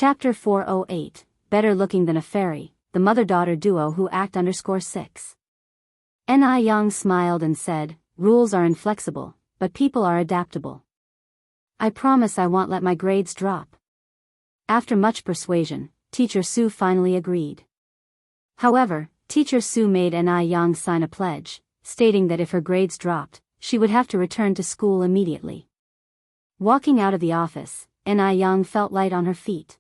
Chapter 408, Better Looking Than a Fairy, the mother-daughter duo who act _6. Ni Young smiled and said, rules are inflexible, but people are adaptable. I promise I won't let my grades drop. After much persuasion, Teacher Sue finally agreed. However, Teacher Sue made Ni Young sign a pledge, stating that if her grades dropped, she would have to return to school immediately. Walking out of the office, Ni Young felt light on her feet,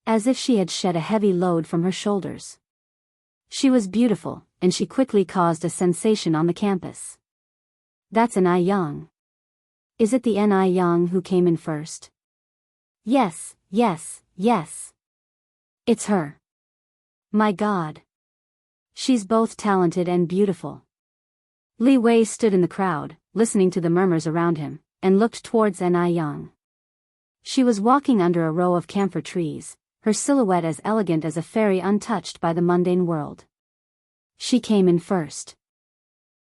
as if she had shed a heavy load from her shoulders. She was beautiful, and she quickly caused a sensation on the campus. That's Ni Young. Is it the Ni Young who came in first? Yes, yes, yes. It's her. My God. She's both talented and beautiful. Li Wei stood in the crowd, listening to the murmurs around him, and looked towards Ni Young. She was walking under a row of camphor trees, her silhouette as elegant as a fairy untouched by the mundane world. She came in first.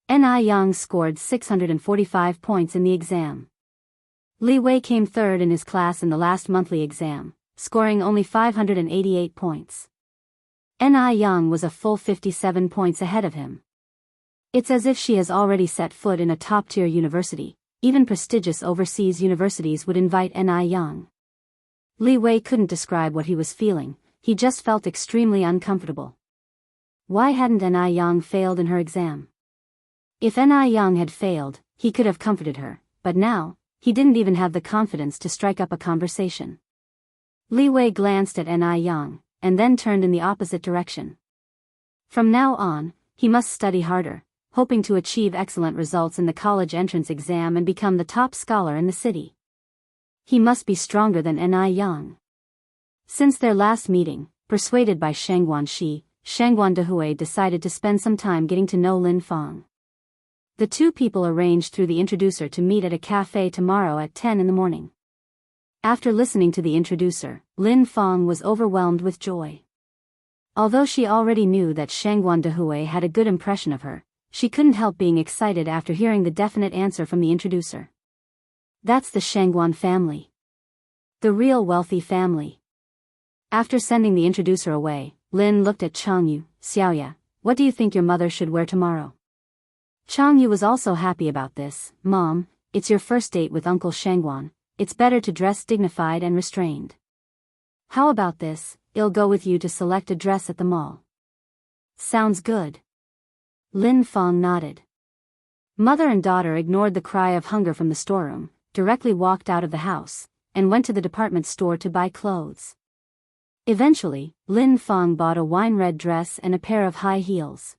Ni Young scored 645 points in the exam. Li Wei came third in his class in the last monthly exam, scoring only 588 points. Ni Young was a full 57 points ahead of him. It's as if she has already set foot in a top-tier university. Even prestigious overseas universities would invite Ni Young. Li Wei couldn't describe what he was feeling, he just felt extremely uncomfortable. Why hadn't Ni Young failed in her exam? If Ni Young had failed, he could have comforted her, but now, he didn't even have the confidence to strike up a conversation. Li Wei glanced at Ni Young, and then turned in the opposite direction. From now on, he must study harder, hoping to achieve excellent results in the college entrance exam and become the top scholar in the city. He must be stronger than Ni Young. Since their last meeting, persuaded by Sheng Guanxi, Sheng Guandehui decided to spend some time getting to know Lin Feng. The two people arranged through the introducer to meet at a cafe tomorrow at 10 in the morning. After listening to the introducer, Lin Feng was overwhelmed with joy. Although she already knew that Sheng Guandehui had a good impression of her, she couldn't help being excited after hearing the definite answer from the introducer. That's the Shengguan family. The real wealthy family. After sending the introducer away, Lin looked at Changyu. Xiaoya, what do you think your mother should wear tomorrow? Changyu was also happy about this. Mom, it's your first date with Uncle Shengguan. It's better to dress dignified and restrained. How about this, I'll go with you to select a dress at the mall. Sounds good. Lin Feng nodded. Mother and daughter ignored the cry of hunger from the storeroom, directly walked out of the house, and went to the department store to buy clothes. Eventually, Lin Feng bought a wine-red dress and a pair of high heels.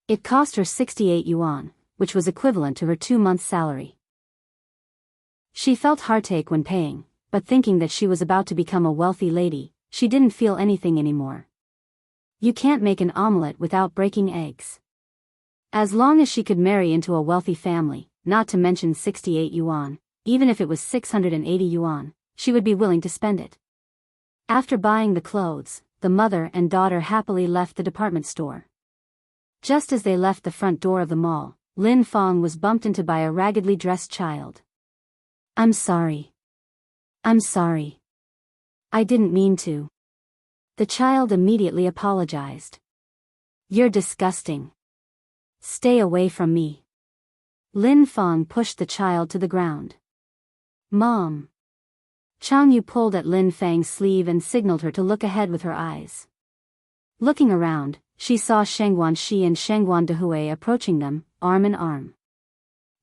It cost her 68 yuan, which was equivalent to her 2 months' salary. She felt heartache when paying, but thinking that she was about to become a wealthy lady, she didn't feel anything anymore. You can't make an omelette without breaking eggs. As long as she could marry into a wealthy family, not to mention 68 yuan, even if it was 680 yuan, she would be willing to spend it. After buying the clothes, the mother and daughter happily left the department store. Just as they left the front door of the mall, Lin Feng was bumped into by a raggedly dressed child. I'm sorry. I'm sorry. I didn't mean to. The child immediately apologized. You're disgusting. Stay away from me. Lin Feng pushed the child to the ground. Mom. Changyu pulled at Lin Feng's sleeve and signaled her to look ahead with her eyes. Looking around, she saw Sheng Guanxi and Sheng Guandehui approaching them, arm in arm.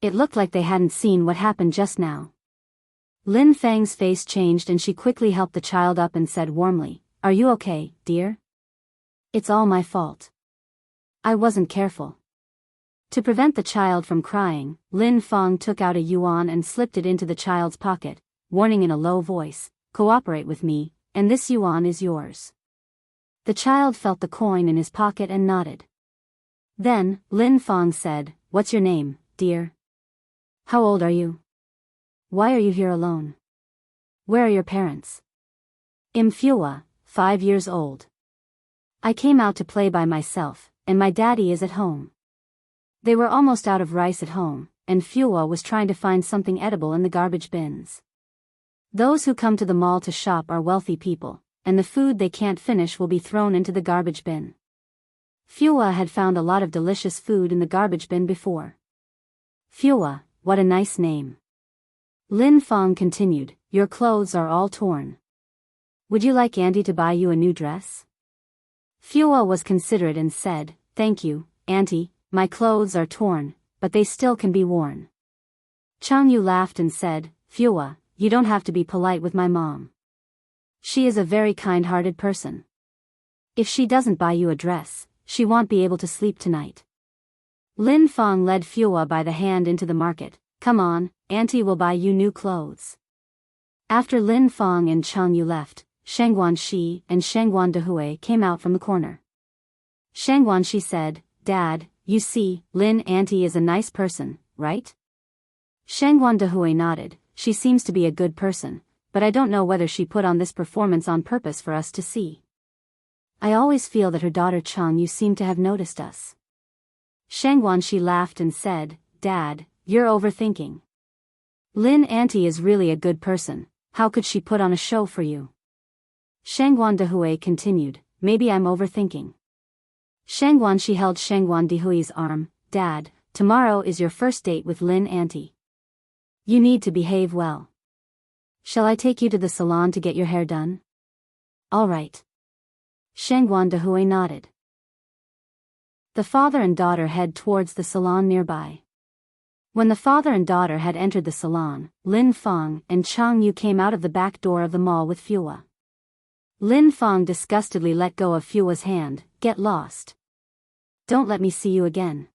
It looked like they hadn't seen what happened just now. Lin Feng's face changed and she quickly helped the child up and said warmly, Are you okay, dear? It's all my fault. I wasn't careful. To prevent the child from crying, Lin Feng took out a yuan and slipped it into the child's pocket, warning in a low voice, Cooperate with me, and this yuan is yours. The child felt the coin in his pocket and nodded. Then, Lin Feng said, What's your name, dear? How old are you? Why are you here alone? Where are your parents? I'm Fua, 5 years old. I came out to play by myself, and my daddy is at home. They were almost out of rice at home, and Fua was trying to find something edible in the garbage bins. Those who come to the mall to shop are wealthy people, and the food they can't finish will be thrown into the garbage bin. Fua had found a lot of delicious food in the garbage bin before. Fua, what a nice name. Lin Fong continued, your clothes are all torn. Would you like Auntie to buy you a new dress? Fua was considerate and said, thank you, Auntie, my clothes are torn, but they still can be worn. Chang Yu laughed and said, Fua, you don't have to be polite with my mom. She is a very kind-hearted person. If she doesn't buy you a dress, she won't be able to sleep tonight. Lin Fong led Fua by the hand into the market. Come on, Auntie will buy you new clothes. After Lin Fong and Chang Yu left, Shangguan Shi and Shangguan Dehui came out from the corner. Shangguan Shi said, Dad, you see, Lin Auntie is a nice person, right? Shangguan Dehui nodded. She seems to be a good person, but I don't know whether she put on this performance on purpose for us to see. I always feel that her daughter Chang Yu seemed to have noticed us. Shangguan Shi laughed and said, Dad, you're overthinking. Lin Auntie is really a good person, how could she put on a show for you? Shangguan Dehui continued, maybe I'm overthinking. Shangguan Shi held Shangguan Dehui's arm, Dad, tomorrow is your first date with Lin Auntie. You need to behave well. Shall I take you to the salon to get your hair done? All right. Shangguan Dehui nodded. The father and daughter head towards the salon nearby. When the father and daughter had entered the salon, Lin Fong and Chang Yu came out of the back door of the mall with Fua. Lin Fong disgustedly let go of Fua's hand, get lost. Don't let me see you again.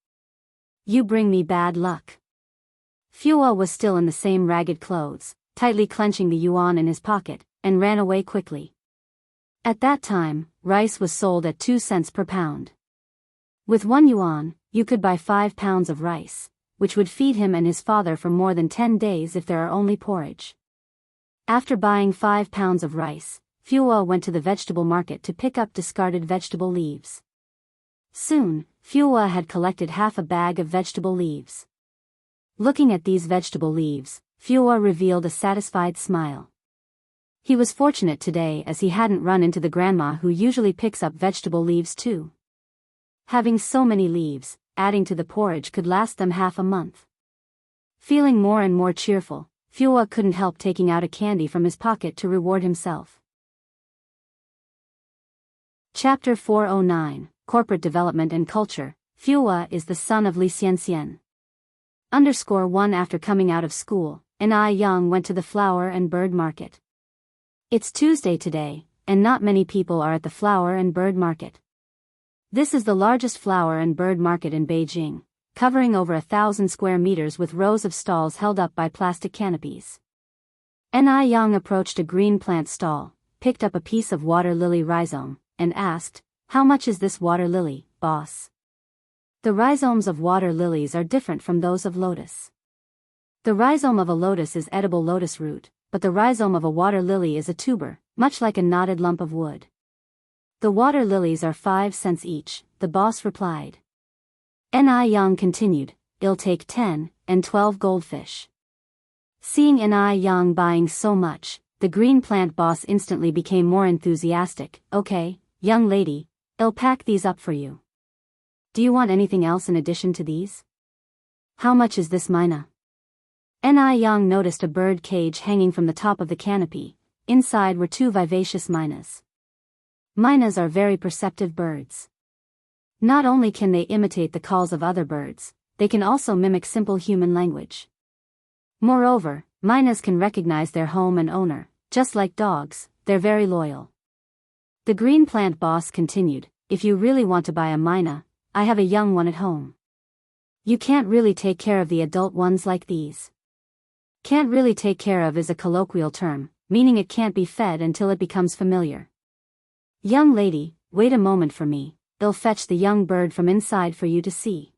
You bring me bad luck. Fua was still in the same ragged clothes, tightly clenching the yuan in his pocket, and ran away quickly. At that time, rice was sold at 2 cents per pound. With 1 yuan, you could buy 5 pounds of rice, which would feed him and his father for more than 10 days if there are only porridge. After buying 5 pounds of rice, Fua went to the vegetable market to pick up discarded vegetable leaves. Soon, Fua had collected half a bag of vegetable leaves. Looking at these vegetable leaves, Fua revealed a satisfied smile. He was fortunate today as he hadn't run into the grandma who usually picks up vegetable leaves too. Having so many leaves, adding to the porridge could last them half a month. Feeling more and more cheerful, Fua couldn't help taking out a candy from his pocket to reward himself. Chapter 409, Corporate Development and Culture. Fua is the son of Li Xianxian. _1 After coming out of school, Ai Young went to the flower and bird market. It's Tuesday today, and not many people are at the flower and bird market. This is the largest flower and bird market in Beijing, covering over 1,000 square meters with rows of stalls held up by plastic canopies. Ai Young approached a green plant stall, picked up a piece of water lily rhizome, and asked, how much is this water lily, boss? The rhizomes of water lilies are different from those of lotus. The rhizome of a lotus is edible lotus root, but the rhizome of a water lily is a tuber, much like a knotted lump of wood. The water lilies are 5 cents each, the boss replied. Ai Young continued, it'll take 10 and 12 goldfish. Seeing Ai Young buying so much, the green plant boss instantly became more enthusiastic. Okay, young lady, I'll pack these up for you. Do you want anything else in addition to these? How much is this mina? Ai Young noticed a bird cage hanging from the top of the canopy. Inside were 2 vivacious minas. Minas are very perceptive birds. Not only can they imitate the calls of other birds, they can also mimic simple human language. Moreover, minas can recognize their home and owner. Just like dogs, they're very loyal. The green plant boss continued, if you really want to buy a mina, I have a young one at home. You can't really take care of the adult ones like these. Can't really take care of is a colloquial term, meaning it can't be fed until it becomes familiar. Young lady, wait a moment for me, I'll fetch the young bird from inside for you to see.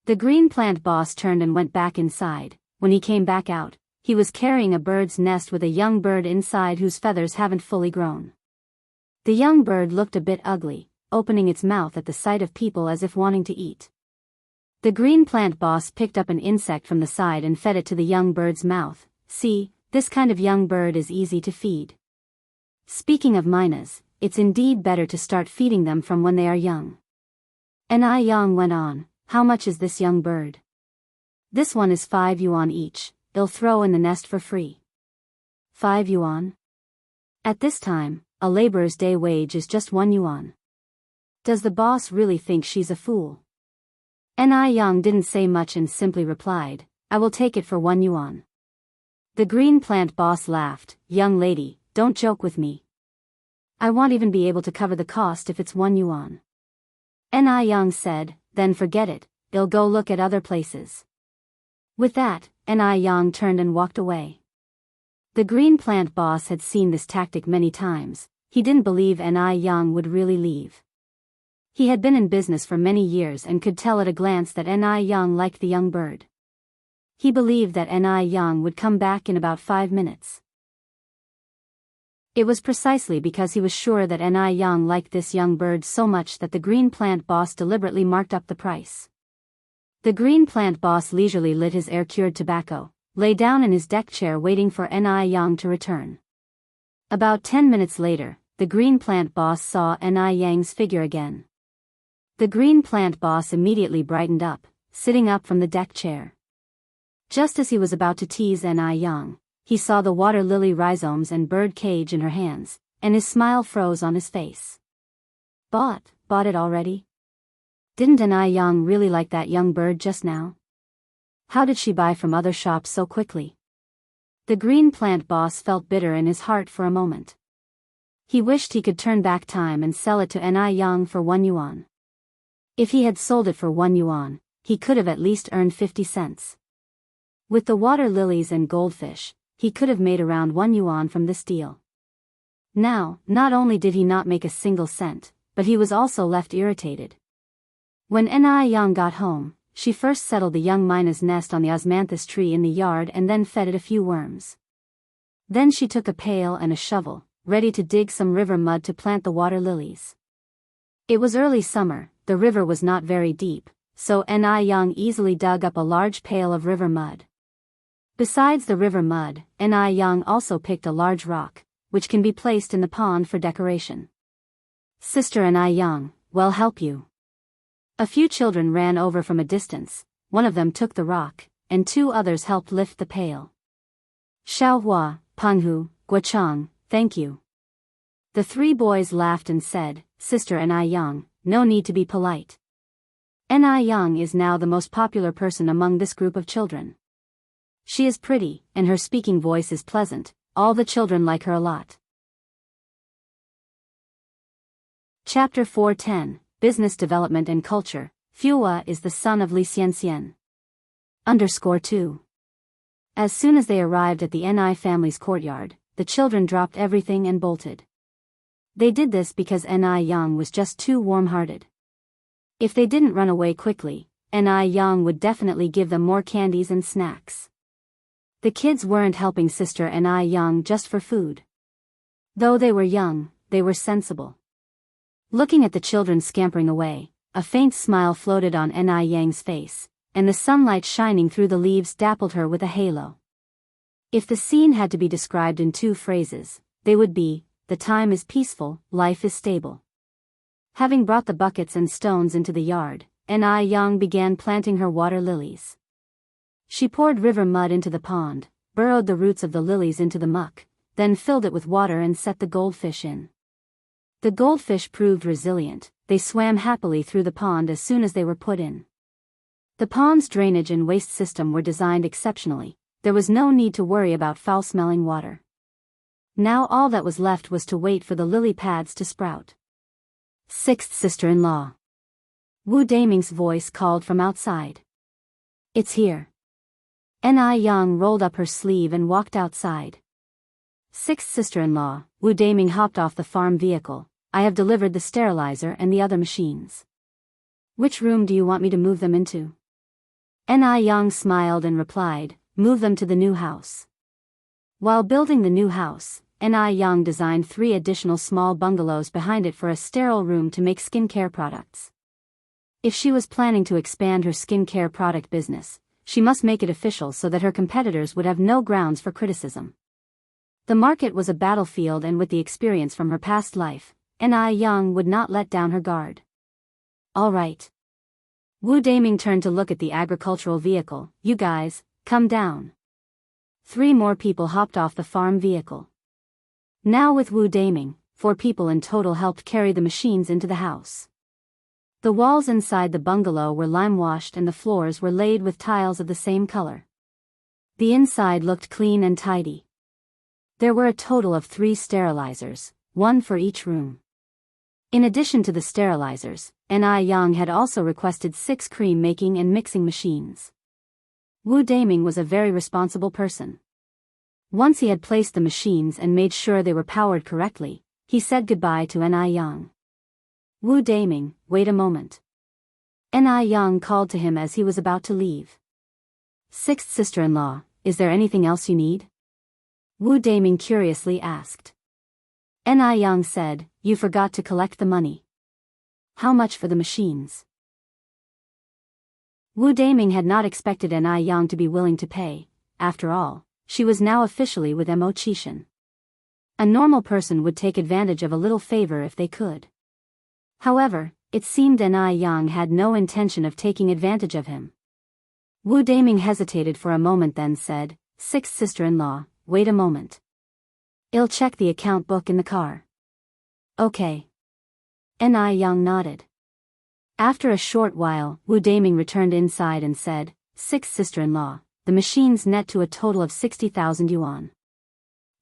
The green plant boss turned and went back inside. When he came back out, he was carrying a bird's nest with a young bird inside whose feathers haven't fully grown. The young bird looked a bit ugly, opening its mouth at the sight of people as if wanting to eat. The green plant boss picked up an insect from the side and fed it to the young bird's mouth. See, This kind of young bird is easy to feed. Speaking of mynas, it's indeed better to start feeding them from when they are young. Yang went on, how much is this young bird? This one is 5 yuan each, they'll throw in the nest for free. 5 yuan? At this time, a laborer's day wage is just 1 yuan. Does the boss really think she's a fool? Yang didn't say much and simply replied, I will take it for 1 yuan. The green plant boss laughed, young lady, don't joke with me. I won't even be able to cover the cost if it's 1 yuan. Yang said, then forget it, I'll go look at other places. With that, Yang turned and walked away. The green plant boss had seen this tactic many times. He didn't believe Yang would really leave. He had been in business for many years and could tell at a glance that Yang liked the young bird. He believed that Yang would come back in about 5 minutes. It was precisely because he was sure that Yang liked this young bird so much that the green plant boss deliberately marked up the price. The green plant boss leisurely lit his air-cured tobacco, lay down in his deck chair waiting for Yang to return. About 10 minutes later, the green plant boss saw Yang's figure again. The green plant boss immediately brightened up, sitting up from the deck chair. Just as he was about to tease Yang, he saw the water lily rhizomes and bird cage in her hands, and his smile froze on his face. Bought it already? Didn't Yang really like that young bird just now? How did she buy from other shops so quickly? The green plant boss felt bitter in his heart for a moment. He wished he could turn back time and sell it to Yang for 1 yuan. If he had sold it for 1 yuan, he could have at least earned 50 cents. With the water lilies and goldfish, he could have made around 1 yuan from this deal. Now, not only did he not make a single cent, but he was also left irritated. When Yang got home, she first settled the young myna's nest on the osmanthus tree in the yard and then fed it a few worms. Then she took a pail and a shovel, ready to dig some river mud to plant the water lilies. It was early summer, the river was not very deep, so Yang easily dug up a large pail of river mud. Besides the river mud, Yang also picked a large rock, which can be placed in the pond for decoration. Sister Yang, well help you. A few children ran over from a distance, one of them took the rock, and 2 others helped lift the pail. Xiaohua, Penghu, Guochang, thank you. The 3 boys laughed and said, Sister Yang, no need to be polite. Yang is now the most popular person among this group of children. She is pretty, and her speaking voice is pleasant, all the children like her a lot. Chapter 410, Business Development and Culture. Fuwa is the son of Li Xianxian. _2. As soon as they arrived at the Ni family's courtyard, the children dropped everything and bolted. They did this because Yang was just too warm-hearted. If they didn't run away quickly, Yang would definitely give them more candies and snacks. The kids weren't helping Sister Yang just for food. Though they were young, they were sensible. Looking at the children scampering away, a faint smile floated on Yang's face, and the sunlight shining through the leaves dappled her with a halo. If the scene had to be described in 2 phrases, they would be, the time is peaceful, life is stable. Having brought the buckets and stones into the yard, Yang began planting her water lilies. She poured river mud into the pond, burrowed the roots of the lilies into the muck, then filled it with water and set the goldfish in. The goldfish proved resilient, they swam happily through the pond as soon as they were put in. The pond's drainage and waste system were designed exceptionally, there was no need to worry about foul-smelling water. Now all that was left was to wait for the lily pads to sprout. 6th sister-in-law. Wu Daming's voice called from outside. It's here. Yang rolled up her sleeve and walked outside. 6th sister-in-law, Wu Daming hopped off the farm vehicle. I have delivered the sterilizer and the other machines. Which room do you want me to move them into? Yang smiled and replied, move them to the new house. While building the new house, Yang designed 3 additional small bungalows behind it for a sterile room to make skincare products. If she was planning to expand her skincare product business, she must make it official so that her competitors would have no grounds for criticism. The market was a battlefield, and with the experience from her past life, Ni Young would not let down her guard. All right. Wu Daming turned to look at the agricultural vehicle. You guys, come down. 3 more people hopped off the farm vehicle. Now with Wu Daming, 4 people in total helped carry the machines into the house. The walls inside the bungalow were lime-washed and the floors were laid with tiles of the same color. The inside looked clean and tidy. There were a total of 3 sterilizers, 1 for each room. In addition to the sterilizers, Ni Young had also requested 6 cream-making and mixing machines. Wu Daming was a very responsible person. Once he had placed the machines and made sure they were powered correctly, he said goodbye to Ni Young. Wu Daming, wait a moment. Ni Young called to him as he was about to leave. 6th sister-in-law, is there anything else you need? Wu Daming curiously asked. Ni Young said, you forgot to collect the money. How much for the machines? Wu Daming had not expected Ni Young to be willing to pay. After all, she was now officially with Mo Chishan. A normal person would take advantage of a little favor if they could. However, it seemed Ni Young had no intention of taking advantage of him. Wu Daming hesitated for a moment, then said, 6th sister-in-law, wait a moment. I'll check the account book in the car. Okay. Ni Young nodded. After a short while, Wu Daming returned inside and said, 6th sister-in-law, the machines net to a total of 60,000 yuan.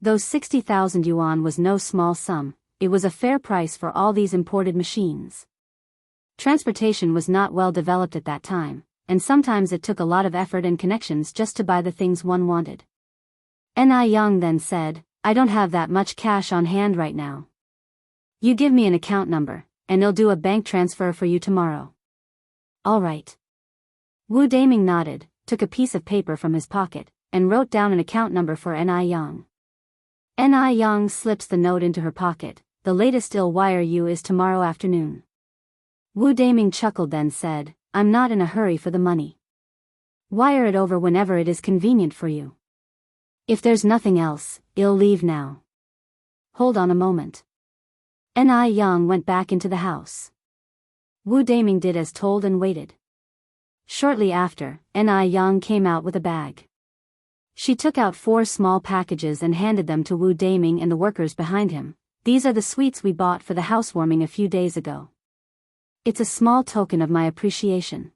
Though 60,000 yuan was no small sum, it was a fair price for all these imported machines. Transportation was not well developed at that time, and sometimes it took a lot of effort and connections just to buy the things one wanted. Ni Young then said, I don't have that much cash on hand right now. You give me an account number, and I'll do a bank transfer for you tomorrow. All right. Wu Daming nodded, took a piece of paper from his pocket, and wrote down an account number for Ni Young. Ni Young slips the note into her pocket. The latest I'll wire you is tomorrow afternoon. Wu Daming chuckled, then said, I'm not in a hurry for the money. Wire it over whenever it is convenient for you. If there's nothing else, I'll leave now. Hold on a moment. Ni Young went back into the house. Wu Daming did as told and waited. Shortly after, Ni Young came out with a bag. She took out 4 small packages and handed them to Wu Daming and the workers behind him. These are the sweets we bought for the housewarming a few days ago. It's a small token of my appreciation.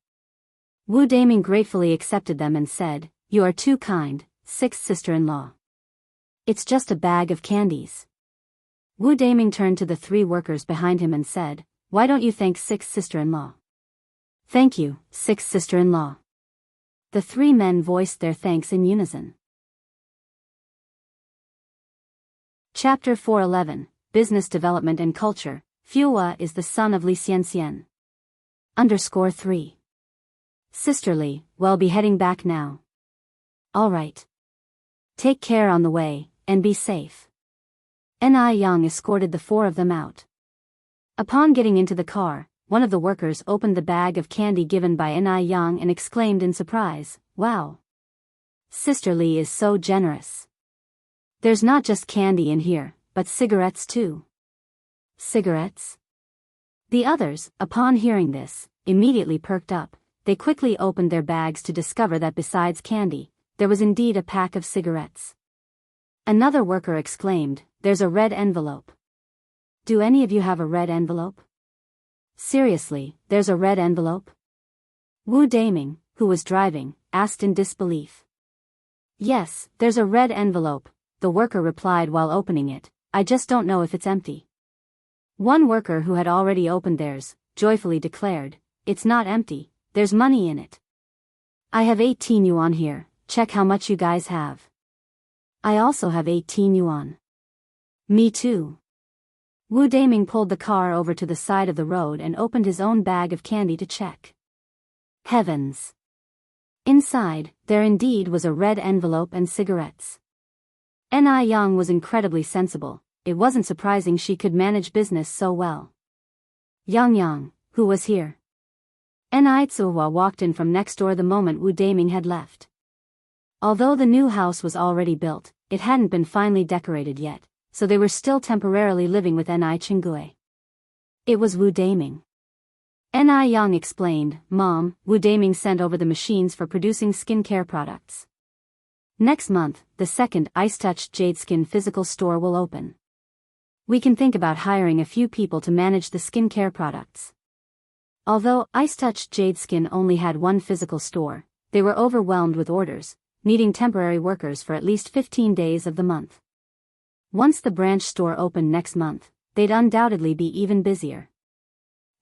Wu Daming gratefully accepted them and said, you are too kind, 6th sister-in-law. It's just a bag of candies. Wu Daming turned to the 3 workers behind him and said, why don't you thank 6th sister-in-law? Thank you, 6th sister-in-law. The 3 men voiced their thanks in unison. Chapter 411, Business Development and Culture. Fuwa is the son of Li Xianxian. _3. Sisterly, well, be heading back now. All right. Take care on the way, and be safe. Ni Young escorted the 4 of them out. Upon getting into the car, one of the workers opened the bag of candy given by Ni Young and exclaimed in surprise, wow. Sister Li is so generous. There's not just candy in here, but cigarettes too. Cigarettes? The others, upon hearing this, immediately perked up. They quickly opened their bags to discover that besides candy, there was indeed a pack of cigarettes. Another worker exclaimed, there's a red envelope. Do any of you have a red envelope? Seriously, there's a red envelope? Wu Daming, who was driving, asked in disbelief. Yes, there's a red envelope, the worker replied while opening it. I just don't know if it's empty. One worker who had already opened theirs, joyfully declared, it's not empty, there's money in it. I have 18 yuan here, check how much you guys have. I also have 18 yuan. Me too. Wu Daming pulled the car over to the side of the road and opened his own bag of candy to check. Heavens! Inside, there indeed was a red envelope and cigarettes. Ni Young was incredibly sensible. It wasn't surprising she could manage business so well. Yang, who was here? Tsuhua walked in from next door the moment Wu Daming had left. Although the new house was already built, it hadn't been finely decorated yet, so they were still temporarily living with Chingue. It was Wu Daming. Yang explained, "Mom, Wu Daming sent over the machines for producing skincare products. Next month, the second Ice Touched Jade Skin physical store will open. We can think about hiring a few people to manage the skincare products." Although Ice Touched Jade Skin only had one physical store, they were overwhelmed with orders, needing temporary workers for at least 15 days of the month. Once the branch store opened next month, they'd undoubtedly be even busier.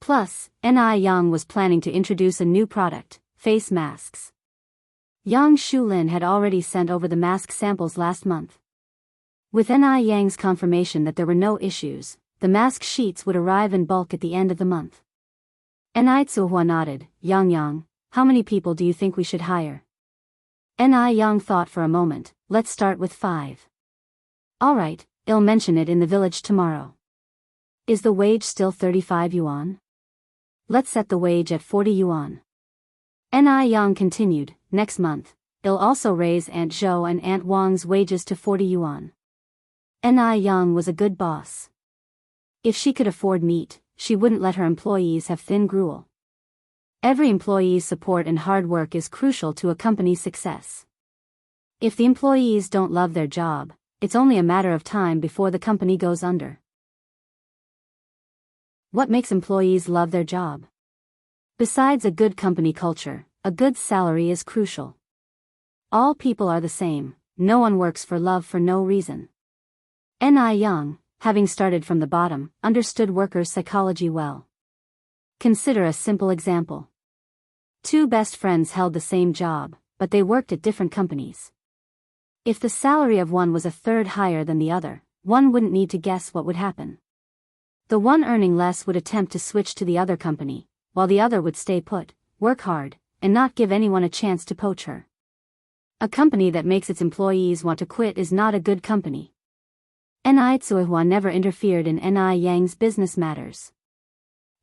Plus, Yang was planning to introduce a new product, face masks. Yang Shulin had already sent over the mask samples last month. With Yang's confirmation that there were no issues, the mask sheets would arrive in bulk at the end of the month. Tsuhua nodded. "Yang, how many people do you think we should hire?" Yang thought for a moment. "Let's start with 5. "Alright, I'll mention it in the village tomorrow." "Is the wage still 35 yuan? Let's set the wage at 40 yuan. Yang continued. "Next month, I'll also raise Aunt Zhou and Aunt Wang's wages to 40 yuan. Yang was a good boss. If she could afford meat, she wouldn't let her employees have thin gruel. Every employee's support and hard work is crucial to a company's success. If the employees don't love their job, it's only a matter of time before the company goes under." What makes employees love their job? Besides a good company culture, a good salary is crucial. All people are the same, no one works for love for no reason. Yang, having started from the bottom, understood workers' psychology well. Consider a simple example. 2 best friends held the same job, but they worked at different companies. If the salary of one was a third higher than the other, one wouldn't need to guess what would happen. The one earning less would attempt to switch to the other company, while the other would stay put, work hard, and not give anyone a chance to poach her. A company that makes its employees want to quit is not a good company. Tsuhua never interfered in Yang's business matters.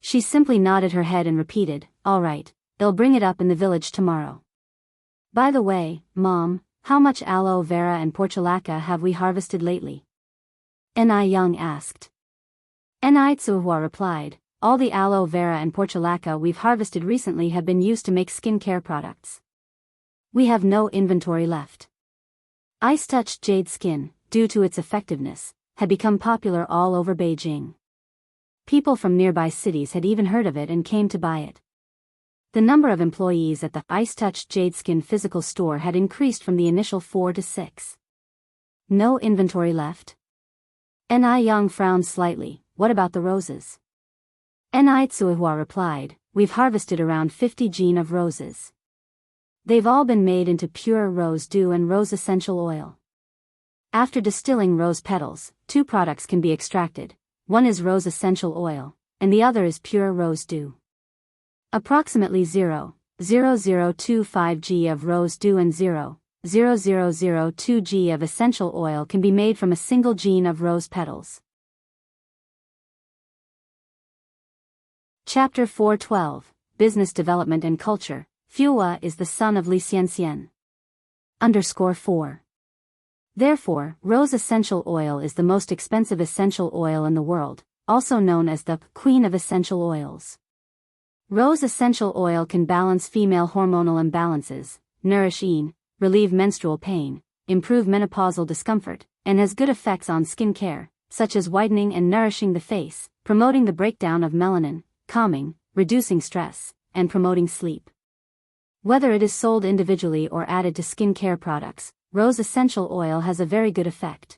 She simply nodded her head and repeated, "Alright, they'll bring it up in the village tomorrow. By the way, Mom, how much aloe vera and portulaca have we harvested lately?" Yang asked. Tsuhua replied, "All the aloe vera and portulaca we've harvested recently have been used to make skincare products. We have no inventory left." Ice Touched Jade Skin, due to its effectiveness, had become popular all over Beijing. People from nearby cities had even heard of it and came to buy it. The number of employees at the Ice Touched Jade Skin physical store had increased from the initial 4 to 6. No inventory left? Yang frowned slightly. "What about the roses?" Tsuhua replied, "We've harvested around 50 gene of roses. They've all been made into pure rose dew and rose essential oil. After distilling rose petals, 2 products can be extracted. One is rose essential oil, and the other is pure rose dew. Approximately 0.0025 g of rose dew and 0.0002 g of essential oil can be made from a single gene of rose petals." Chapter 412, Business Development and Culture. Fua is the son of Li Xianxian. _4. Therefore, rose essential oil is the most expensive essential oil in the world, also known as the Queen of Essential Oils. Rose essential oil can balance female hormonal imbalances, nourish relieve menstrual pain, improve menopausal discomfort, and has good effects on skin care, such as whitening and nourishing the face, promoting the breakdown of melanin, calming, reducing stress, and promoting sleep. Whether it is sold individually or added to skin care products, rose essential oil has a very good effect.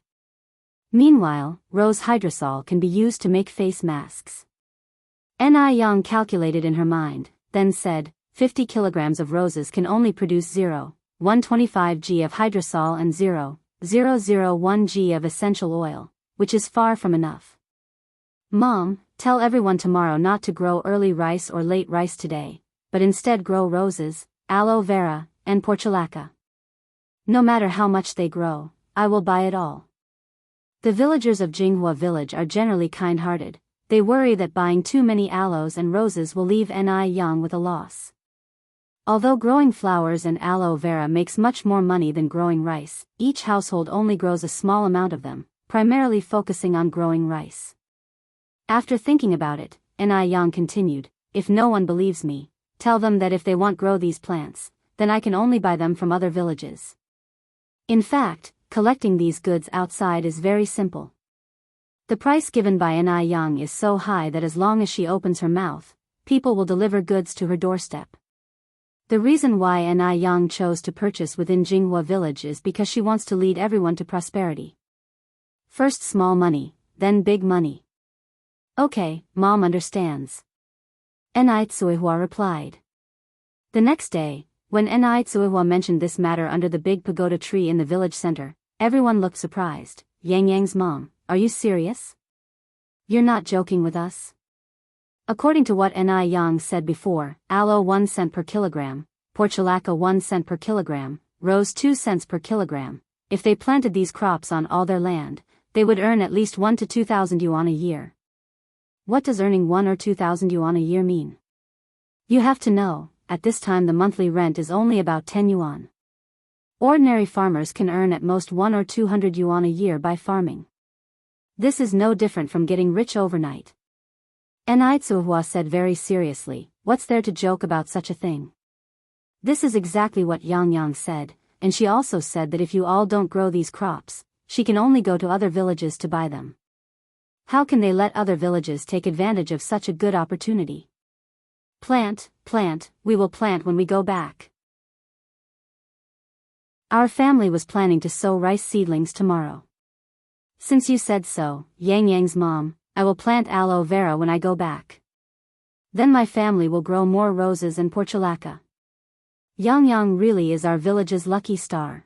Meanwhile, rose hydrosol can be used to make face masks. Yang calculated in her mind, then said, 50 kilograms of roses can only produce 0.125 g of hydrosol and 0.001 g of essential oil, which is far from enough. Mom, tell everyone tomorrow not to grow early rice or late rice today, but instead grow roses, aloe vera, and portulaca. No matter how much they grow, I will buy it all. The villagers of Jinghua village are generally kind-hearted, they worry that buying too many aloes and roses will leave Ni Young with a loss. Although growing flowers and aloe vera makes much more money than growing rice, each household only grows a small amount of them, primarily focusing on growing rice. After thinking about it, Ni Young continued, if no one believes me, tell them that if they want grow these plants, then I can only buy them from other villages. In fact, collecting these goods outside is very simple. The price given by Ni Young is so high that as long as she opens her mouth, people will deliver goods to her doorstep. The reason why Ni Young chose to purchase within Jinghua village is because she wants to lead everyone to prosperity. First small money, then big money. Okay, Mom understands. Ni Tsuihua replied. The next day, when Ni Tsuihua mentioned this matter under the big pagoda tree in the village center, everyone looked surprised. Yang Yang's mom, are you serious? You're not joking with us? According to what Ni Young said before, aloe 1 cent per kilogram, portulaca 1 cent per kilogram, rose 2 cents per kilogram. If they planted these crops on all their land, they would earn at least 1 to 2,000 yuan a year. What does earning 1 or 2,000 yuan a year mean? You have to know, at this time the monthly rent is only about 10 yuan. Ordinary farmers can earn at most 1 or 200 yuan a year by farming. This is no different from getting rich overnight. Ni Tsuihua said very seriously, what's there to joke about such a thing? This is exactly what Yang Yang said, and she also said that if you all don't grow these crops, she can only go to other villages to buy them. How can they let other villages take advantage of such a good opportunity? Plant, we will plant when we go back. Our family was planning to sow rice seedlings tomorrow. Since you said so, Yang Yang's mom, I will plant aloe vera when I go back. Then my family will grow more roses and portulaca. Yang Yang really is our village's lucky star.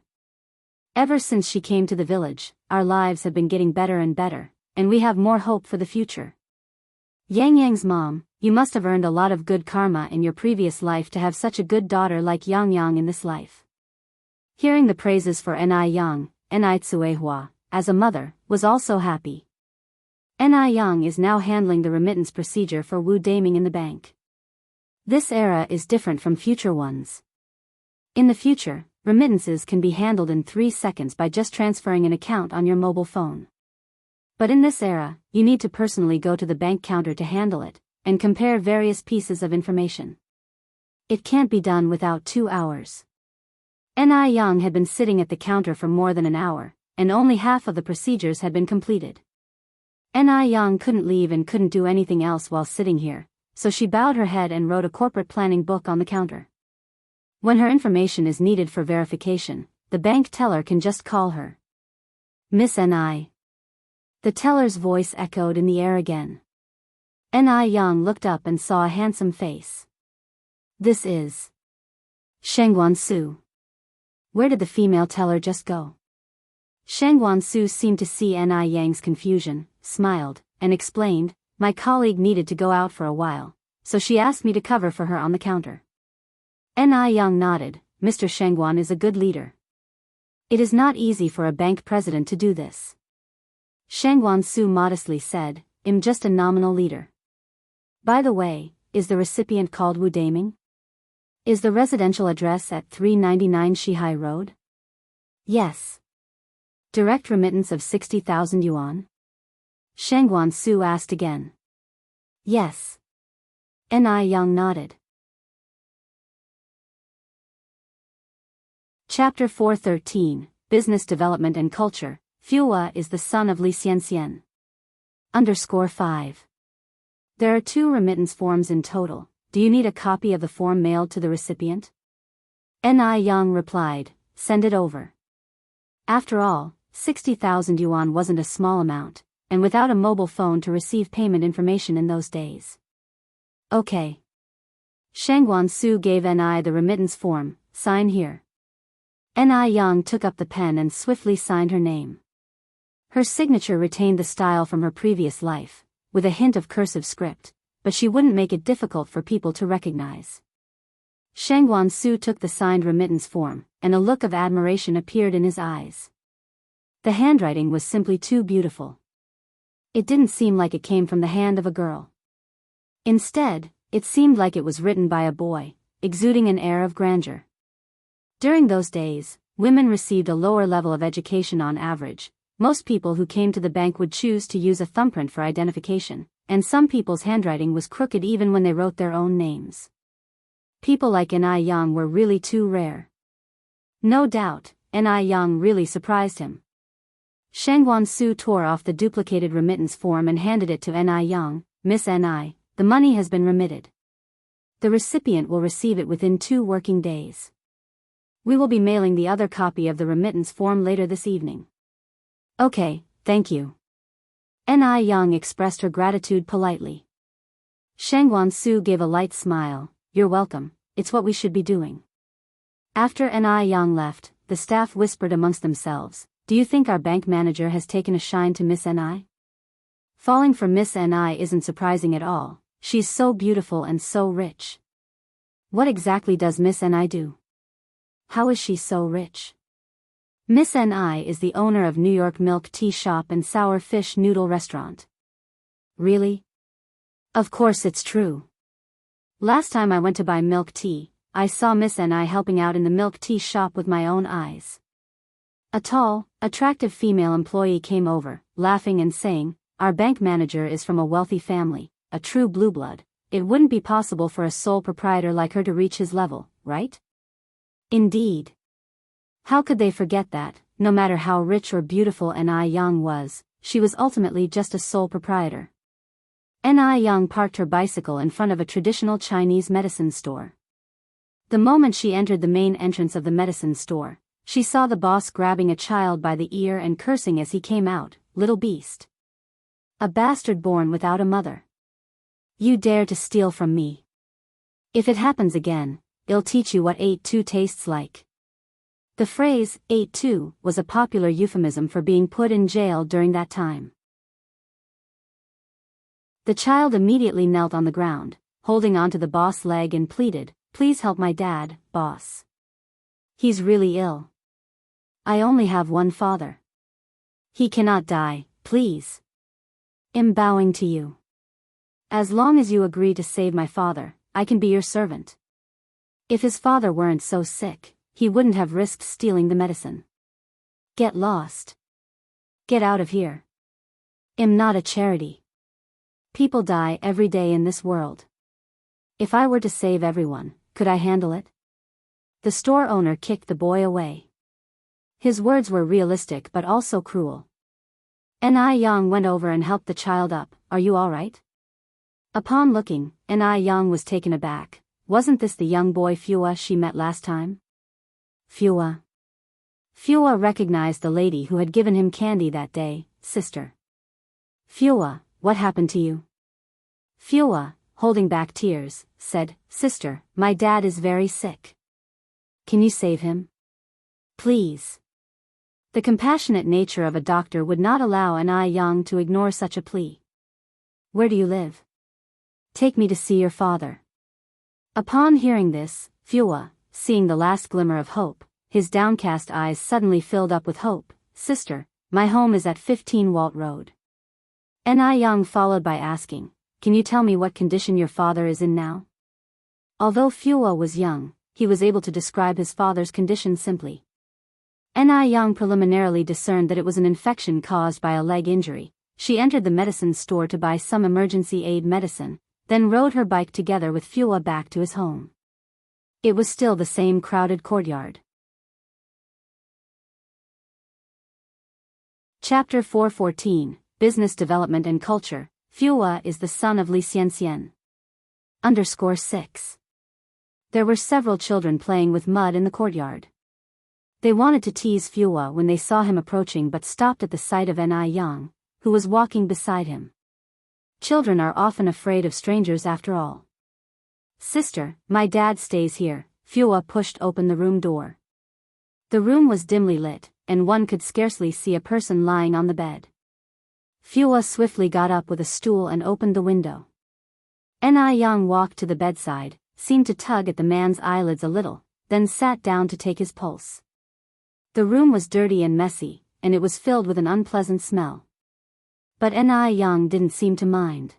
Ever since she came to the village, our lives have been getting better and better, and we have more hope for the future. Yang Yang's mom, you must have earned a lot of good karma in your previous life to have such a good daughter like Yang Yang in this life. Hearing the praises for Ni Yang, Ni Tsuihua, as a mother, was also happy. Ni Yang is now handling the remittance procedure for Wu Daming in the bank. This era is different from future ones. In the future, remittances can be handled in 3 seconds by just transferring an account on your mobile phone. But in this era, you need to personally go to the bank counter to handle it, and compare various pieces of information. It can't be done without 2 hours. Ni Yang had been sitting at the counter for more than an hour, and only half of the procedures had been completed. Ni Yang couldn't leave and couldn't do anything else while sitting here, so she bowed her head and wrote a corporate planning book on the counter. When her information is needed for verification, the bank teller can just call her. Miss Ni. The teller's voice echoed in the air again. Ni Yang looked up and saw a handsome face. This is Shengguan Su. Where did the female teller just go? Shengguan Su seemed to see Ni Yang's confusion, smiled, and explained, my colleague needed to go out for a while, so she asked me to cover for her on the counter. Ni Yang nodded, Mr. Shengguan is a good leader. It is not easy for a bank president to do this. Shengguan Su modestly said, I'm just a nominal leader. By the way, is the recipient called Wu Daming? Is the residential address at 399 Shihai Road? Yes. Direct remittance of 60,000 yuan? Shengguan Su asked again. Yes. Ni Yang nodded. Chapter 413, Business Development and Culture. Fuwa is the son of Li Xianxian. _5. There are 2 remittance forms in total. Do you need a copy of the form mailed to the recipient? Ni Yang replied, send it over. After all, 60,000 yuan wasn't a small amount, and without a mobile phone to receive payment information in those days. Okay. Shengguan Su gave Ni the remittance form, sign here. Ni Yang took up the pen and swiftly signed her name. Her signature retained the style from her previous life, with a hint of cursive script, but she wouldn't make it difficult for people to recognize. Shengguan Su took the signed remittance form, and a look of admiration appeared in his eyes. The handwriting was simply too beautiful. It didn't seem like it came from the hand of a girl. Instead, it seemed like it was written by a boy, exuding an air of grandeur. During those days, women received a lower level of education on average. Most people who came to the bank would choose to use a thumbprint for identification, and some people's handwriting was crooked even when they wrote their own names. People like N.I. Young were really too rare. No doubt, N.I. Young really surprised him. Shangguan Su tore off the duplicated remittance form and handed it to N.I. Young. Miss N.I., the money has been remitted. The recipient will receive it within 2 working days. We will be mailing the other copy of the remittance form later this evening. Okay, thank you. N.I. Young expressed her gratitude politely. Shangguan Su gave a light smile. You're welcome, it's what we should be doing. After N.I. Young left, the staff whispered amongst themselves, do you think our bank manager has taken a shine to Miss N.I.? Falling for Miss N.I. isn't surprising at all, she's so beautiful and so rich. What exactly does Miss N.I. do? How is she so rich? Miss N.I. is the owner of New York milk tea shop and sour fish noodle restaurant. Really? Of course it's true. Last time I went to buy milk tea, I saw Miss N.I. helping out in the milk tea shop with my own eyes. A tall, attractive female employee came over, laughing and saying, our bank manager is from a wealthy family, a true blue blood. It wouldn't be possible for a sole proprietor like her to reach his level, right? Indeed. How could they forget that, no matter how rich or beautiful N.I. Young was, she was ultimately just a sole proprietor. N.I. Young parked her bicycle in front of a traditional Chinese medicine store. The moment she entered the main entrance of the medicine store, she saw the boss grabbing a child by the ear and cursing as he came out, little beast. A bastard born without a mother. You dare to steal from me. If it happens again, I'll teach you what 8-2 tastes like. The phrase, 8-2, was a popular euphemism for being put in jail during that time. The child immediately knelt on the ground, holding onto the boss' leg and pleaded, please help my dad, boss. He's really ill. I only have one father. He cannot die, please. I'm bowing to you. As long as you agree to save my father, I can be your servant. If his father weren't so sick, he wouldn't have risked stealing the medicine. Get lost. Get out of here. I'm not a charity. People die every day in this world. If I were to save everyone, could I handle it? The store owner kicked the boy away. His words were realistic but also cruel. N.I. Young went over and helped the child up. Are you all right? Upon looking, N.I. Young was taken aback. Wasn't this the young boy Fua she met last time? Fua. Fua recognized the lady who had given him candy that day. Sister. Fua, what happened to you? Fua, holding back tears, said, Sister, my dad is very sick. Can you save him? Please. The compassionate nature of a doctor would not allow N.I. Young to ignore such a plea. Where do you live? Take me to see your father. Upon hearing this, Fua, seeing the last glimmer of hope, his downcast eyes suddenly filled up with hope. Sister, my home is at 15 Walt Road. N.I. Young followed by asking, can you tell me what condition your father is in now? Although Fua was young, he was able to describe his father's condition simply. N.I. Young preliminarily discerned that it was an infection caused by a leg injury. She entered the medicine store to buy some emergency aid medicine, then rode her bike together with Fua back to his home. It was still the same crowded courtyard. Chapter 414, Business Development and Culture. Fua is the son of Li Xianxian. _6. There were several children playing with mud in the courtyard. They wanted to tease Fua when they saw him approaching but stopped at the sight of N.I. Young, who was walking beside him. Children are often afraid of strangers after all. Sister, my dad stays here. Fua pushed open the room door. The room was dimly lit, and one could scarcely see a person lying on the bed. Fua swiftly got up with a stool and opened the window. N.I. Young walked to the bedside, seemed to tug at the man's eyelids a little, then sat down to take his pulse. The room was dirty and messy, and it was filled with an unpleasant smell. But Ni Young didn't seem to mind.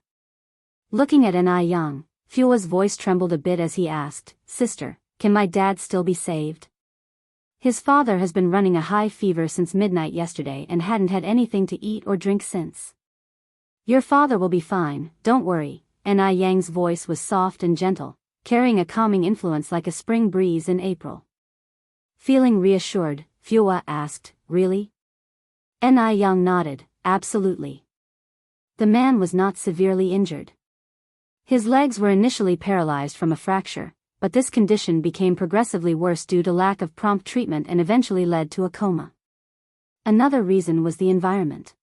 Looking at Ni Young, Fua's voice trembled a bit as he asked, "Sister, can my dad still be saved? His father has been running a high fever since midnight yesterday and hadn't had anything to eat or drink since." "Your father will be fine, don't worry." Ni Yang's voice was soft and gentle, carrying a calming influence like a spring breeze in April. Feeling reassured, Fua asked, "Really?" Ni Young nodded, "Absolutely." The man was not severely injured. His legs were initially paralyzed from a fracture, but this condition became progressively worse due to lack of prompt treatment and eventually led to a coma. Another reason was the environment.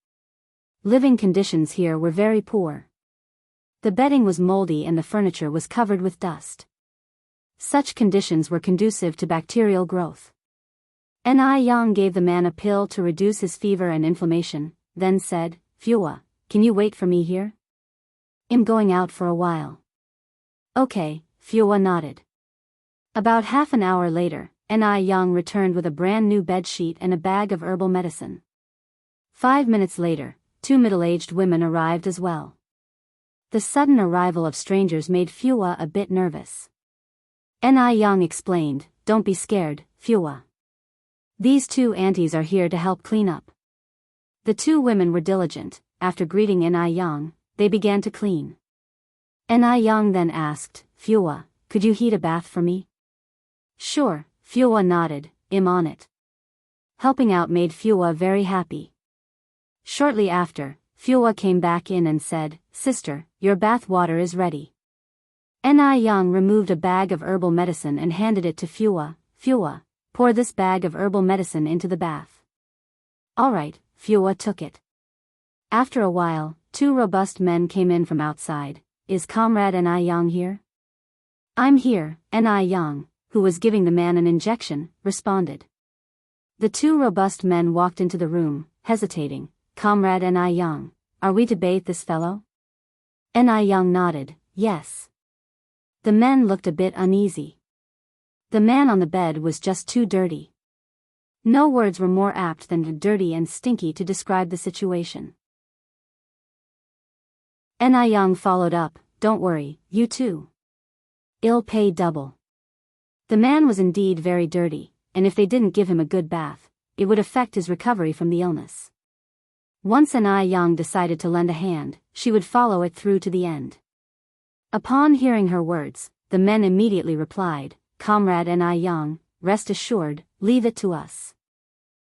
Living conditions here were very poor. The bedding was moldy and the furniture was covered with dust. Such conditions were conducive to bacterial growth. Ni Yang gave the man a pill to reduce his fever and inflammation, then said, "Fua, can you wait for me here? I'm going out for a while." "Okay," Fua nodded. About half an hour later, Ni Yang returned with a brand new bed sheet and a bag of herbal medicine. 5 minutes later, 2 middle-aged women arrived as well. The sudden arrival of strangers made Fua a bit nervous. Ni Yang explained, "Don't be scared, Fua. These 2 aunties are here to help clean up." The 2 women were diligent. After greeting Ni Yang, they began to clean. Ni Yang then asked, "Fua, could you heat a bath for me?" "Sure," Fua nodded, "I'm on it." Helping out made Fua very happy. Shortly after, Fua came back in and said, "Sister, your bath water is ready." Ni Yang removed a bag of herbal medicine and handed it to Fua. "Fua, pour this bag of herbal medicine into the bath." "All right," Fua took it. After a while, 2 robust men came in from outside. "Is Comrade Ni Yang here?" "I'm here," Ni Yang, who was giving the man an injection, responded. The 2 robust men walked into the room, hesitating. "Comrade Ni Yang, are we to bathe this fellow?" Ni Yang nodded, "Yes." The men looked a bit uneasy. The man on the bed was just too dirty. No words were more apt than dirty and stinky to describe the situation. Ni Yang followed up, "Don't worry, you too. I'll pay double." The man was indeed very dirty, and if they didn't give him a good bath, it would affect his recovery from the illness. Once Ni Yang decided to lend a hand, she would follow it through to the end. Upon hearing her words, the men immediately replied, "Comrade Ni Yang, rest assured, leave it to us.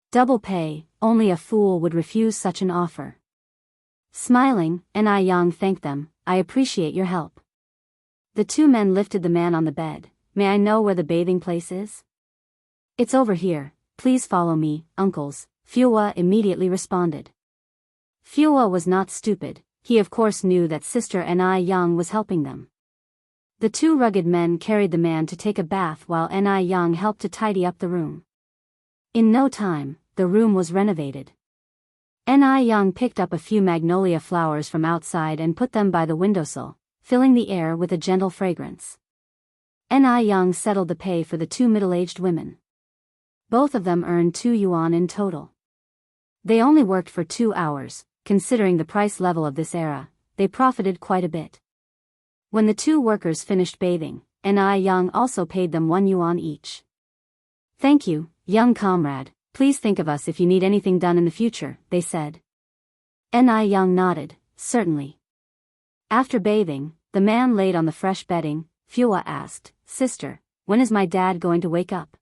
Double pay, only a fool would refuse such an offer." Smiling, Ni Yang thanked them, "I appreciate your help." The 2 men lifted the man on the bed. "May I know where the bathing place is?" "It's over here, please follow me, uncles," Fua immediately responded. Fua was not stupid, he of course knew that Sister Ni Yang was helping them. The 2 rugged men carried the man to take a bath while Ni Yang helped to tidy up the room. In no time, the room was renovated. Ni Yang picked up a few magnolia flowers from outside and put them by the windowsill, filling the air with a gentle fragrance. Ni Yang settled the pay for the 2 middle-aged women. Both of them earned 2 yuan in total. They only worked for 2 hours, considering the price level of this era, they profited quite a bit. When the 2 workers finished bathing, Ni Yang also paid them 1 yuan each. "Thank you, young comrade, please think of us if you need anything done in the future," they said. Ni Yang nodded, "Certainly." After bathing, the man laid on the fresh bedding. Fua asked, "Sister, when is my dad going to wake up?"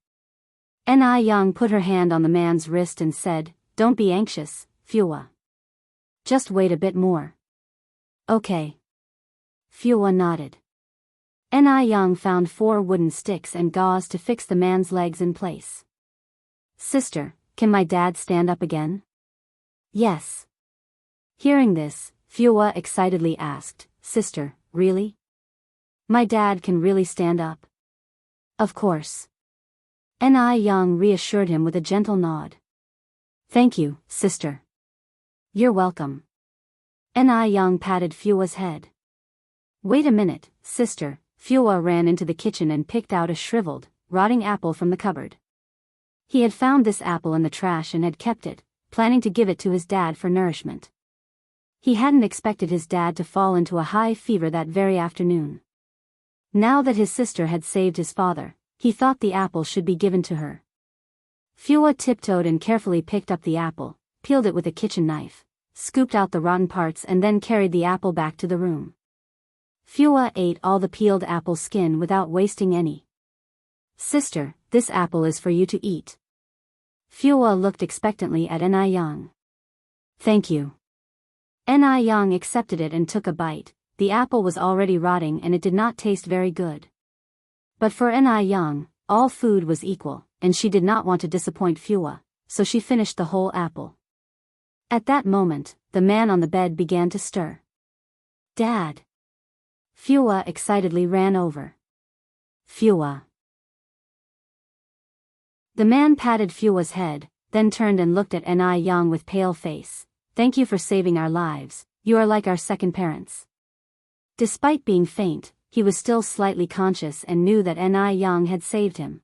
Ni Yang put her hand on the man's wrist and said, "Don't be anxious, Fua. Just wait a bit more." "Okay." Fua nodded. Ni Yang found 4 wooden sticks and gauze to fix the man's legs in place. "Sister, can my dad stand up again?" "Yes." Hearing this, Fua excitedly asked, "Sister, really? My dad can really stand up?" "Of course." Ni Yang reassured him with a gentle nod. "Thank you, sister." "You're welcome." Ni Yang patted Fua's head. "Wait a minute, sister." Fua ran into the kitchen and picked out a shriveled, rotting apple from the cupboard. He had found this apple in the trash and had kept it, planning to give it to his dad for nourishment. He hadn't expected his dad to fall into a high fever that very afternoon. Now that his sister had saved his father, he thought the apple should be given to her. Fua tiptoed and carefully picked up the apple, peeled it with a kitchen knife, scooped out the rotten parts and then carried the apple back to the room. Fua ate all the peeled apple skin without wasting any. "Sister, this apple is for you to eat." Fua looked expectantly at Yang. "Thank you." Yang accepted it and took a bite. The apple was already rotting and it did not taste very good. But for Yang, all food was equal, and she did not want to disappoint Fua, so she finished the whole apple. At that moment, the man on the bed began to stir. "Dad!" Fua excitedly ran over. "Fua." The man patted Fua's head, then turned and looked at Yang with pale face. "Thank you for saving our lives, you are like our second parents." Despite being faint, he was still slightly conscious and knew that Yang had saved him.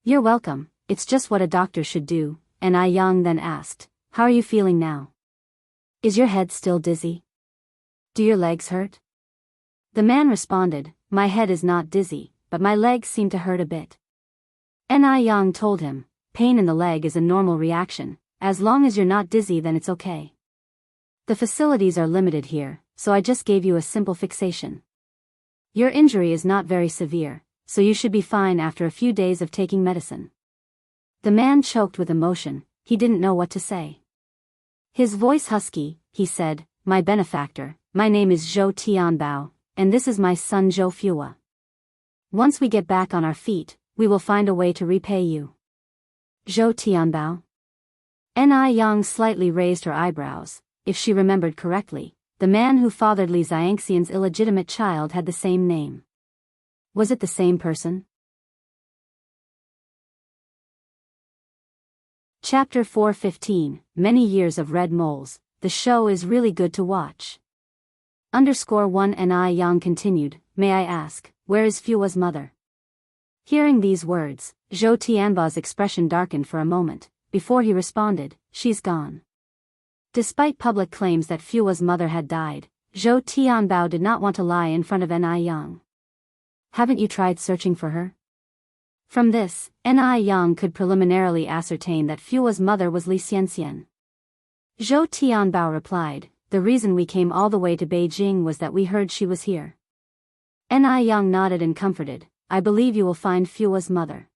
"You're welcome, it's just what a doctor should do," Yang then asked. "How are you feeling now? Is your head still dizzy? Do your legs hurt?" The man responded, "My head is not dizzy, but my legs seem to hurt a bit." Yang told him, "Pain in the leg is a normal reaction, as long as you're not dizzy then it's okay. The facilities are limited here, so I just gave you a simple fixation. Your injury is not very severe, so you should be fine after a few days of taking medicine." The man choked with emotion, he didn't know what to say. His voice husky, he said, "My benefactor, my name is Zhou Tianbao, and this is my son Zhou Fua. Once we get back on our feet, we will find a way to repay you." "Zhou Tianbao?" Yang slightly raised her eyebrows. If she remembered correctly, the man who fathered Li Xiangxian's illegitimate child had the same name. Was it the same person? Chapter 415, Many Years of Red Moles. The show is really good to watch. _1 Yang continued, "May I ask, where is Fua's mother?" Hearing these words, Zhou Tianbao's expression darkened for a moment. Before he responded, "She's gone." Despite public claims that Fua's mother had died, Zhou Tianbao did not want to lie in front of Yang. "Haven't you tried searching for her?" From this, Yang could preliminarily ascertain that Fua's mother was Li Xianxian. Zhou Tianbao replied, "The reason we came all the way to Beijing was that we heard she was here." Yang nodded and comforted, "I believe you will find Fua's mother."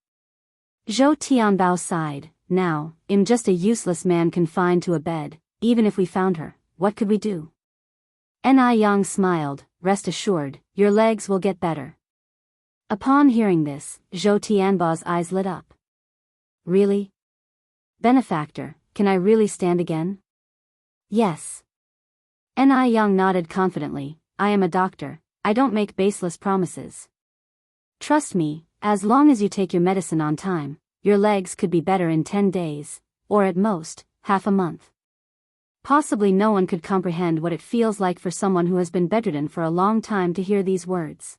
Zhou Tianbao sighed, "Now, I'm just a useless man confined to a bed. Even if we found her, what could we do?" Yang smiled, "Rest assured, your legs will get better." Upon hearing this, Zhou Tianbao's eyes lit up. "Really? Benefactor, can I really stand again?" "Yes." Yang nodded confidently, "I am a doctor, I don't make baseless promises. Trust me, as long as you take your medicine on time, your legs could be better in 10 days, or at most, half a month." Possibly no one could comprehend what it feels like for someone who has been bedridden for a long time to hear these words.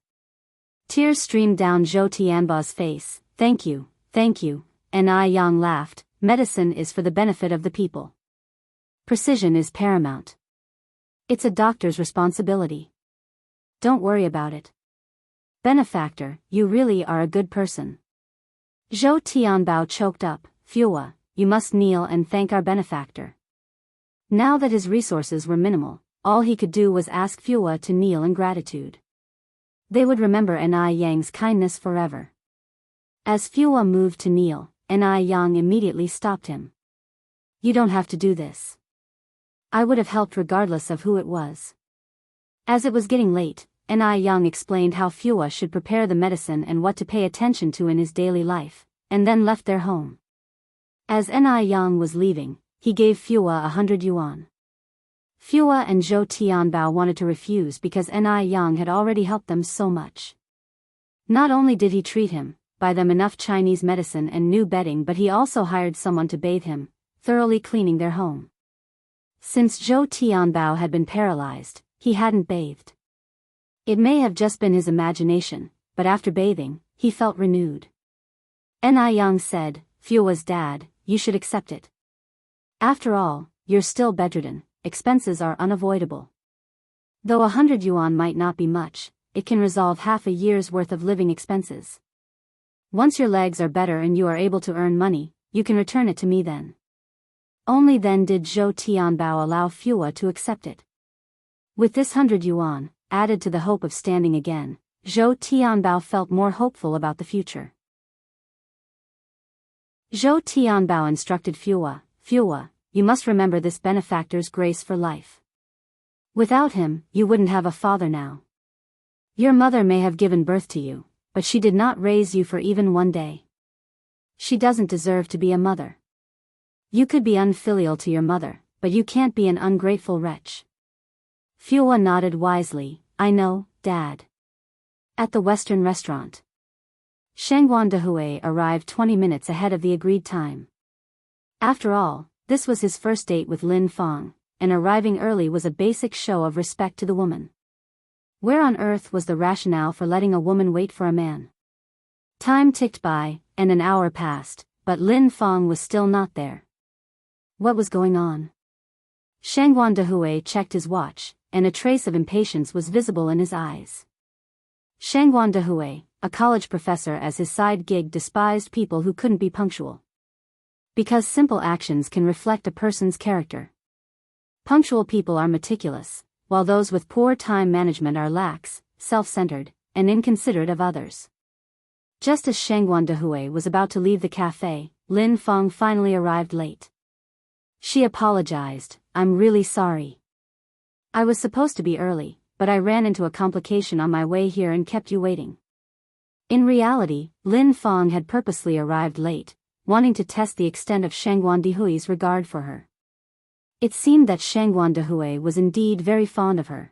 Tears streamed down Zhou Tianbao's face. "Thank you, thank you," Yang laughed, "Medicine is for the benefit of the people. Precision is paramount. It's a doctor's responsibility. Don't worry about it. Benefactor, you really are a good person." Zhou Tianbao choked up, "Fua, you must kneel and thank our benefactor." Now that his resources were minimal, all he could do was ask Fua to kneel in gratitude. They would remember Yang's kindness forever. As Fua moved to kneel, Yang immediately stopped him. "You don't have to do this. I would have helped regardless of who it was." As it was getting late, Yang explained how Fua should prepare the medicine and what to pay attention to in his daily life, and then left their home. As Yang was leaving, he gave Fua 100 yuan. Fua and Zhou Tianbao wanted to refuse because Yang had already helped them so much. Not only did he treat him, buy them enough Chinese medicine and new bedding, but he also hired someone to bathe him, thoroughly cleaning their home. Since Zhou Tianbao had been paralyzed, he hadn't bathed. It may have just been his imagination, but after bathing, he felt renewed. Yang said, "Fua's dad, you should accept it. After all, you're still bedridden, expenses are unavoidable. Though 100 yuan might not be much, it can resolve half a year's worth of living expenses. Once your legs are better and you are able to earn money, you can return it to me then. Only then did Zhou Tianbao allow Fua to accept it. With this 100 yuan, added to the hope of standing again, Zhou Tianbao felt more hopeful about the future. Zhou Tianbao instructed Fua, you must remember this benefactor's grace for life. Without him, you wouldn't have a father now. Your mother may have given birth to you, but she did not raise you for even one day. She doesn't deserve to be a mother. You could be unfilial to your mother, but you can't be an ungrateful wretch. Fua nodded wisely, I know, Dad. At the Western restaurant, Shangguan Dehui arrived 20 minutes ahead of the agreed time. After all, this was his first date with Lin Fang, and arriving early was a basic show of respect to the woman. Where on earth was the rationale for letting a woman wait for a man? Time ticked by, and an hour passed, but Lin Fang was still not there. What was going on? Shangguan Dehui checked his watch, and a trace of impatience was visible in his eyes. Shangguan Dehui, a college professor as his side gig, despised people who couldn't be punctual. Because simple actions can reflect a person's character. Punctual people are meticulous, while those with poor time management are lax, self-centered, and inconsiderate of others. Just as Shangguan Dehui was about to leave the cafe, Lin Fang finally arrived late. She apologized, I'm really sorry. I was supposed to be early, but I ran into a complication on my way here and kept you waiting. In reality, Lin Fang had purposely arrived late, wanting to test the extent of Shangguan Dehui's regard for her. It seemed that Shangguan Dehui was indeed very fond of her.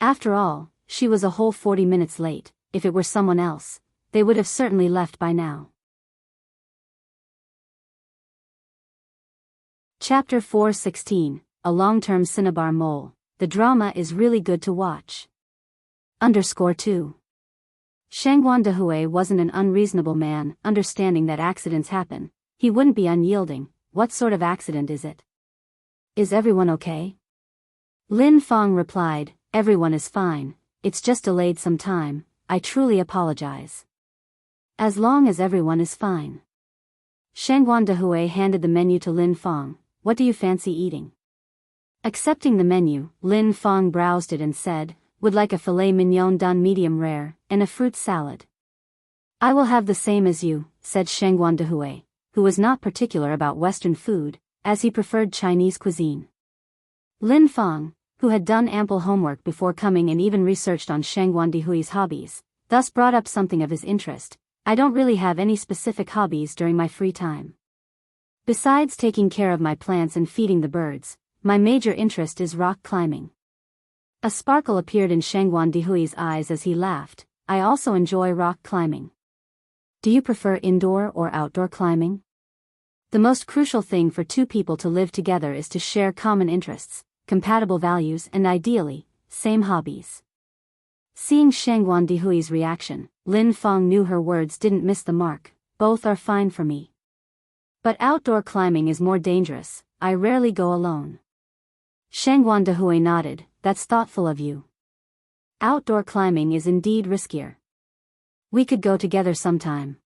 After all, she was a whole 40 minutes late. If it were someone else, they would have certainly left by now. Chapter 416, A Long-Term Cinnabar Mole. The drama is really good to watch. _2. Shangguan Dehui wasn't an unreasonable man, understanding that accidents happen. He wouldn't be unyielding. What sort of accident is it? Is everyone okay? Lin Fang replied, everyone is fine, it's just delayed some time, I truly apologize. As long as everyone is fine. Shangguan Dehui handed the menu to Lin Fang. What do you fancy eating? Accepting the menu, Lin Fang browsed it and said, would like a filet mignon done medium rare, and a fruit salad. I will have the same as you, said Shangguan Dehui, who was not particular about Western food, as he preferred Chinese cuisine. Lin Fang, who had done ample homework before coming and even researched on Shangguan Dehui's hobbies, thus brought up something of his interest. I don't really have any specific hobbies during my free time. Besides taking care of my plants and feeding the birds, my major interest is rock climbing. A sparkle appeared in Shangguan Dehui's eyes as he laughed. I also enjoy rock climbing. Do you prefer indoor or outdoor climbing? The most crucial thing for two people to live together is to share common interests, compatible values and ideally, same hobbies. Seeing Shangguan Dehui's reaction, Lin Fang knew her words didn't miss the mark. Both are fine for me. But outdoor climbing is more dangerous. I rarely go alone. Shangguan Dehui nodded. That's thoughtful of you. Outdoor climbing is indeed riskier. We could go together sometime.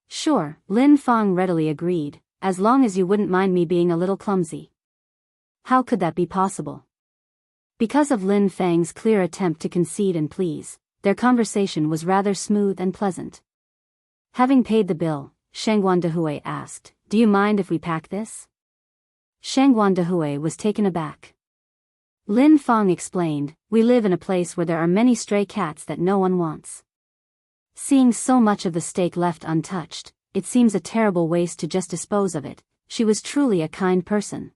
Sure, Lin Fang readily agreed, as long as you wouldn't mind me being a little clumsy. How could that be possible? Because of Lin Fang's clear attempt to concede and please, their conversation was rather smooth and pleasant. Having paid the bill, Shangguan Dehui asked, do you mind if we pack this? Shangguan Dehui was taken aback. Lin Fang explained, we live in a place where there are many stray cats that no one wants. Seeing so much of the steak left untouched, it seems a terrible waste to just dispose of it. She was truly a kind person.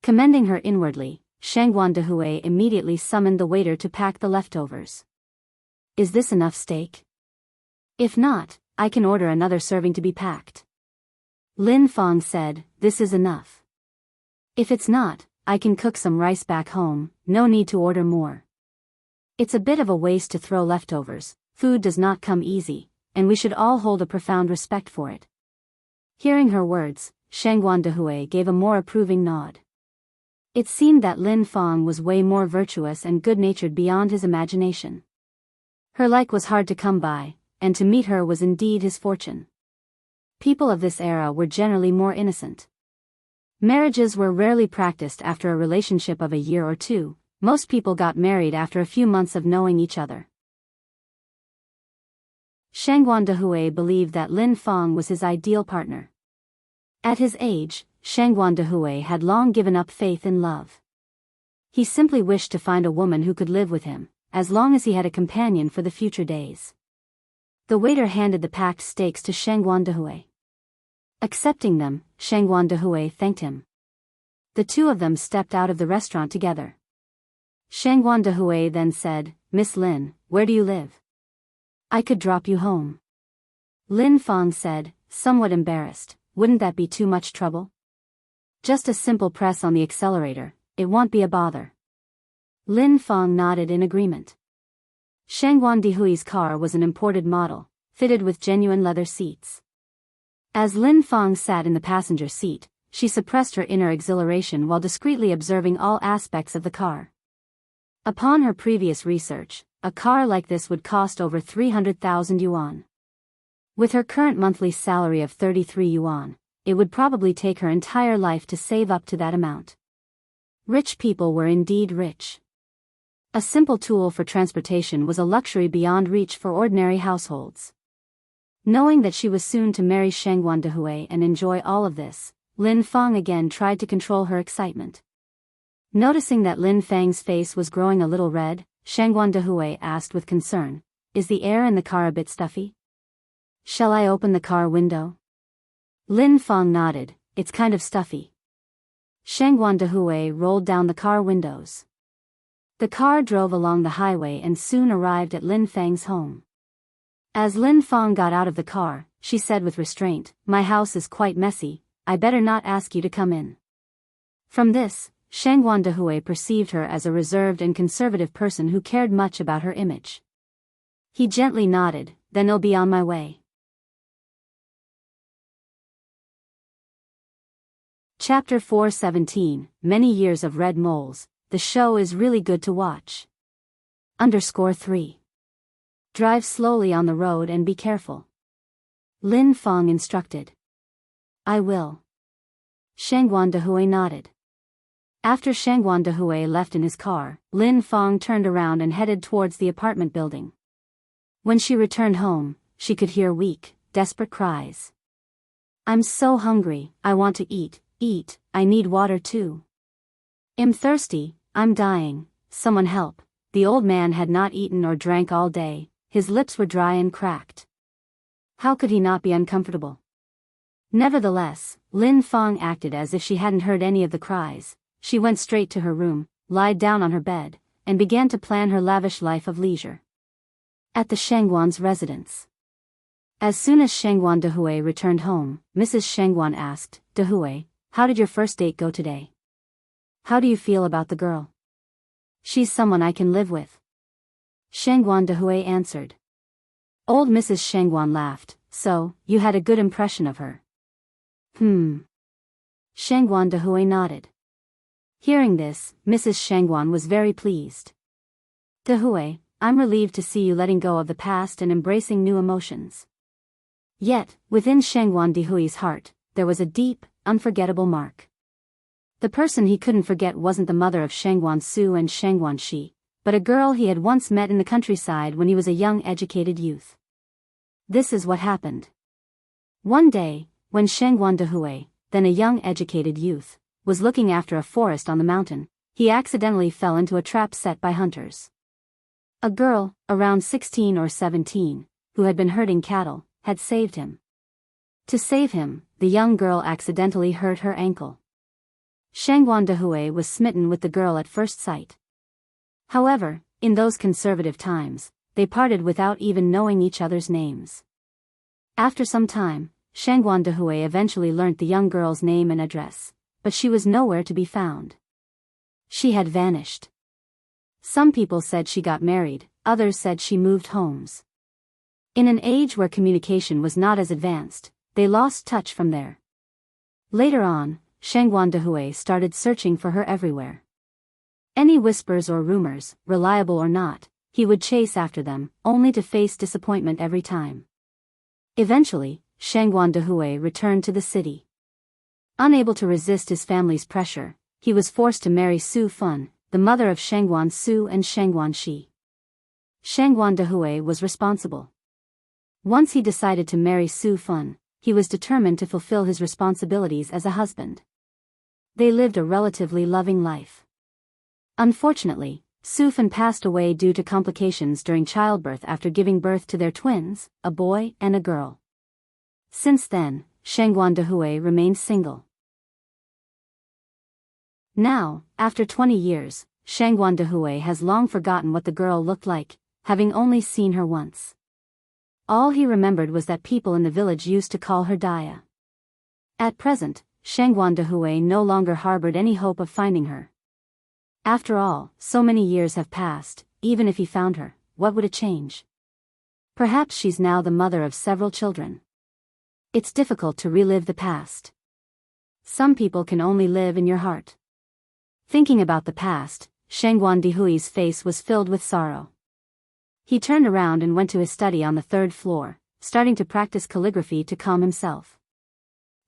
Commending her inwardly, Shangguan Dehui immediately summoned the waiter to pack the leftovers. Is this enough steak? If not, I can order another serving to be packed. Lin Fang said, this is enough. If it's not, I can cook some rice back home, no need to order more. It's a bit of a waste to throw leftovers, food does not come easy, and we should all hold a profound respect for it. Hearing her words, Shangguan Dehui gave a more approving nod. It seemed that Lin Fong was way more virtuous and good-natured beyond his imagination. Her like was hard to come by, and to meet her was indeed his fortune. People of this era were generally more innocent. Marriages were rarely practiced after a relationship of a year or two. Most people got married after a few months of knowing each other. Shangguan Dehui believed that Lin Fong was his ideal partner. At his age, Shangguan Dehui had long given up faith in love. He simply wished to find a woman who could live with him, as long as he had a companion for the future days. The waiter handed the packed steaks to Shangguan Dehui. Accepting them, Shangguan Dehui thanked him. The two of them stepped out of the restaurant together. Shangguan Dehui then said, "Miss Lin, where do you live? I could drop you home." Lin Fong said, somewhat embarrassed, "Wouldn't that be too much trouble? Just a simple press on the accelerator, it won't be a bother." Lin Fong nodded in agreement. Shangguan Dehui's car was an imported model, fitted with genuine leather seats. As Lin Fong sat in the passenger seat, she suppressed her inner exhilaration while discreetly observing all aspects of the car. Upon her previous research, a car like this would cost over 300,000 yuan. With her current monthly salary of 33 yuan, it would probably take her entire life to save up to that amount. Rich people were indeed rich. A simple tool for transportation was a luxury beyond reach for ordinary households. Knowing that she was soon to marry Shangguan Dehui and enjoy all of this, Lin Fong again tried to control her excitement. Noticing that Lin Fang's face was growing a little red, Shangguan Dehui asked with concern, "Is the air in the car a bit stuffy? Shall I open the car window?" Lin Fong nodded, "It's kind of stuffy." Shangguan Dehui rolled down the car windows. The car drove along the highway and soon arrived at Lin Fang's home. As Lin Fong got out of the car, she said with restraint, "My house is quite messy, I better not ask you to come in." From this, Shangguan Dehui perceived her as a reserved and conservative person who cared much about her image. He gently nodded, "Then I'll be on my way." Chapter 417, Many Years of Red Moles. The show is really good to watch. _3. Drive slowly on the road and be careful. Lin Fong instructed. "I will." Shangguan Dehui nodded. After Shangguan Dehui left in his car, Lin Fong turned around and headed towards the apartment building. When she returned home, she could hear weak, desperate cries. "I'm so hungry, I want to eat, I need water too. I'm thirsty, I'm dying, someone help." The old man had not eaten or drank all day, his lips were dry and cracked. How could he not be uncomfortable? Nevertheless, Lin Fong acted as if she hadn't heard any of the cries. She went straight to her room, lied down on her bed, and began to plan her lavish life of leisure. At the Shangguan's residence. As soon as Shangguan Dehui returned home, Mrs. Shangguan asked, "Dehui, how did your first date go today? How do you feel about the girl?" "She's someone I can live with," Shangguan Dehui answered. Old Mrs. Shangguan laughed. "So, you had a good impression of her?" Shangguan Dehui nodded. Hearing this, Mrs. Shangguan was very pleased. "Dehui, I'm relieved to see you letting go of the past and embracing new emotions." Yet, within Shangguan Dehui's heart, there was a deep, unforgettable mark. The person he couldn't forget wasn't the mother of Shangguan Su and Shangguan Shi, but a girl he had once met in the countryside when he was a young educated youth. This is what happened. One day, when Shangguan Dehui, then a young educated youth, was looking after a forest on the mountain, he accidentally fell into a trap set by hunters. A girl, around 16 or 17, who had been herding cattle, had saved him. To save him, the young girl accidentally hurt her ankle. Shangguan Dehui was smitten with the girl at first sight. However, in those conservative times, they parted without even knowing each other's names. After some time, Shangguan Dehui eventually learnt the young girl's name and address, but she was nowhere to be found. She had vanished. Some people said she got married, others said she moved homes. In an age where communication was not as advanced, they lost touch from there. Later on, Shangguan Dehui started searching for her everywhere. Any whispers or rumors, reliable or not, he would chase after them, only to face disappointment every time. Eventually, Shangguan Dehui returned to the city. Unable to resist his family's pressure, he was forced to marry Su Fun, the mother of Shangguan Su and Shangguan Shi. Shangguan Dehui was responsible. Once he decided to marry Su Fun, he was determined to fulfill his responsibilities as a husband. They lived a relatively loving life. Unfortunately, Su Fun passed away due to complications during childbirth after giving birth to their twins, a boy and a girl. Since then, Shangguan Dehui remained single. Now, after 20 years, Shangguan Dehui has long forgotten what the girl looked like, having only seen her once. All he remembered was that people in the village used to call her Daya. At present, Shangguan Dehui no longer harbored any hope of finding her. After all, so many years have passed, even if he found her, what would it change? Perhaps she's now the mother of several children. It's difficult to relive the past. Some people can only live in your heart. Thinking about the past, Shangguan Dehui's face was filled with sorrow. He turned around and went to his study on the 3rd floor, starting to practice calligraphy to calm himself.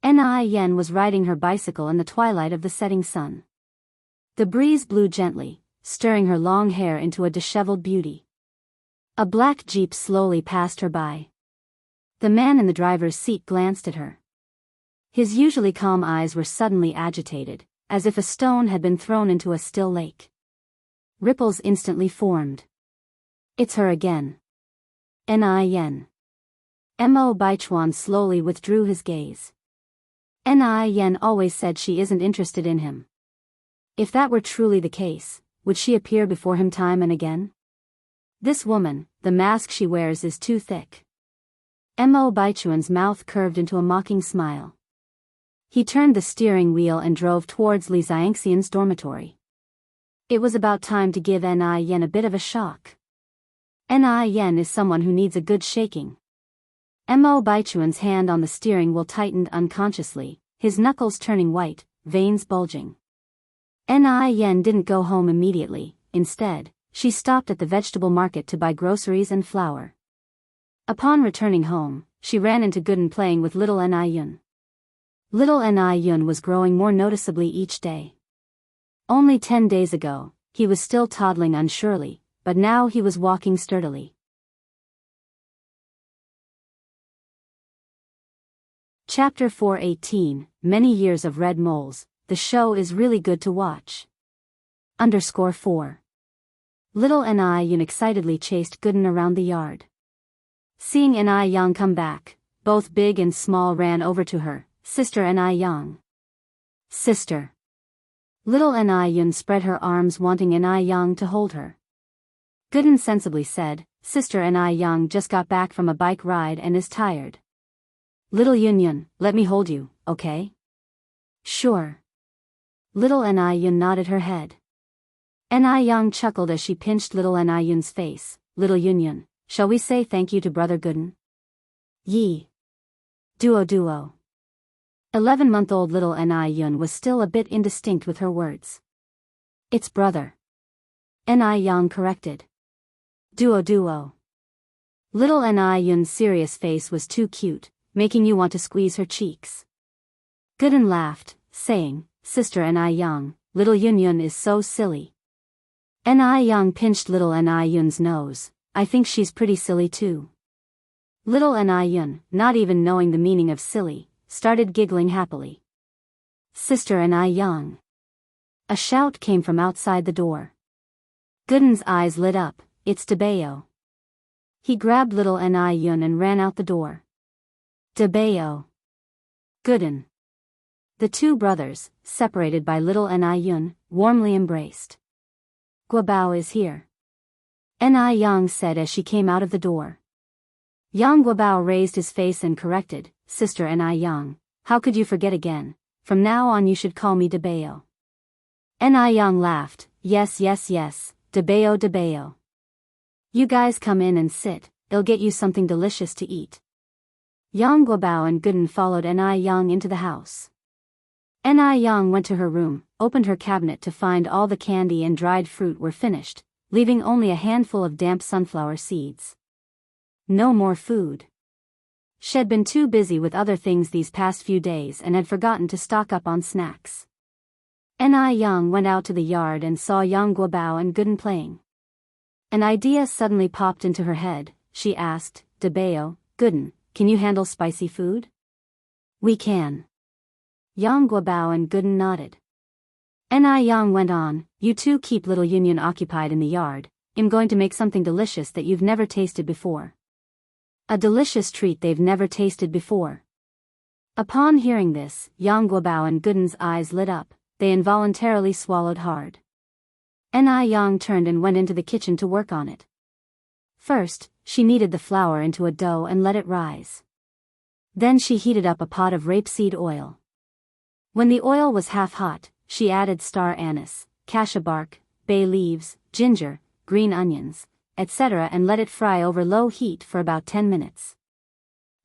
Yen was riding her bicycle in the twilight of the setting sun. The breeze blew gently, stirring her long hair into a disheveled beauty. A black jeep slowly passed her by. The man in the driver's seat glanced at her. His usually calm eyes were suddenly agitated, as if a stone had been thrown into a still lake. Ripples instantly formed. It's her again. Yen. Mo Baichuan slowly withdrew his gaze. Yen always said she isn't interested in him. If that were truly the case, would she appear before him time and again? This woman, the mask she wears is too thick. Mo Baichuan's mouth curved into a mocking smile. He turned the steering wheel and drove towards Li Xiangxian's dormitory. It was about time to give Yen a bit of a shock. Yen is someone who needs a good shaking. Mo Baichuan's hand on the steering wheel tightened unconsciously, his knuckles turning white, veins bulging. Yen didn't go home immediately. Instead, she stopped at the vegetable market to buy groceries and flour. Upon returning home, she ran into Gooden playing with little Yen. Little Yen was growing more noticeably each day. Only 10 days ago, he was still toddling unsurely, but now he was walking sturdily. Chapter 418, Many Years of Red Moles. The show is really good to watch. _4. Little Yen excitedly chased Gooden around the yard. Seeing Yen come back, both big and small ran over to her. Sister Yen. Sister. Little Yen spread her arms wanting Yen to hold her. Gooden sensibly said, Sister Yen just got back from a bike ride and is tired. Little Yun, let me hold you, okay? Sure. Little Yen nodded her head. Yen chuckled as she pinched little Yen's face. Little Yun, shall we say thank you to Brother Gooden? Yi. Duo. 11-month-old little Yen was still a bit indistinct with her words. It's brother. Yen corrected. Duo. Little Yen's serious face was too cute, making you want to squeeze her cheeks. Gooden laughed, saying, Sister Yen, little Yun is so silly. Yen pinched little Yen's nose. I think she's pretty silly too. Little Yen, not even knowing the meaning of silly, started giggling happily. Sister Yen. A shout came from outside the door. Gooden's eyes lit up. It's Debeo. He grabbed little Yen and ran out the door. Debeo. Gooden. The two brothers, separated by little Yen, warmly embraced. Guabao is here. Yang said as she came out of the door. Yang Guabao raised his face and corrected, Sister Yang, how could you forget again? From now on you should call me Debeo. Yang laughed, yes, Debeo. You guys come in and sit, I'll get you something delicious to eat. Yang Guabao and Gooden followed Yang into the house. Ni Young went to her room, opened her cabinet to find all the candy and dried fruit were finished, leaving only a handful of damp sunflower seeds. No more food. She had been too busy with other things these past few days and had forgotten to stock up on snacks. Ni Young went out to the yard and saw Yang Guobao and Gooden playing. An idea suddenly popped into her head. She asked, "Debeo, Gooden, can you handle spicy food?" "We can." Yang Guobao and Gooden nodded. Ni Young went on, "You two keep little Union occupied in the yard. I'm going to make something delicious that you've never tasted before." A delicious treat they've never tasted before. Upon hearing this, Yang Guobao and Gooden's eyes lit up. They involuntarily swallowed hard. Ni Young turned and went into the kitchen to work on it. First, she kneaded the flour into a dough and let it rise. Then she heated up a pot of rapeseed oil. When the oil was half hot, she added star anise, cassia bark, bay leaves, ginger, green onions, etc. and let it fry over low heat for about 10 minutes.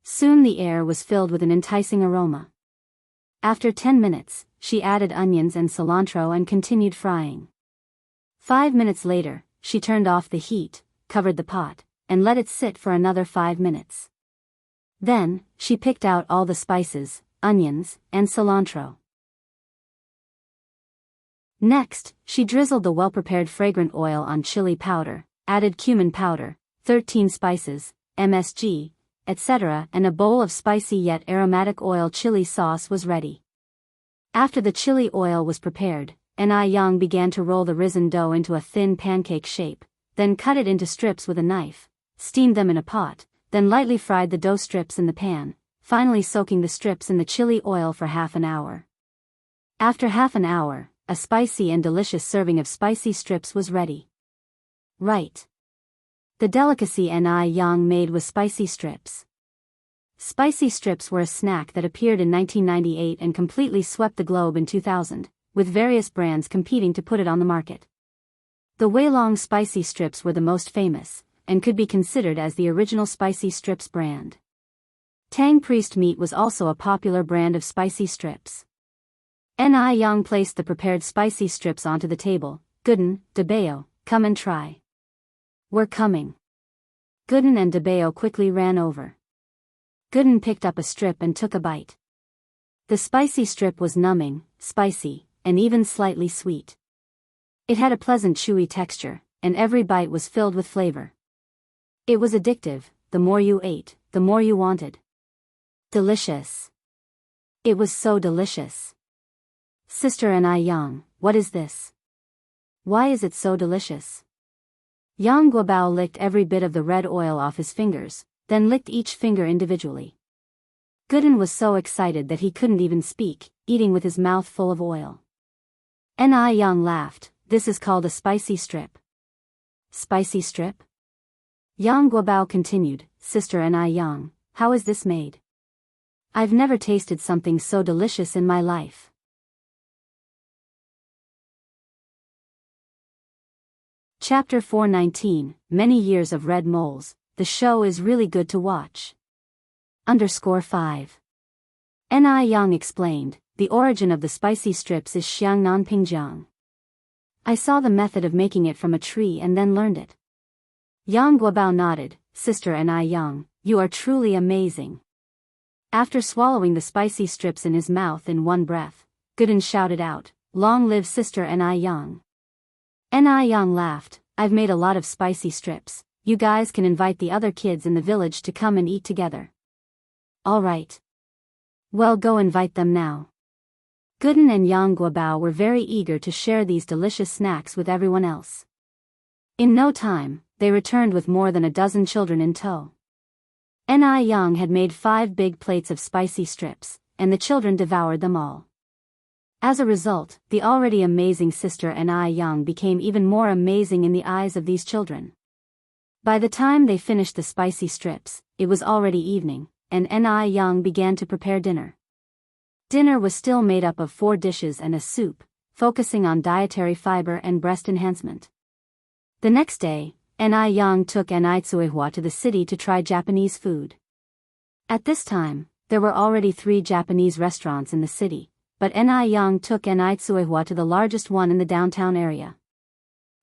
Soon the air was filled with an enticing aroma. After 10 minutes, she added onions and cilantro and continued frying. 5 minutes later, she turned off the heat, covered the pot, and let it sit for another 5 minutes. Then, she picked out all the spices, onions, and cilantro. Next, she drizzled the well-prepared fragrant oil on chili powder, added cumin powder, 13 spices, MSG, etc., and a bowl of spicy yet aromatic oil chili sauce was ready. After the chili oil was prepared, Ni Young began to roll the risen dough into a thin pancake shape, then cut it into strips with a knife, steamed them in a pot, then lightly fried the dough strips in the pan, finally soaking the strips in the chili oil for half an hour. After half an hour, a spicy and delicious serving of spicy strips was ready. Right. The delicacy Ni Young made was spicy strips. Spicy strips were a snack that appeared in 1998 and completely swept the globe in 2000, with various brands competing to put it on the market. The Weilong spicy strips were the most famous, and could be considered as the original spicy strips brand. Tang Priest Meat was also a popular brand of spicy strips. Ni Young placed the prepared spicy strips onto the table. "Gooden, Debeo, come and try." "We're coming." Gooden and Debeo quickly ran over. Gooden picked up a strip and took a bite. The spicy strip was numbing, spicy, and even slightly sweet. It had a pleasant chewy texture, and every bite was filled with flavor. It was addictive. The more you ate, the more you wanted. Delicious. It was so delicious. "Sister Ni Young, what is this? Why is it so delicious?" Yang Guobao licked every bit of the red oil off his fingers, then licked each finger individually. Gooden was so excited that he couldn't even speak, eating with his mouth full of oil. Ni Young laughed. "This is called a spicy strip." "Spicy strip?" Yang Guobao continued. "Sister Ni Young, how is this made? I've never tasted something so delicious in my life." Chapter 419, Many Years of Red Moles. The show is really good to watch. _5. Ni Young explained, "The origin of the spicy strips is Xiangnan Pingjiang. I saw the method of making it from a tree and then learned it." Yang Guobao nodded. "Sister Ni Young, you are truly amazing." After swallowing the spicy strips in his mouth in one breath, Gooden shouted out, "Long live Sister Ni Young." Ni Young laughed. "I've made a lot of spicy strips. You guys can invite the other kids in the village to come and eat together." "All right. Well, go invite them now." Gooden and Yang Guobao were very eager to share these delicious snacks with everyone else. In no time, they returned with more than a dozen children in tow. Ni Young had made 5 big plates of spicy strips, and the children devoured them all. As a result, the already amazing Sister Ni Young became even more amazing in the eyes of these children. By the time they finished the spicy strips, it was already evening, and Ni Young began to prepare dinner. Dinner was still made up of 4 dishes and a soup, focusing on dietary fiber and breast enhancement. The next day, Ni Young took Ni Tsuehua to the city to try Japanese food. At this time, there were already 3 Japanese restaurants in the city, but Ni Young took Ni Tsuehua to the largest one in the downtown area.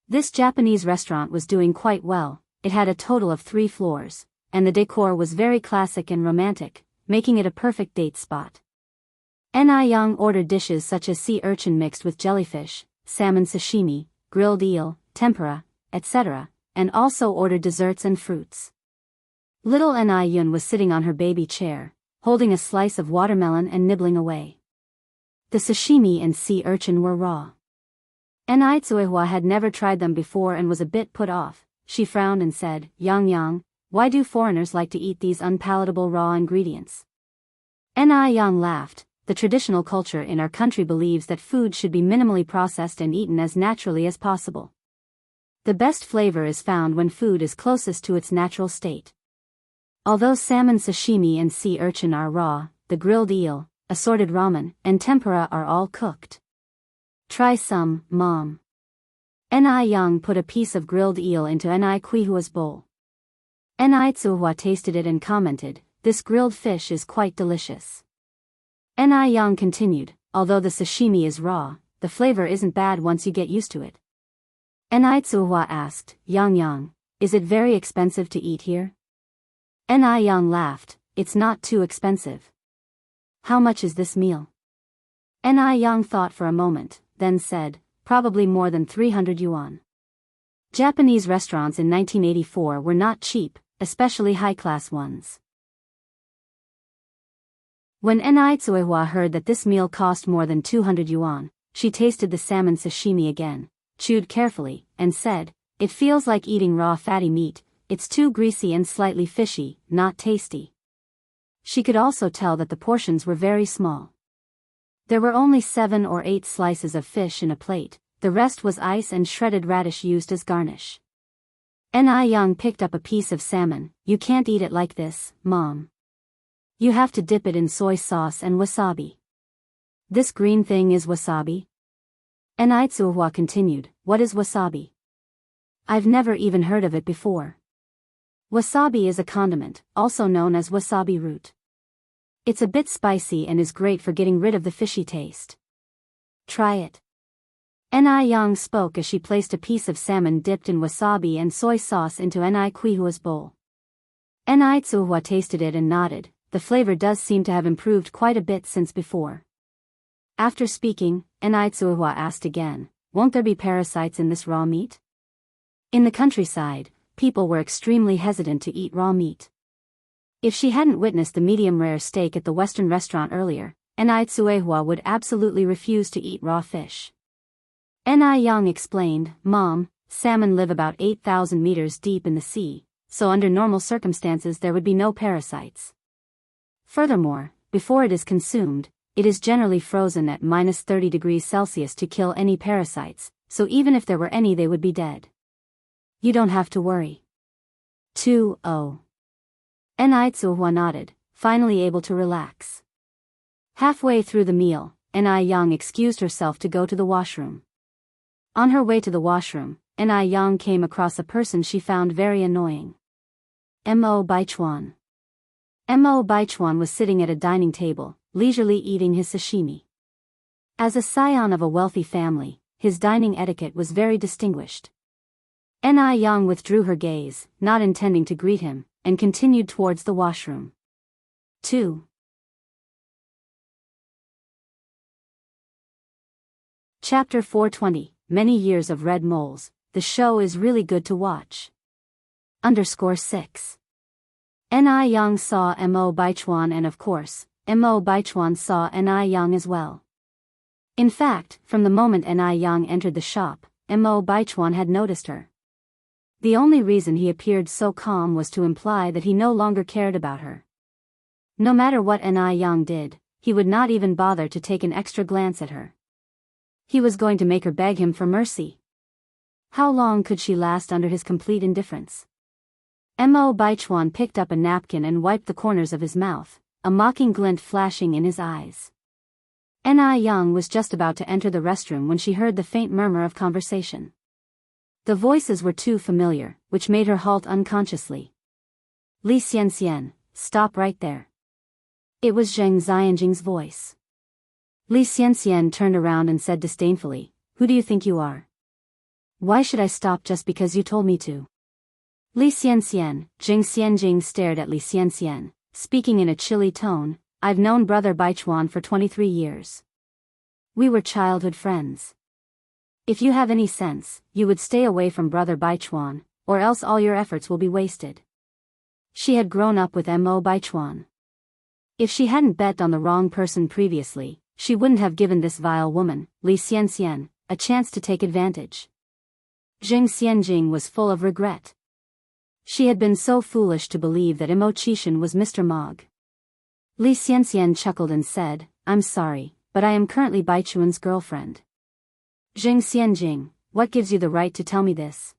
This Japanese restaurant was doing quite well. It had a total of 3 floors, and the decor was very classic and romantic, making it a perfect date spot. Ni Young ordered dishes such as sea urchin mixed with jellyfish, salmon sashimi, grilled eel, tempura, etc., and also ordered desserts and fruits. Little Ni Yun was sitting on her baby chair, holding a slice of watermelon and nibbling away. The sashimi and sea urchin were raw. Ni Tsuehua had never tried them before and was a bit put off. She frowned and said, Yang, why do foreigners like to eat these unpalatable raw ingredients? Ni Yang laughed. The traditional culture in our country believes that food should be minimally processed and eaten as naturally as possible. The best flavor is found when food is closest to its natural state. Although salmon sashimi and sea urchin are raw, the grilled eel, assorted ramen, and tempura are all cooked. Try some, Mom. Ni Young put a piece of grilled eel into Ni Kuihua's bowl. Ni Tsuehua tasted it and commented, this grilled fish is quite delicious. Ni Young continued, although the sashimi is raw, the flavor isn't bad once you get used to it. Ni Tsuehua asked, Yang, is it very expensive to eat here? Ni Young laughed, it's not too expensive. How much is this meal? Ni Young thought for a moment, then said, probably more than 300 yuan. Japanese restaurants in 1984 were not cheap, especially high-class ones. When Ni Tsuehua heard that this meal cost more than 200 yuan, she tasted the salmon sashimi again, chewed carefully, and said, it feels like eating raw fatty meat, it's too greasy and slightly fishy, not tasty. She could also tell that the portions were very small. There were only 7 or 8 slices of fish in a plate, the rest was ice and shredded radish used as garnish. Ni Young picked up a piece of salmon, you can't eat it like this, Mom. You have to dip it in soy sauce and wasabi. This green thing is wasabi? Ni Tsuehua continued, what is wasabi? I've never even heard of it before. Wasabi is a condiment, also known as wasabi root. It's a bit spicy and is great for getting rid of the fishy taste. Try it. Ni Young spoke as she placed a piece of salmon dipped in wasabi and soy sauce into Ni Kuihua's bowl. Ni Tsuehua tasted it and nodded, the flavor does seem to have improved quite a bit since before. After speaking, Ni Tsuehua asked again, won't there be parasites in this raw meat? In the countryside, people were extremely hesitant to eat raw meat. If she hadn't witnessed the medium-rare steak at the Western restaurant earlier, Ni Tsuehua would absolutely refuse to eat raw fish. Ni Young explained, Mom, salmon live about 8,000 meters deep in the sea, so under normal circumstances there would be no parasites. Furthermore, before it is consumed, it is generally frozen at -30 degrees Celsius to kill any parasites, so even if there were any they would be dead. You don't have to worry. 2-0. Ni Tsuehua nodded, finally able to relax. Halfway through the meal, Ni Young excused herself to go to the washroom. On her way to the washroom, Ni Young came across a person she found very annoying. Mo Baichuan. Mo Baichuan was sitting at a dining table, leisurely eating his sashimi. As a scion of a wealthy family, his dining etiquette was very distinguished. Ni Young withdrew her gaze, not intending to greet him, and continued towards the washroom. 2. Chapter 420, Many Years of Red Moles, the show is really good to watch. _6. Ni Young saw Mo Baichuan and of course, Mo Baichuan saw Ni Young as well. In fact, from the moment Ni Young entered the shop, Mo Baichuan had noticed her. The only reason he appeared so calm was to imply that he no longer cared about her. No matter what Ni Young did, he would not even bother to take an extra glance at her. He was going to make her beg him for mercy. How long could she last under his complete indifference? Mo Baichuan picked up a napkin and wiped the corners of his mouth, a mocking glint flashing in his eyes. Ni Young was just about to enter the restroom when she heard the faint murmur of conversation. The voices were too familiar, which made her halt unconsciously. Li Xianxian, stop right there. It was Zheng Xianjing's voice. Li Xianxian turned around and said disdainfully, "Who do you think you are? Why should I stop just because you told me to?" Li Xianxian, Jing Xianjing stared at Li Xianxian, speaking in a chilly tone, "I've known Brother Baichuan for 23 years. We were childhood friends. If you have any sense, you would stay away from Brother Baichuan, or else all your efforts will be wasted." She had grown up with Mo Baichuan. If she hadn't bet on the wrong person previously, she wouldn't have given this vile woman, Li Xianxian, a chance to take advantage. Jing Xianjing was full of regret. She had been so foolish to believe that Mo Qishan was Mr. Mog. Li Xianxian chuckled and said, "I'm sorry, but I am currently Baichuan's girlfriend." Jing Xianjing, what gives you the right to tell me this?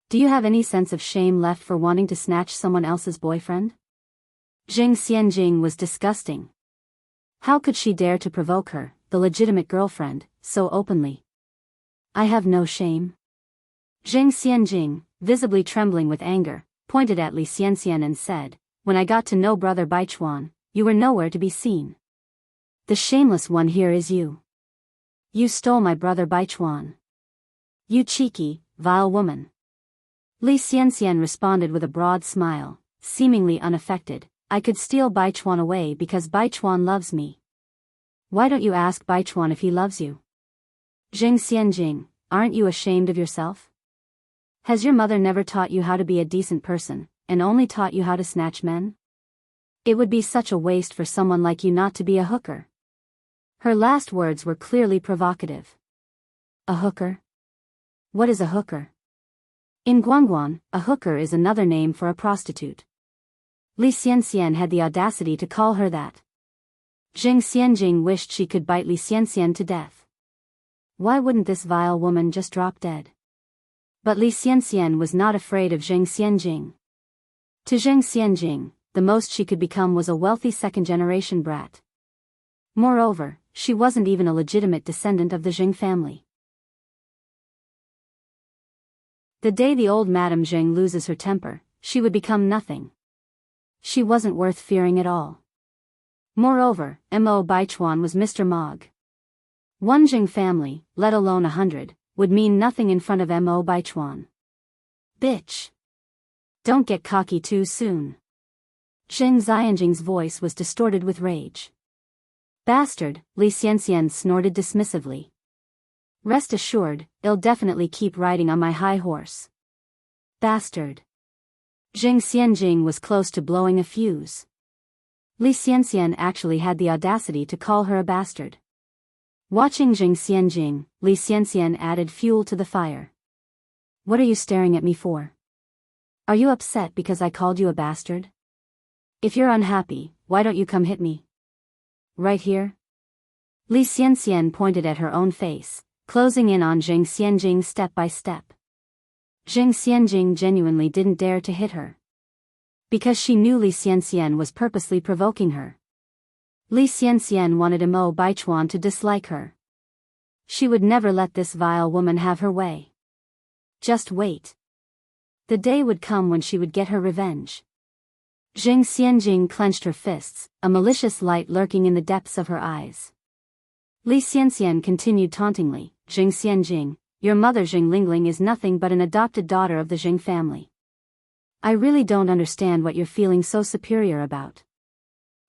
Do you have any sense of shame left for wanting to snatch someone else's boyfriend? Jing Xianjing was disgusting. How could she dare to provoke her, the legitimate girlfriend, so openly? "I have no shame." Jing Xianjing, visibly trembling with anger, pointed at Li Xianxian and said, "When I got to know Brother Baichuan, you were nowhere to be seen. The shameless one here is you. You stole my Brother Baichuan. You cheeky, vile woman." Li Xianxian responded with a broad smile, seemingly unaffected, "I could steal Baichuan away because Baichuan loves me. Why don't you ask Baichuan if he loves you?" Jing Xianjing, aren't you ashamed of yourself? Has your mother never taught you how to be a decent person, and only taught you how to snatch men? It would be such a waste for someone like you not to be a hooker. Her last words were clearly provocative. A hooker? What is a hooker? In Guangguan, a hooker is another name for a prostitute. Li Xianxian had the audacity to call her that. Jing Xianjing wished she could bite Li Xianxian to death. Why wouldn't this vile woman just drop dead? But Li Xianxian was not afraid of Jing Xianjing. To Jing Xianjing, the most she could become was a wealthy second-generation brat. Moreover, she wasn't even a legitimate descendant of the Jing family. The day the old Madame Jing loses her temper, she would become nothing. She wasn't worth fearing at all. Moreover, Mo Baichuan was Mr. Mog. One Jing family, let alone 100, would mean nothing in front of Mo Baichuan. Bitch! Don't get cocky too soon. Jing Xianjing's voice was distorted with rage. Bastard, Li Xianxian snorted dismissively. Rest assured, I'll definitely keep riding on my high horse. Bastard. Jing Xianjing was close to blowing a fuse. Li Xianxian actually had the audacity to call her a bastard. Watching Jing Xianjing, Li Xianxian added fuel to the fire. What are you staring at me for? Are you upset because I called you a bastard? If you're unhappy, why don't you come hit me? Right here? Li Xianxian pointed at her own face, closing in on Jing Xianjing step by step. Jing Xianjing genuinely didn't dare to hit her. Because she knew Li Xianxian was purposely provoking her. Li Xianxian wanted Mo Baichuan to dislike her. She would never let this vile woman have her way. Just wait. The day would come when she would get her revenge. Jing Xianjing clenched her fists, a malicious light lurking in the depths of her eyes. Li Xianxian continued tauntingly, Jing Xianjing, your mother Jing Lingling is nothing but an adopted daughter of the Jing family. I really don't understand what you're feeling so superior about.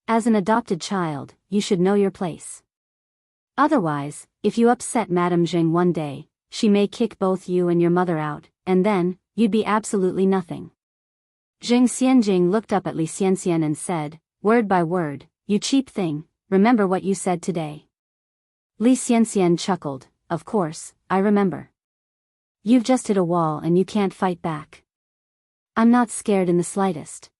As an adopted child, you should know your place. Otherwise, if you upset Madame Jing one day, she may kick both you and your mother out, and then, you'd be absolutely nothing. Jing Xianjing looked up at Li Xianxian and said, word by word, you cheap thing, remember what you said today. Li Xianxian chuckled, of course, I remember. You've just hit a wall and you can't fight back. I'm not scared in the slightest.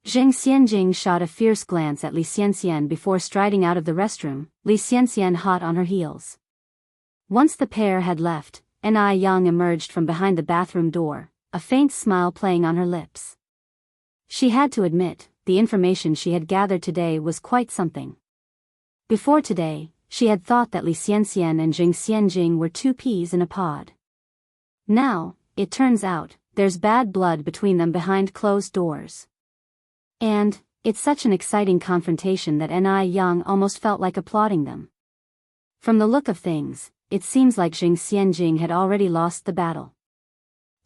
Jing Xianjing shot a fierce glance at Li Xianxian before striding out of the restroom, Li Xianxian hot on her heels. Once the pair had left, Ni Yang emerged from behind the bathroom door, a faint smile playing on her lips. She had to admit, the information she had gathered today was quite something. Before today, she had thought that Li Xianxian and Jing Xianjing were two peas in a pod. Now, it turns out, there's bad blood between them behind closed doors. And, it's such an exciting confrontation that Ni Yang almost felt like applauding them. From the look of things, it seems like Jing Xianjing had already lost the battle.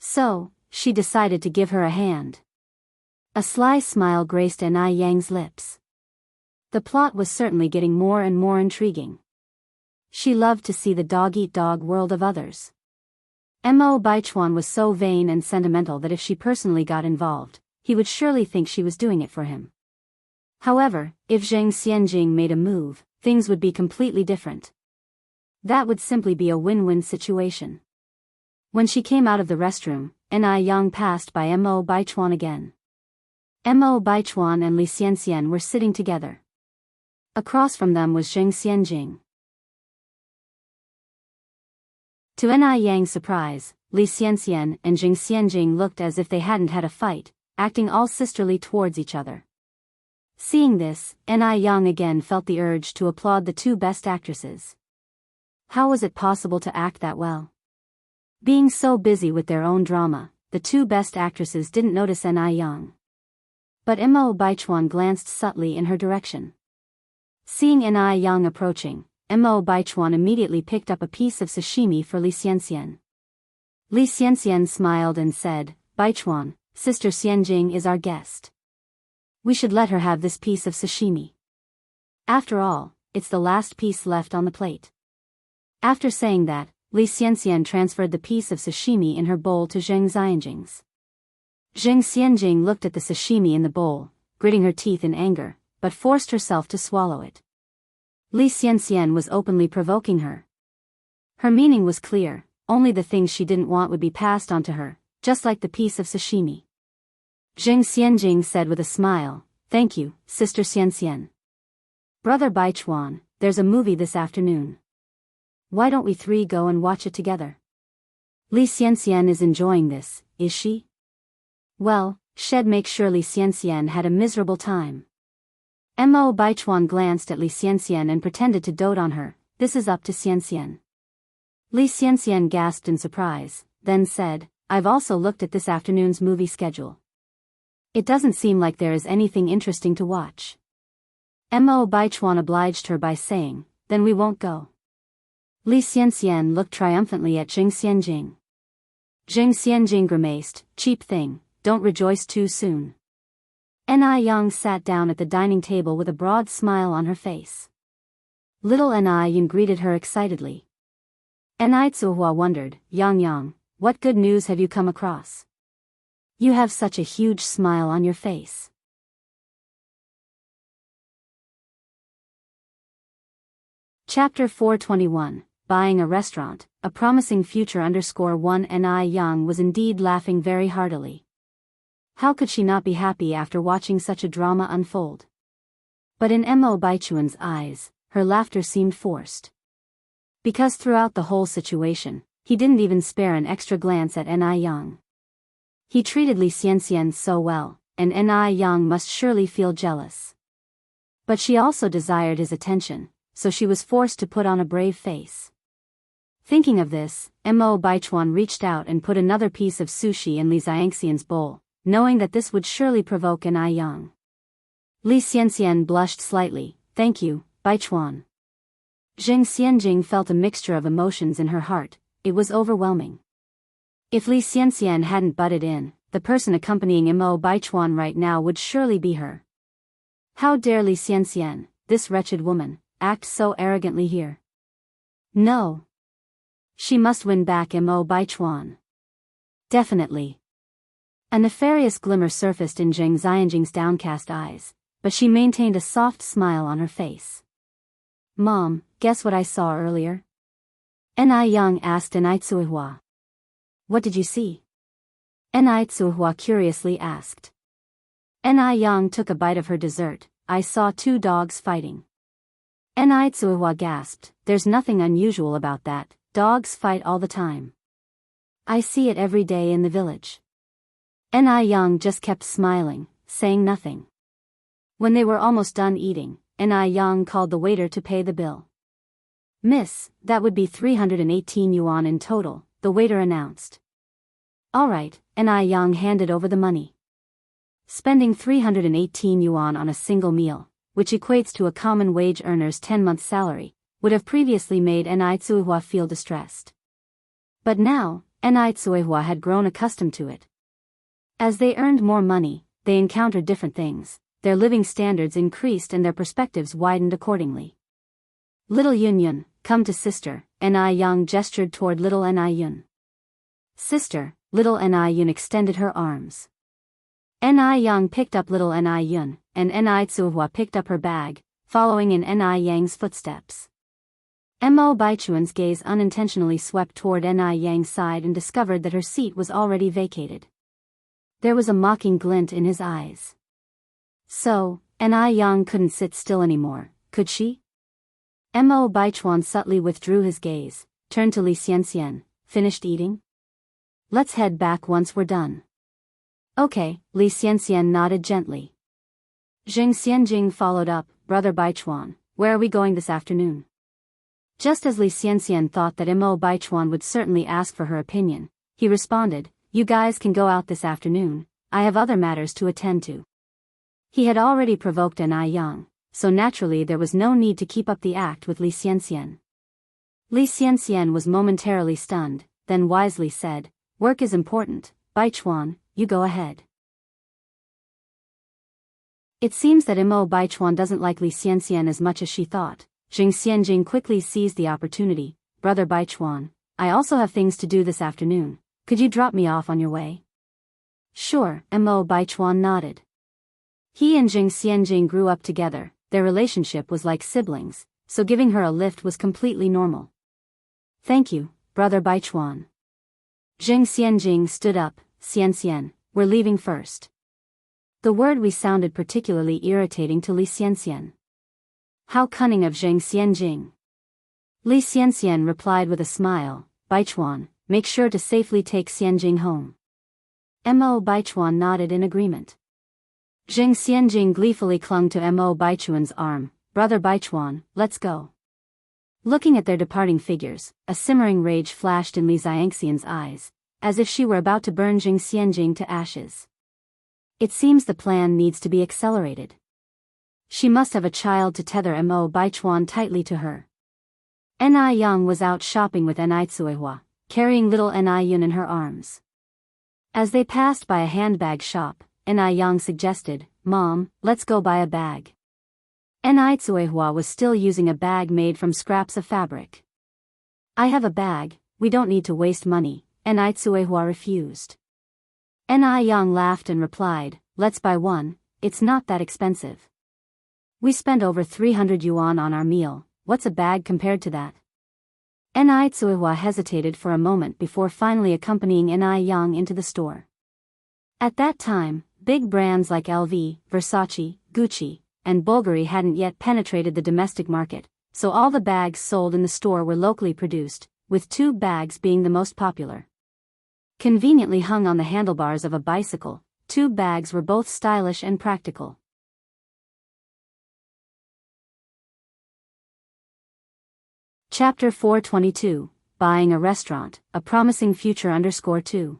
So, she decided to give her a hand. A sly smile graced Enai Yang's lips. The plot was certainly getting more and more intriguing. She loved to see the dog-eat-dog world of others. Mo Baichuan was so vain and sentimental that if she personally got involved, he would surely think she was doing it for him. However, if Zheng Xianjing made a move, things would be completely different. That would simply be a win-win situation. When she came out of the restroom, Enai Yang passed by Mo Baichuan again. Mo Baichuan and Li Xianxian were sitting together. Across from them was Zheng Xianjing. To Enai Yang's surprise, Li Xianxian and Zheng Xianjing looked as if they hadn't had a fight, acting all sisterly towards each other. Seeing this, Enai Yang again felt the urge to applaud the two best actresses. How was it possible to act that well? Being so busy with their own drama, the two best actresses didn't notice Enai Yang. But Mo Baichuan glanced subtly in her direction. Seeing Enai Yang approaching, Mo Baichuan immediately picked up a piece of sashimi for Li Xianxian. Li Xianxian smiled and said, "Baichuan, Sister Xianjing is our guest. We should let her have this piece of sashimi. After all, it's the last piece left on the plate." After saying that, Li Xianxian transferred the piece of sashimi in her bowl to Zheng Xianjing's. Zheng Xianjing looked at the sashimi in the bowl, gritting her teeth in anger, but forced herself to swallow it. Li Xianxian was openly provoking her. Her meaning was clear, only the things she didn't want would be passed on to her, just like the piece of sashimi. Zheng Xianjing said with a smile, "Thank you, Sister Xianxian. Brother Baichuan, there's a movie this afternoon. Why don't we three go and watch it together? Li Xianxian is enjoying this, is she?" Well, she'd make sure Li Xianxian had a miserable time. Mo Baichuan glanced at Li Xianxian and pretended to dote on her. "This is up to Xianxian." Li Xianxian gasped in surprise, then said, "I've also looked at this afternoon's movie schedule. It doesn't seem like there is anything interesting to watch." Mo Baichuan obliged her by saying, "Then we won't go." Li Xianxian looked triumphantly at Zheng Xianjing. Zheng Xianjing grimaced, "Cheap thing, don't rejoice too soon." Enai Yang sat down at the dining table with a broad smile on her face. Little Enai Yang greeted her excitedly. Enai Tsuhua wondered, Yang, what good news have you come across? You have such a huge smile on your face." Chapter 421, Buying a Restaurant, A Promising Future _1 Enai Yang was indeed laughing very heartily. How could she not be happy after watching such a drama unfold? But in Mo Baichuan's eyes, her laughter seemed forced. Because throughout the whole situation, he didn't even spare an extra glance at Enai Yang. He treated Li Xianxian so well, and Enai Yang must surely feel jealous. But she also desired his attention, so she was forced to put on a brave face. Thinking of this, Mo Baichuan reached out and put another piece of sushi in Li Xianxian's bowl, knowing that this would surely provoke Enai Yang. Li Xianxian blushed slightly. "Thank you, Baichuan." Zheng Xianjing felt a mixture of emotions in her heart. It was overwhelming. If Li Xianxian hadn't butted in, the person accompanying Mo Baichuan right now would surely be her. How dare Li Xianxian, this wretched woman, act so arrogantly here? No. She must win back Mo Baichuan. Definitely. A nefarious glimmer surfaced in Zheng Xianjing's downcast eyes, but she maintained a soft smile on her face. "Mom, guess what I saw earlier?" Enai Yang asked Enai Tsuhua. "What did you see?" Enai Tsuhua curiously asked. Enai Yang took a bite of her dessert. "I saw two dogs fighting." Enai Tsuhua gasped. "There's nothing unusual about that, dogs fight all the time. I see it every day in the village." Enai Yang just kept smiling, saying nothing. When they were almost done eating, Enai Yang called the waiter to pay the bill. "Miss, that would be 318 yuan in total," the waiter announced. "All right," Enai Yang handed over the money. Spending 318 yuan on a single meal, which equates to a common wage earner's 10-month salary, would have previously made Tsuehua feel distressed. But now, Tsuehua had grown accustomed to it. As they earned more money, they encountered different things, their living standards increased and their perspectives widened accordingly. Little Yun, come to sister, Yang gestured toward little Yun. Sister, little Yun extended her arms. Yang picked up little Yun, and Tsuehua picked up her bag, following in Yang's footsteps. Mo Baichuan's gaze unintentionally swept toward Yang's side and discovered that her seat was already vacated. There was a mocking glint in his eyes. So, Yang couldn't sit still anymore, could she? Mo Baichuan subtly withdrew his gaze, turned to Li Xianxian, finished eating? Let's head back once we're done. Okay, Li Xianxian nodded gently. Jing Xianjing followed up, Brother Baichuan, where are we going this afternoon? Just as Li Xianxian thought that Mo Baichuan would certainly ask for her opinion, he responded, you guys can go out this afternoon, I have other matters to attend to. He had already provoked Yang, so naturally there was no need to keep up the act with Li Xianxian. Li Xianxian was momentarily stunned, then wisely said, work is important, Baichuan, you go ahead. It seems that Mo Baichuan doesn't like Li Xianxian as much as she thought. Jing Xianjing quickly seized the opportunity, Brother Baichuan, I also have things to do this afternoon, could you drop me off on your way? Sure, Mo Baichuan nodded. He and Jing Xianjing grew up together, their relationship was like siblings, so giving her a lift was completely normal. Thank you, Brother Baichuan. Jing Xianjing stood up, Xianxian, we're leaving first. The word "we" sounded particularly irritating to Li Xianxian. How cunning of Jing Xianjing. Li Xianxian replied with a smile, Baichuan, make sure to safely take Xianjing home. Mo Baichuan nodded in agreement. Jing Xianjing gleefully clung to Mo Baichuan's arm, Brother Baichuan, let's go. Looking at their departing figures, a simmering rage flashed in Li Xianxian's eyes, as if she were about to burn Jing Xianjing to ashes. It seems the plan needs to be accelerated. She must have a child to tether Mo Baichuan tightly to her. Yang was out shopping with Tsuehua, carrying little Yun in her arms. As they passed by a handbag shop, Yang suggested, Mom, let's go buy a bag. Tsuehua was still using a bag made from scraps of fabric. I have a bag, we don't need to waste money, Tsuehua refused. Yang laughed and replied, let's buy one, it's not that expensive. We spent over 300 yuan on our meal, what's a bag compared to that? Tsuehua hesitated for a moment before finally accompanying Yang into the store. At that time, big brands like LV, Versace, Gucci, and Bulgari hadn't yet penetrated the domestic market, so all the bags sold in the store were locally produced, with tube bags being the most popular. Conveniently hung on the handlebars of a bicycle, tube bags were both stylish and practical. Chapter 422, Buying a Restaurant, A Promising Future _2.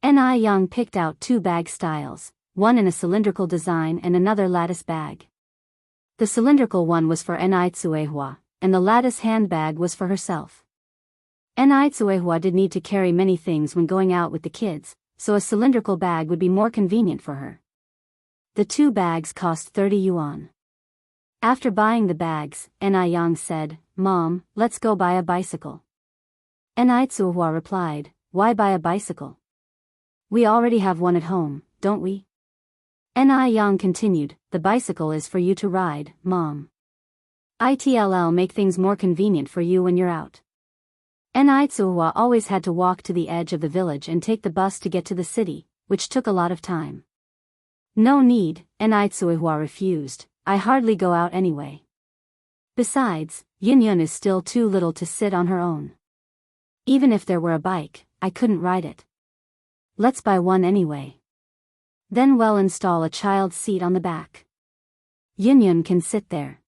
Yang picked out two bag styles, one in a cylindrical design and another lattice bag. The cylindrical one was for Tsuehua, and the lattice handbag was for herself. Tsuehua did need to carry many things when going out with the kids, so a cylindrical bag would be more convenient for her. The two bags cost 30 yuan. After buying the bags, Yang said, Mom, let's go buy a bicycle. Tsuehua replied, why buy a bicycle? We already have one at home, don't we? Yang continued, the bicycle is for you to ride, Mom. It'll make things more convenient for you when you're out. Tsuehua always had to walk to the edge of the village and take the bus to get to the city, which took a lot of time. No need, Tsuehua refused, I hardly go out anyway. Besides, Yun is still too little to sit on her own. Even if there were a bike, I couldn't ride it. Let's buy one anyway. Then we'll install a child's seat on the back. Yun can sit there.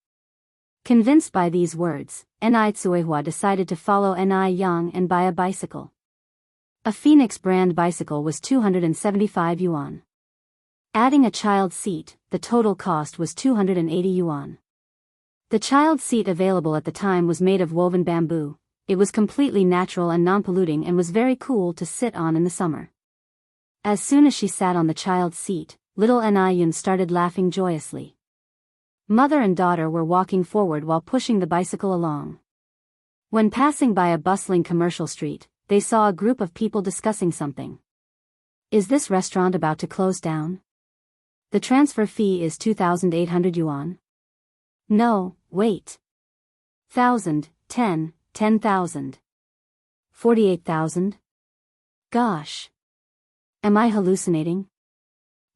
Convinced by these words, Tsuehua decided to follow Yang and buy a bicycle. A Phoenix brand bicycle was 275 yuan. Adding a child's seat, the total cost was 280 yuan. The child seat available at the time was made of woven bamboo. It was completely natural and non-polluting and was very cool to sit on in the summer. As soon as she sat on the child's seat, little Anayun started laughing joyously. Mother and daughter were walking forward while pushing the bicycle along. When passing by a bustling commercial street, they saw a group of people discussing something. Is this restaurant about to close down? The transfer fee is 2,800 yuan. No, wait. 10,000. 48,000? Gosh. Am I hallucinating?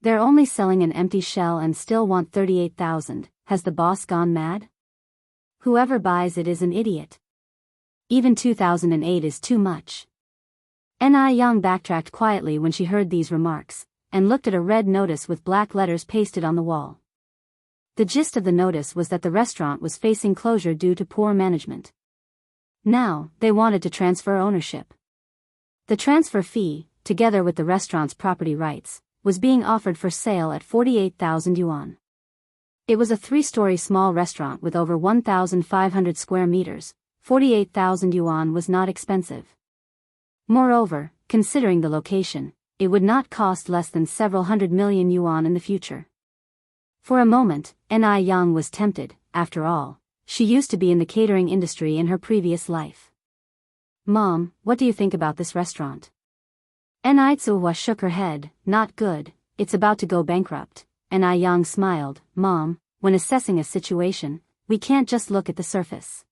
They're only selling an empty shell and still want 38,000. Has the boss gone mad? Whoever buys it is an idiot. Even 2008 is too much. Ni Young backtracked quietly when she heard these remarks, and looked at a red notice with black letters pasted on the wall. The gist of the notice was that the restaurant was facing closure due to poor management. Now, they wanted to transfer ownership. The transfer fee, together with the restaurant's property rights, was being offered for sale at 48,000 yuan. It was a 3-story small restaurant with over 1,500 square meters. 48,000 yuan was not expensive. Moreover, considering the location, it would not cost less than several hundred million yuan in the future. For a moment, Ni Young was tempted. After all, she used to be in the catering industry in her previous life. Mom, what do you think about this restaurant? Ni Tsuhua shook her head. Not good, it's about to go bankrupt. Ni Young smiled. Mom, when assessing a situation, we can't just look at the surface.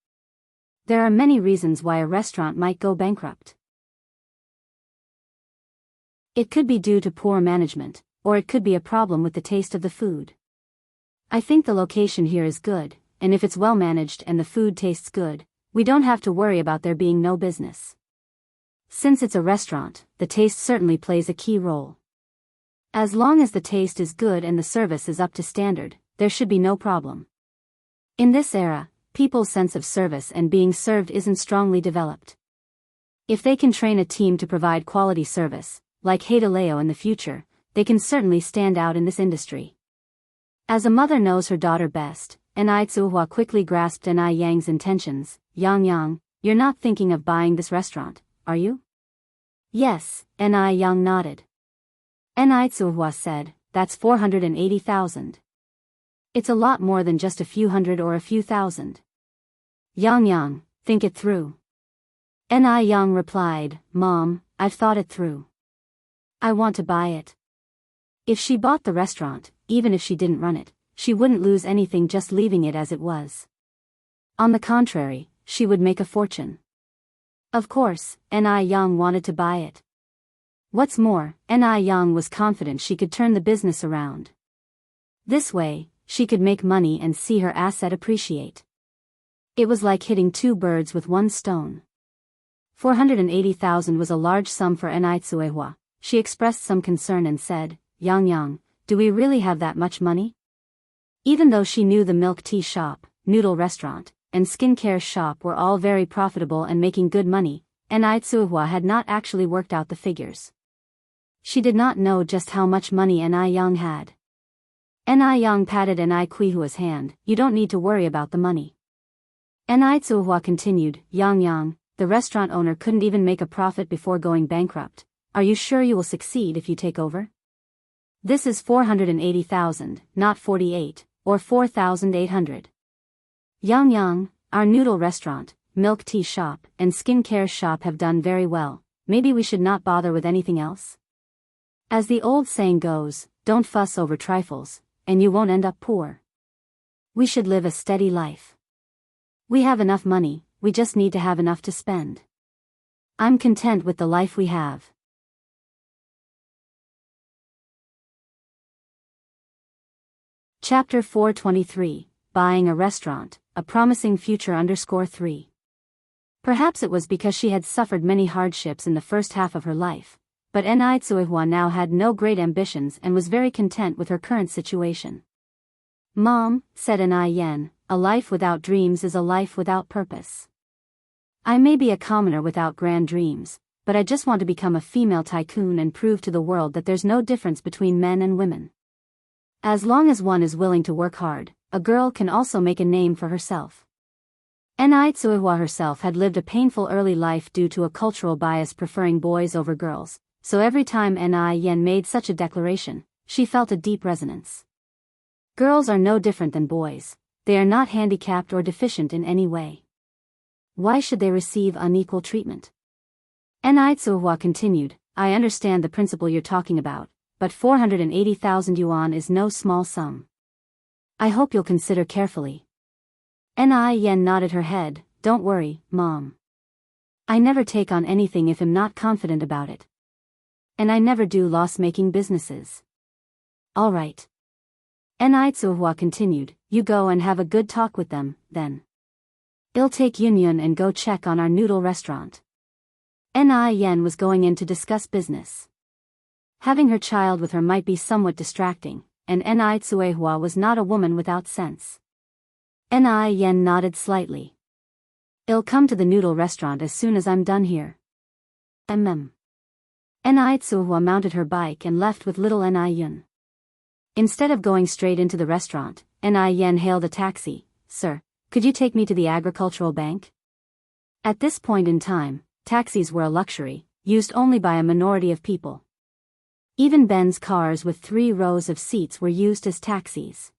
There are many reasons why a restaurant might go bankrupt. It could be due to poor management, or it could be a problem with the taste of the food. I think the location here is good, and if it's well managed and the food tastes good, we don't have to worry about there being no business. Since it's a restaurant, the taste certainly plays a key role. As long as the taste is good and the service is up to standard, there should be no problem. In this era, people's sense of service and being served isn't strongly developed. If they can train a team to provide quality service, like Haidaleo in the future, they can certainly stand out in this industry. As a mother knows her daughter best, Ni Tsuhua quickly grasped Ni Yang's intentions. Yang, you're not thinking of buying this restaurant, are you? Yes, Ni Yang nodded. Ni Tsuhua said, that's 480,000. It's a lot more than just a few hundred or a few thousand. Yang, think it through. Ni Yang replied, Mom, I've thought it through. I want to buy it. If she bought the restaurant, even if she didn't run it, she wouldn't lose anything just leaving it as it was. On the contrary, she would make a fortune. Of course, Ni Yang wanted to buy it. What's more, Ni Yang was confident she could turn the business around. This way, she could make money and see her asset appreciate. It was like hitting 2 birds with 1 stone. 480,000 was a large sum for Ni Tsuehua. She expressed some concern and said, Yang, do we really have that much money? Even though she knew the milk tea shop, noodle restaurant, and skincare shop were all very profitable and making good money, Ni Tsuehua had not actually worked out the figures. She did not know just how much money Ni Yang had. Ni Yang patted Ni Kuihua's hand. You don't need to worry about the money. Ni Tsuehua continued, Yang, the restaurant owner couldn't even make a profit before going bankrupt. Are you sure you will succeed if you take over? This is 480,000, not 48, or 4,800. Yang, our noodle restaurant, milk tea shop, and skincare shop have done very well. Maybe we should not bother with anything else? As the old saying goes, don't fuss over trifles, and you won't end up poor. We should live a steady life. We have enough money, we just need to have enough to spend. I'm content with the life we have. Chapter 423, Buying a Restaurant, A Promising Future _3. Perhaps it was because she had suffered many hardships in the first half of her life, but Ni Tsuehua now had no great ambitions and was very content with her current situation. Mom, said Ni Yen, a life without dreams is a life without purpose. I may be a commoner without grand dreams, but I just want to become a female tycoon and prove to the world that there's no difference between men and women. As long as one is willing to work hard, a girl can also make a name for herself. Ni Tsuehua herself had lived a painful early life due to a cultural bias preferring boys over girls, so every time Ni Yen made such a declaration, she felt a deep resonance. Girls are no different than boys, they are not handicapped or deficient in any way. Why should they receive unequal treatment? Ni Tsuehua continued, I understand the principle you're talking about, but 480,000 yuan is no small sum. I hope you'll consider carefully. Ni Yen nodded her head, don't worry, Mom. I never take on anything if I'm not confident about it. And I never do loss-making businesses. All right. Ni Tsuehua continued, you go and have a good talk with them, then. I'll take Yunyun and go check on our noodle restaurant. Ni Yen was going in to discuss business. Having her child with her might be somewhat distracting, and Ni Tsuehua was not a woman without sense. Ni Yen nodded slightly. I'll come to the noodle restaurant as soon as I'm done here. Ni Tsuehua mounted her bike and left with little Ni Yun. Instead of going straight into the restaurant, Ni Yen hailed a taxi. Sir, could you take me to the agricultural bank? At this point in time, taxis were a luxury, used only by a minority of people. Even Benz cars with 3 rows of seats were used as taxis.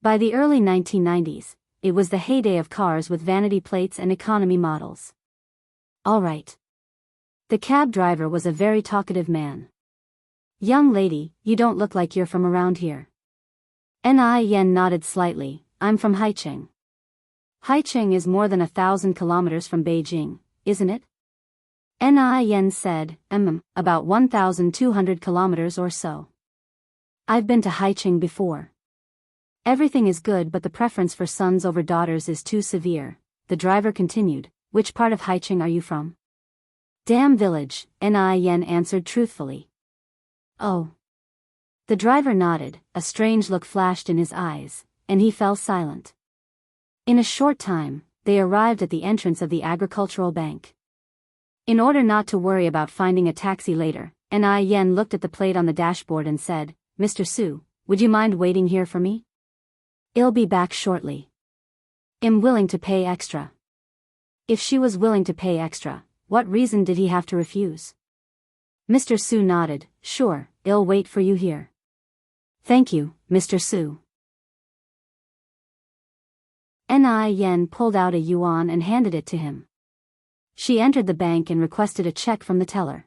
By the early 1990s, it was the heyday of cars with vanity plates and economy models. All right. The cab driver was a very talkative man. Young lady, you don't look like you're from around here. Ni Yen nodded slightly, I'm from Haicheng. Haicheng is more than 1,000 kilometers from Beijing, isn't it? Ni Yen said, about 1,200 kilometers or so. I've been to Haicheng before. Everything is good but the preference for sons over daughters is too severe, the driver continued, which part of Haicheng are you from? Dam Village, Ni Yen answered truthfully. Oh. The driver nodded, a strange look flashed in his eyes, and he fell silent. In a short time, they arrived at the entrance of the agricultural bank. In order not to worry about finding a taxi later, Ni Yen looked at the plate on the dashboard and said, Mr. Su, would you mind waiting here for me? I'll be back shortly. I'm willing to pay extra. If she was willing to pay extra, what reason did he have to refuse? Mr. Su nodded, sure, I'll wait for you here. Thank you, Mr. Su. Ni Yen pulled out a yuan and handed it to him. She entered the bank and requested a check from the teller.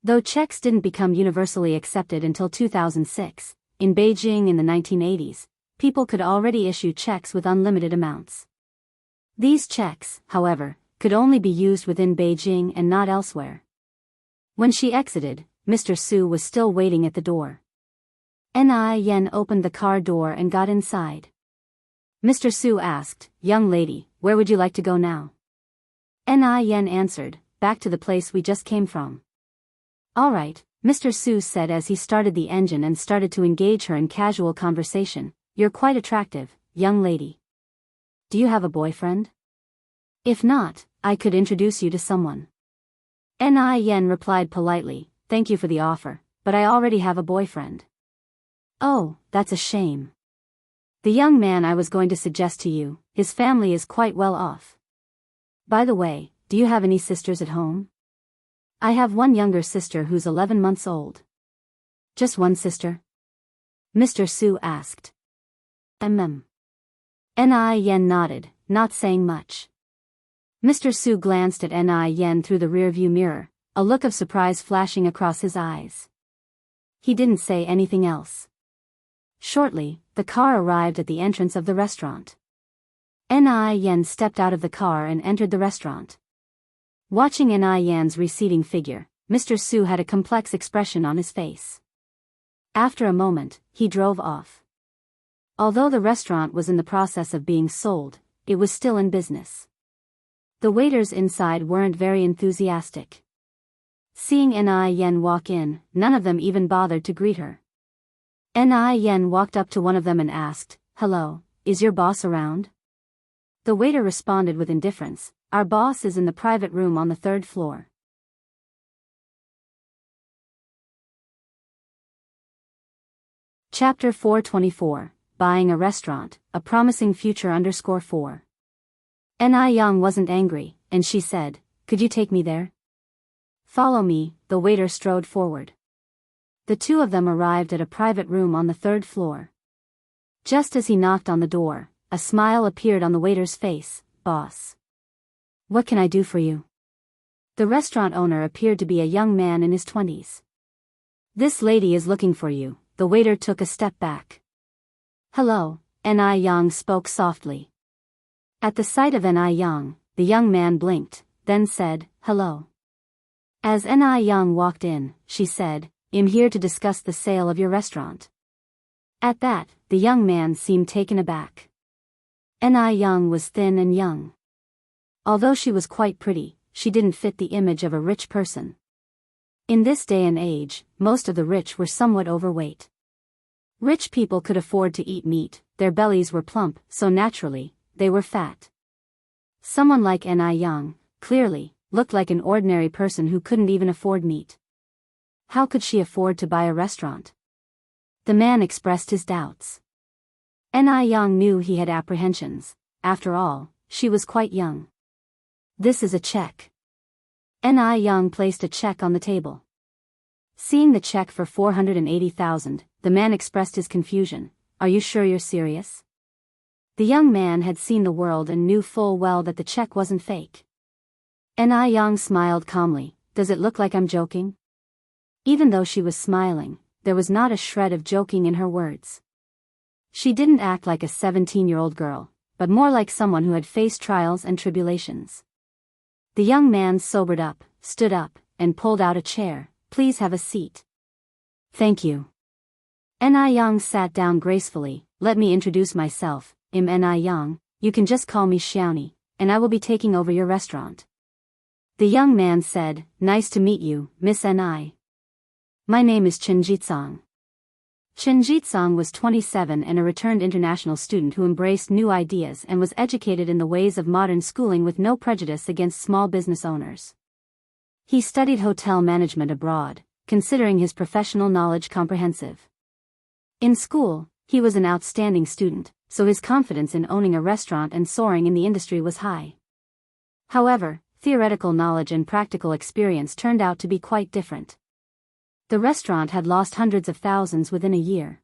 Though checks didn't become universally accepted until 2006, in Beijing in the 1980s, people could already issue checks with unlimited amounts. These checks, however, could only be used within Beijing and not elsewhere. When she exited, Mr. Su was still waiting at the door. Ni Yen opened the car door and got inside. Mr. Su asked, young lady, where would you like to go now? Ni Yen answered, back to the place we just came from. All right, Mr. Su said as he started the engine and started to engage her in casual conversation, you're quite attractive, young lady. Do you have a boyfriend? If not, I could introduce you to someone. Ni Yen replied politely, thank you for the offer, but I already have a boyfriend. Oh, that's a shame. The young man I was going to suggest to you, his family is quite well off. By the way, do you have any sisters at home? I have one younger sister who's 11 months old. Just one sister? Mr. Su asked. Ni Yen nodded, not saying much. Mr. Su glanced at Ni Yen through the rearview mirror, a look of surprise flashing across his eyes. He didn't say anything else. Shortly, the car arrived at the entrance of the restaurant. Ni Yen stepped out of the car and entered the restaurant. Watching Ni Yen's receding figure, Mr. Su had a complex expression on his face. After a moment, he drove off. Although the restaurant was in the process of being sold, it was still in business. The waiters inside weren't very enthusiastic. Seeing Ni Yen walk in, none of them even bothered to greet her. Ni Yen walked up to one of them and asked, hello, is your boss around? The waiter responded with indifference, our boss is in the private room on the 3rd floor. Chapter 424, buying a restaurant, a promising future _4. Ni Young wasn't angry, and she said, "Could you take me there?" "Follow me," the waiter strode forward. The two of them arrived at a private room on the 3rd floor. Just as he knocked on the door, a smile appeared on the waiter's face. "Boss. What can I do for you?" The restaurant owner appeared to be a young man in his 20s. "This lady is looking for you." The waiter took a step back. "Hello," Ni Young spoke softly. At the sight of Ni Young, the young man blinked, then said, "Hello." As Ni Young walked in, she said, "I'm here to discuss the sale of your restaurant." At that, the young man seemed taken aback. Ni Young was thin and young. Although she was quite pretty, she didn't fit the image of a rich person. In this day and age, most of the rich were somewhat overweight. Rich people could afford to eat meat, their bellies were plump, so naturally, they were fat. Someone like Ni Young, clearly, looked like an ordinary person who couldn't even afford meat. How could she afford to buy a restaurant? The man expressed his doubts. Ni Young knew he had apprehensions. After all, she was quite young. "This is a check." Ni Young placed a check on the table. Seeing the check for $480,000, the man expressed his confusion. "Are you sure you're serious?" The young man had seen the world and knew full well that the check wasn't fake. Ni Young smiled calmly. "Does it look like I'm joking?" Even though she was smiling, there was not a shred of joking in her words. She didn't act like a 17-year-old girl, but more like someone who had faced trials and tribulations. The young man sobered up, stood up, and pulled out a chair. "Please have a seat." "Thank you." Ni Young sat down gracefully. "Let me introduce myself. I'm Ni Young, you can just call me Xiaoni, and I will be taking over your restaurant." The young man said, "Nice to meet you, Miss Ni. My name is Chen Jitsong." Chen Jitsong was 27 and a returned international student who embraced new ideas and was educated in the ways of modern schooling with no prejudice against small business owners. He studied hotel management abroad, considering his professional knowledge comprehensive. In school, he was an outstanding student, so his confidence in owning a restaurant and soaring in the industry was high. However, theoretical knowledge and practical experience turned out to be quite different. The restaurant had lost hundreds of thousands within a year.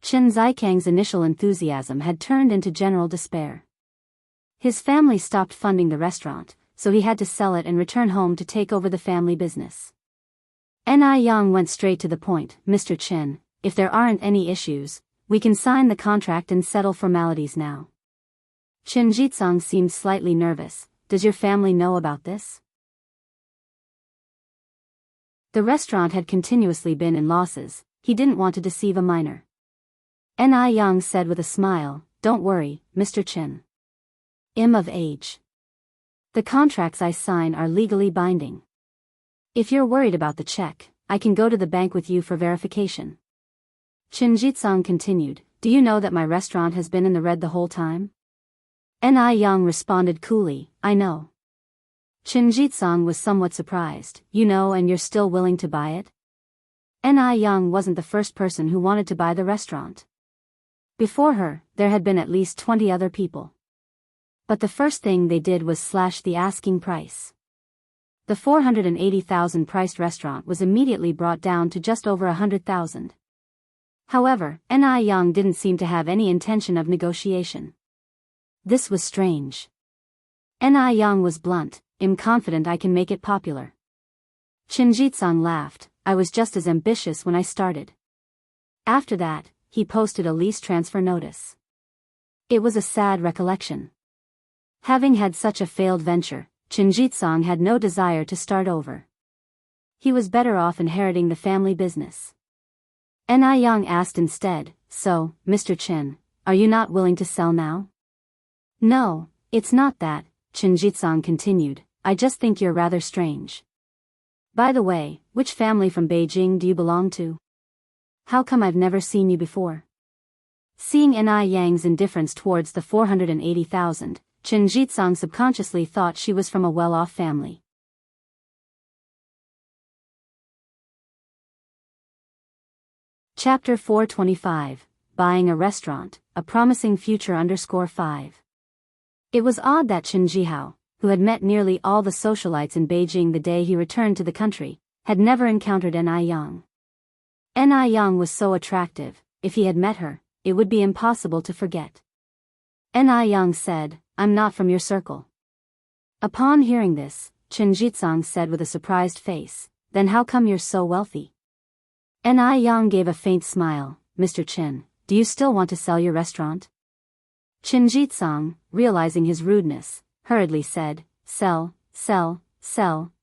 Chen Zikang's initial enthusiasm had turned into general despair. His family stopped funding the restaurant, so he had to sell it and return home to take over the family business. Ni Young went straight to the point. "Mr. Chen, if there aren't any issues, we can sign the contract and settle formalities now." Chen Jitsong seemed slightly nervous. "Does your family know about this?" The restaurant had continuously been in losses. He didn't want to deceive a minor. Ni Young said with a smile, "Don't worry, Mr. Chen. I'm of age. The contracts I sign are legally binding. If you're worried about the check, I can go to the bank with you for verification." Chen Jitsong continued, "Do you know that my restaurant has been in the red the whole time?" Ni Young responded coolly, "I know." Chen Jitsong was somewhat surprised. "You know and you're still willing to buy it?" Ni Young wasn't the first person who wanted to buy the restaurant. Before her, there had been at least 20 other people. But the first thing they did was slash the asking price. The $480,000 priced restaurant was immediately brought down to just over $100,000. However, Ni Young didn't seem to have any intention of negotiation. This was strange. Ni Young was blunt. "I'm confident I can make it popular." Chen Jitsong laughed. "I was just as ambitious when I started." After that, he posted a lease transfer notice. It was a sad recollection. Having had such a failed venture, Chen Jitsong had no desire to start over. He was better off inheriting the family business. Ni Young asked instead, "So, Mr. Chen, are you not willing to sell now?" "No, it's not that," Chen Jitsong continued. "I just think you're rather strange. By the way, which family from Beijing do you belong to? How come I've never seen you before?" Seeing Ni Yang's indifference towards the $480,000, Chen Jitsong subconsciously thought she was from a well-off family. Chapter 425. buying a restaurant, a promising future _5. It was odd that Chen Jihao, who had met nearly all the socialites in Beijing the day he returned to the country, had never encountered Ni Yang. Ni Yang was so attractive, if he had met her, it would be impossible to forget. Ni Yang said, "I'm not from your circle." Upon hearing this, Chen Jitsang said with a surprised face, "Then how come you're so wealthy?" Ni Yang gave a faint smile. "Mr. Chen, do you still want to sell your restaurant?" Chen Jitsang, realizing his rudeness, hurriedly said, "Sell,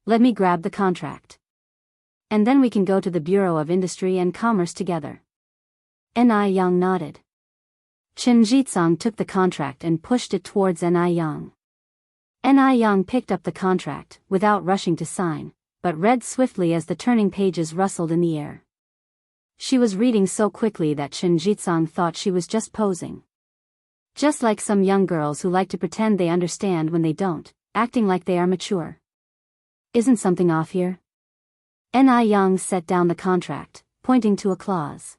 let me grab the contract. And then we can go to the Bureau of Industry and Commerce together." Ni Yang nodded. Chen Jitsang took the contract and pushed it towards Ni Yang. Ni Yang picked up the contract, without rushing to sign, but read swiftly as the turning pages rustled in the air. She was reading so quickly that Chen Jitsang thought she was just posing. Just like some young girls who like to pretend they understand when they don't, acting like they are mature. Isn't something off here? Ni Yang set down the contract, pointing to a clause.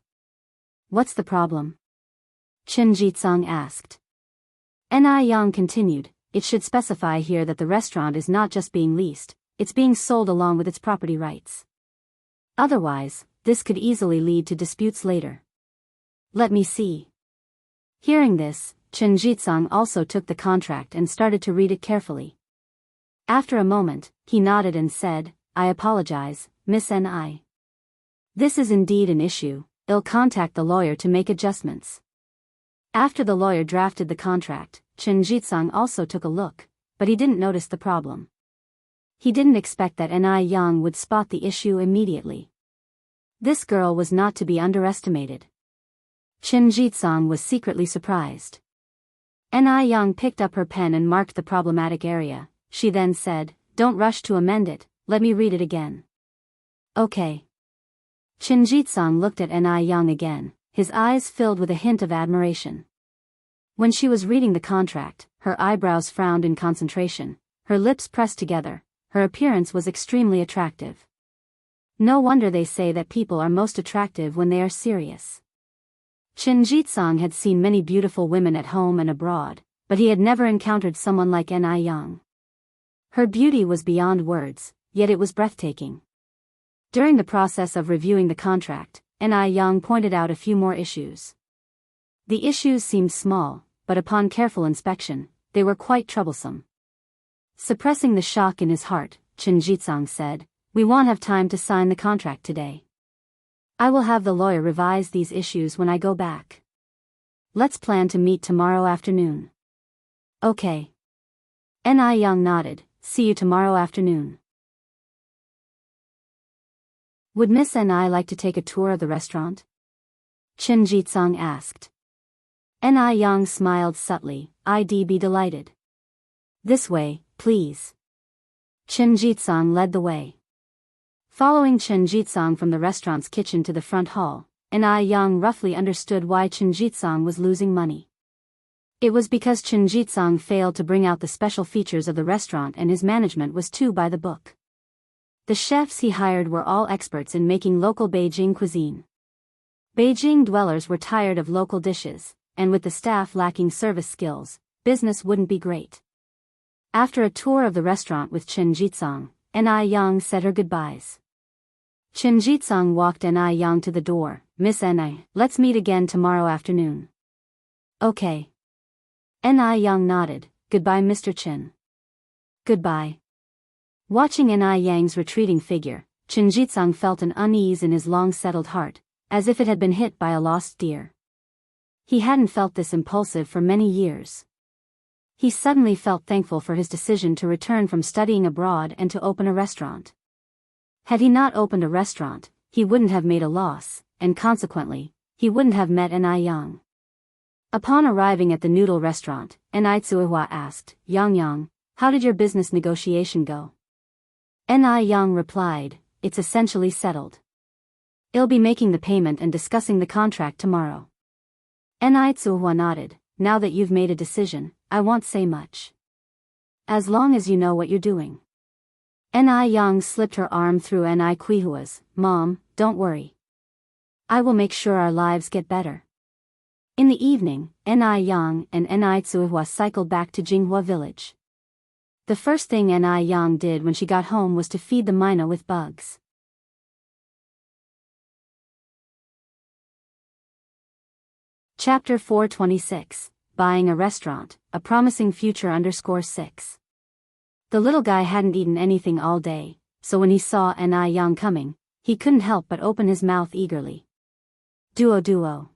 What's the problem? Chen Jitsang asked. Ni Yang continued, it should specify here that the restaurant is not just being leased, it's being sold along with its property rights. Otherwise, this could easily lead to disputes later. Let me see. Hearing this, Chen Jitsang also took the contract and started to read it carefully. After a moment, he nodded and said, I apologize, Miss Ni. This is indeed an issue, I'll contact the lawyer to make adjustments. After the lawyer drafted the contract, Chen Jitsang also took a look, but he didn't notice the problem. He didn't expect that Ni Yang would spot the issue immediately. This girl was not to be underestimated. Chen Jitsang was secretly surprised. Ni Yang picked up her pen and marked the problematic area. She then said, Don't rush to amend it, let me read it again. Okay. Chen Jitsang looked at Ni Yang again, his eyes filled with a hint of admiration. When she was reading the contract, her eyebrows frowned in concentration, her lips pressed together, her appearance was extremely attractive. No wonder they say that people are most attractive when they are serious. Chen Jitsang had seen many beautiful women at home and abroad, but he had never encountered someone like Ni Yang. Her beauty was beyond words, yet it was breathtaking. During the process of reviewing the contract, Ni Yang pointed out a few more issues. The issues seemed small, but upon careful inspection, they were quite troublesome. Suppressing the shock in his heart, Chen Jitsang said, We won't have time to sign the contract today. I will have the lawyer revise these issues when I go back. Let's plan to meet tomorrow afternoon. Okay. Ni Yang nodded, see you tomorrow afternoon. Would Miss Ni like to take a tour of the restaurant? Chen Jitsang asked. Ni Yang smiled subtly, I'd be delighted. This way, please. Chen Jitsang led the way. Following Chen Jitsang from the restaurant's kitchen to the front hall, Ni Yang roughly understood why Chen Jitsang was losing money. It was because Chen Jitsang failed to bring out the special features of the restaurant and his management was too by the book. The chefs he hired were all experts in making local Beijing cuisine. Beijing dwellers were tired of local dishes, and with the staff lacking service skills, business wouldn't be great. After a tour of the restaurant with Chen Jitsang, Ni Yang said her goodbyes. Chen Jitsang walked Ni Yang to the door. Miss Ni, let's meet again tomorrow afternoon. Okay. Ni Yang nodded. Goodbye, Mr. Chen. Goodbye. Watching Ni Yang's retreating figure, Chen Jitsang felt an unease in his long-settled heart, as if it had been hit by a lost deer. He hadn't felt this impulsive for many years. He suddenly felt thankful for his decision to return from studying abroad and to open a restaurant. Had he not opened a restaurant, he wouldn't have made a loss, and consequently, he wouldn't have met Ni Yang. Upon arriving at the noodle restaurant, Ni Tsuihua asked, Yang, how did your business negotiation go? Ni Yang replied, it's essentially settled. I'll be making the payment and discussing the contract tomorrow. Ni Tsuihua nodded, now that you've made a decision, I won't say much. As long as you know what you're doing. Ni Yang slipped her arm through Ni Tsuihua's. Mom, don't worry. I will make sure our lives get better. In the evening, Ni Yang and Ni Tsuihua cycled back to Jinghua village. The first thing Ni Yang did when she got home was to feed the mina with bugs. Chapter 426, Buying a Restaurant, A Promising Future _6. The little guy hadn't eaten anything all day, so when he saw Ni Yang coming, he couldn't help but open his mouth eagerly. Duo duo.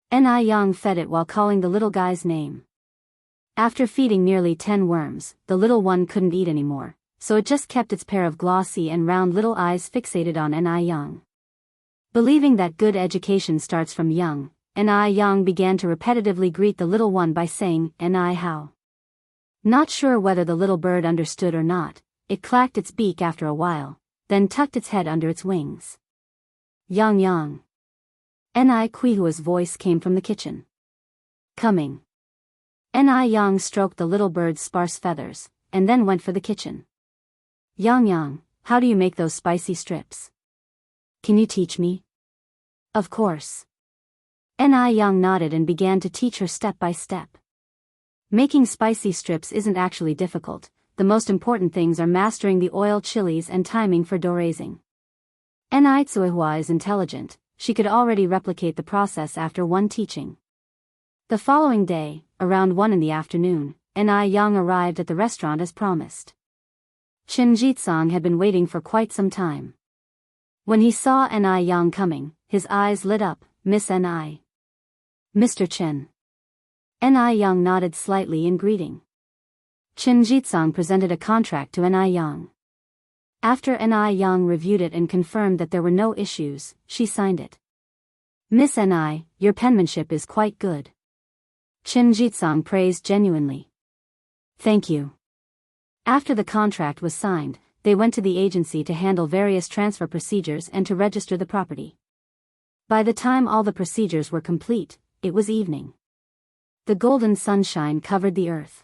Ni Yang fed it while calling the little guy's name. After feeding nearly 10 worms, the little one couldn't eat anymore, so it just kept its pair of glossy and round little eyes fixated on Ni Yang. Believing that good education starts from young, Ni Yang began to repetitively greet the little one by saying, Ni how. Not sure whether the little bird understood or not, it clacked its beak after a while, then tucked its head under its wings. Yang Yang. Ni Kuihua's voice came from the kitchen. Coming. Ni Yang stroked the little bird's sparse feathers, and then went for the kitchen. Yang Yang, how do you make those spicy strips? Can you teach me? Of course. Ni Yang nodded and began to teach her step by step. Making spicy strips isn't actually difficult, the most important things are mastering the oil chilies and timing for dough raising. Ni Tsuihua is intelligent, she could already replicate the process after one teaching. The following day, around 1 in the afternoon, Ni Yang arrived at the restaurant as promised. Chen Jitsang had been waiting for quite some time. When he saw Ni Yang coming, his eyes lit up. Miss Ni. Mr. Chen. Ni Yang nodded slightly in greeting. Chen Jitsang presented a contract to Ni Yang. After Ni Yang reviewed it and confirmed that there were no issues, she signed it. Miss Ni, your penmanship is quite good. Chen Jitsang praised genuinely. Thank you. After the contract was signed, they went to the agency to handle various transfer procedures and to register the property. By the time all the procedures were complete, it was evening. The golden sunshine covered the earth.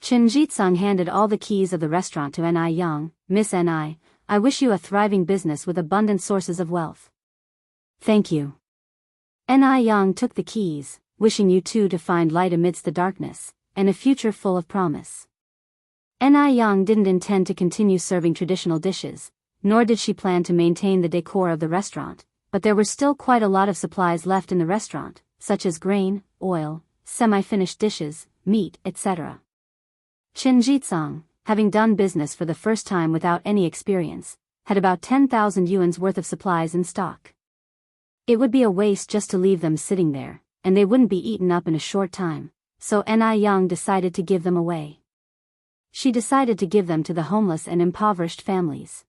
Chen Jitsang handed all the keys of the restaurant to Ni Yang. Miss Ni, I wish you a thriving business with abundant sources of wealth. Thank you. Ni Yang took the keys, wishing you two to find light amidst the darkness, and a future full of promise. Ni Yang didn't intend to continue serving traditional dishes, nor did she plan to maintain the decor of the restaurant, but there were still quite a lot of supplies left in the restaurant, such as grain, oil, semi-finished dishes, meat, etc. Chen Jitsang, having done business for the first time without any experience, had about 10,000 yuan's worth of supplies in stock. It would be a waste just to leave them sitting there, and they wouldn't be eaten up in a short time, so Ni Yang decided to give them away. She decided to give them to the homeless and impoverished families.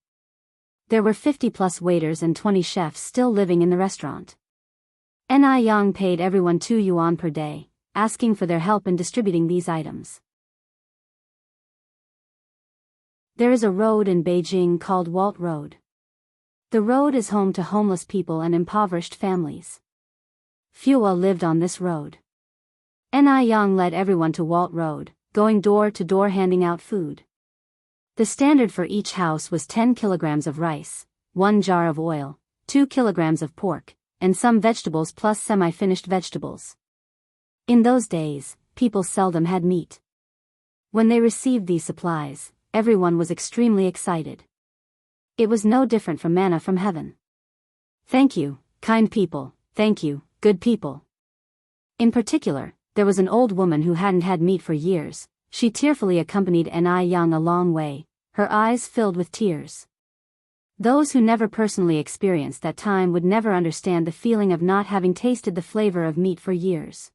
There were 50+ waiters and 20 chefs still living in the restaurant. Ni Yang paid everyone 2 yuan per day, asking for their help in distributing these items. There is a road in Beijing called Walt Road. The road is home to homeless people and impoverished families. Fua lived on this road. Ni Yang led everyone to Walt Road, going door to door handing out food. The standard for each house was 10 kilograms of rice, 1 jar of oil, 2 kilograms of pork, and some vegetables plus semi-finished vegetables. In those days, people seldom had meat. When they received these supplies, everyone was extremely excited. It was no different from manna from heaven. Thank you, kind people, thank you, good people. In particular, there was an old woman who hadn't had meat for years. She tearfully accompanied Ni Yang a long way, her eyes filled with tears. Those who never personally experienced that time would never understand the feeling of not having tasted the flavor of meat for years.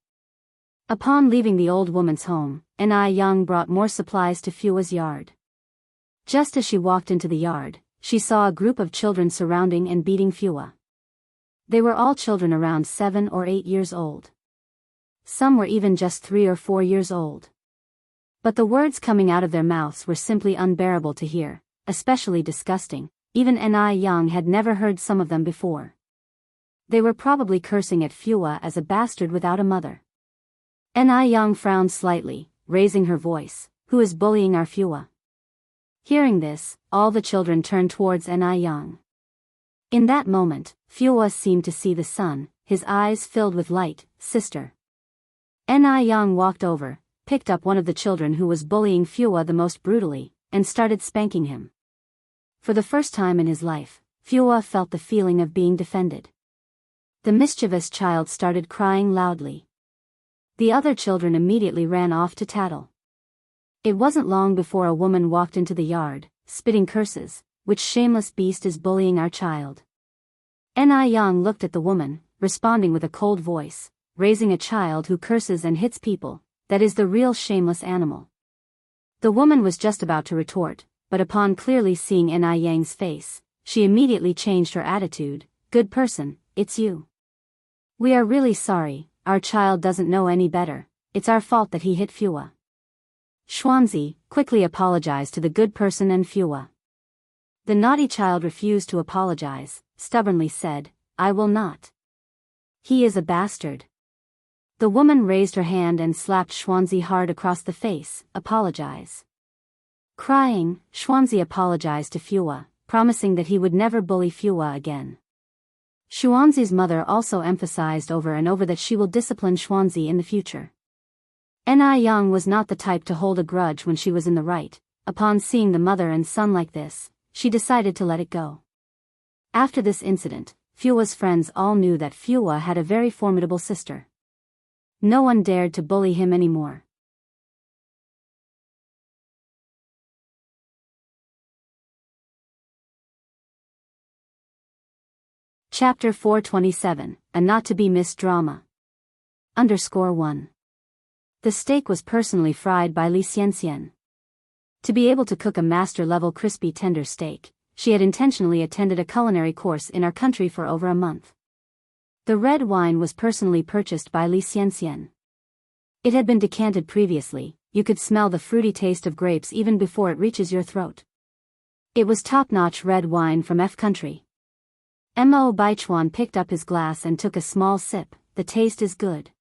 Upon leaving the old woman's home, Ni Yang brought more supplies to Fua's yard. Just as she walked into the yard, she saw a group of children surrounding and beating Fua. They were all children around 7 or 8 years old. Some were even just 3 or 4 years old. But the words coming out of their mouths were simply unbearable to hear, especially disgusting. Even Ni Yang had never heard some of them before. They were probably cursing at Fua as a bastard without a mother. Ni Yang frowned slightly, raising her voice. Who is bullying our Fua? Hearing this, all the children turned towards Ni Yang. In that moment, Fua seemed to see the sun, his eyes filled with light. Sister. Ni Yang walked over, picked up one of the children who was bullying Fua the most brutally, and started spanking him. For the first time in his life, Fua felt the feeling of being defended. The mischievous child started crying loudly. The other children immediately ran off to tattle. It wasn't long before a woman walked into the yard, spitting curses. Which shameless beast is bullying our child? Ni Yang looked at the woman, responding with a cold voice, raising a child who curses and hits people, that is the real shameless animal. The woman was just about to retort, but upon clearly seeing Ni Yang's face, she immediately changed her attitude. Good person, it's you. We are really sorry, our child doesn't know any better, it's our fault that he hit Fua. Xuanzi quickly apologized to the good person and Fua. The naughty child refused to apologize, stubbornly said, I will not. He is a bastard. The woman raised her hand and slapped Xuanzi hard across the face. Apologize. Crying, Xuanzi apologized to Fua, promising that he would never bully Fua again. Xuanzi's mother also emphasized over and over that she will discipline Xuanzi in the future. Ni Yang was not the type to hold a grudge when she was in the right. Upon seeing the mother and son like this, she decided to let it go. After this incident, Fua's friends all knew that Fua had a very formidable sister. No one dared to bully him anymore. Chapter 427, a not-to-be-missed drama. _1. The steak was personally fried by Li Xianxian. To be able to cook a master-level crispy tender steak, she had intentionally attended a culinary course in our country for over a month. The red wine was personally purchased by Li Xianxian. It had been decanted previously, you could smell the fruity taste of grapes even before it reaches your throat. It was top-notch red wine from F country. Mo Baichuan picked up his glass and took a small sip. The taste is good.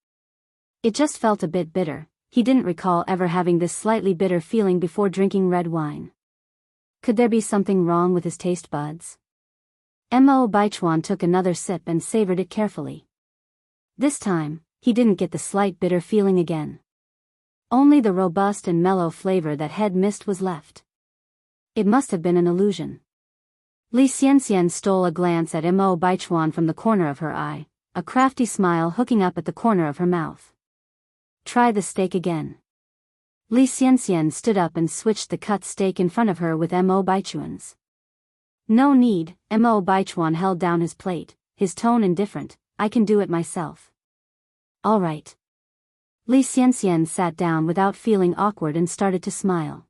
It just felt a bit bitter. He didn't recall ever having this slightly bitter feeling before drinking red wine. Could there be something wrong with his taste buds? Mo Baichuan took another sip and savored it carefully. This time, he didn't get the slight bitter feeling again. Only the robust and mellow flavor that had missed was left. It must have been an illusion. Li Xianxian stole a glance at Mo Baichuan from the corner of her eye, a crafty smile hooking up at the corner of her mouth. Try the steak again. Li Xianxian stood up and switched the cut steak in front of her with Mo Baichuan's. No need, Mo Baichuan held down his plate, his tone indifferent, I can do it myself. All right. Li Xianxian sat down without feeling awkward and started to smile.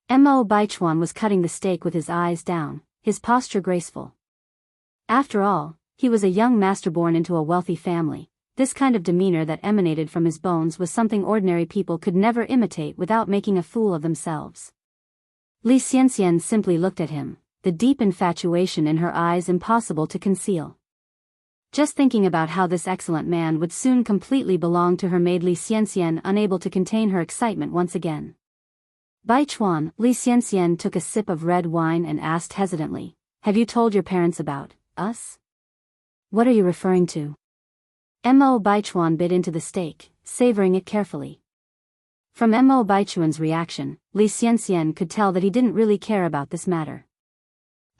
Mo Baichuan was cutting the steak with his eyes down, his posture graceful. After all, he was a young master born into a wealthy family. This kind of demeanor that emanated from his bones was something ordinary people could never imitate without making a fool of themselves. Li Xianxian simply looked at him, the deep infatuation in her eyes impossible to conceal. Just thinking about how this excellent man would soon completely belong to her made Li Xianxian unable to contain her excitement once again. Baichuan, Li Xianxian took a sip of red wine and asked hesitantly, have you told your parents about us? What are you referring to? Mo Baichuan bit into the steak, savoring it carefully. From Mo Baichuan's reaction, Li Xianxian could tell that he didn't really care about this matter.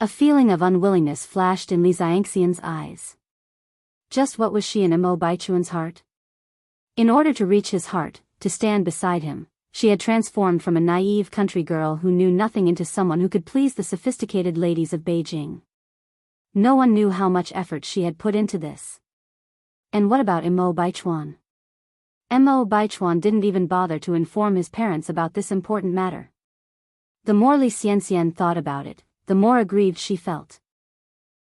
A feeling of unwillingness flashed in Li Xianxian's eyes. Just what was she in Mo Baichuan's heart? In order to reach his heart, to stand beside him, she had transformed from a naive country girl who knew nothing into someone who could please the sophisticated ladies of Beijing. No one knew how much effort she had put into this. And what about Mo Baichuan? Mo Baichuan didn't even bother to inform his parents about this important matter. The more Li Xianxian thought about it, the more aggrieved she felt.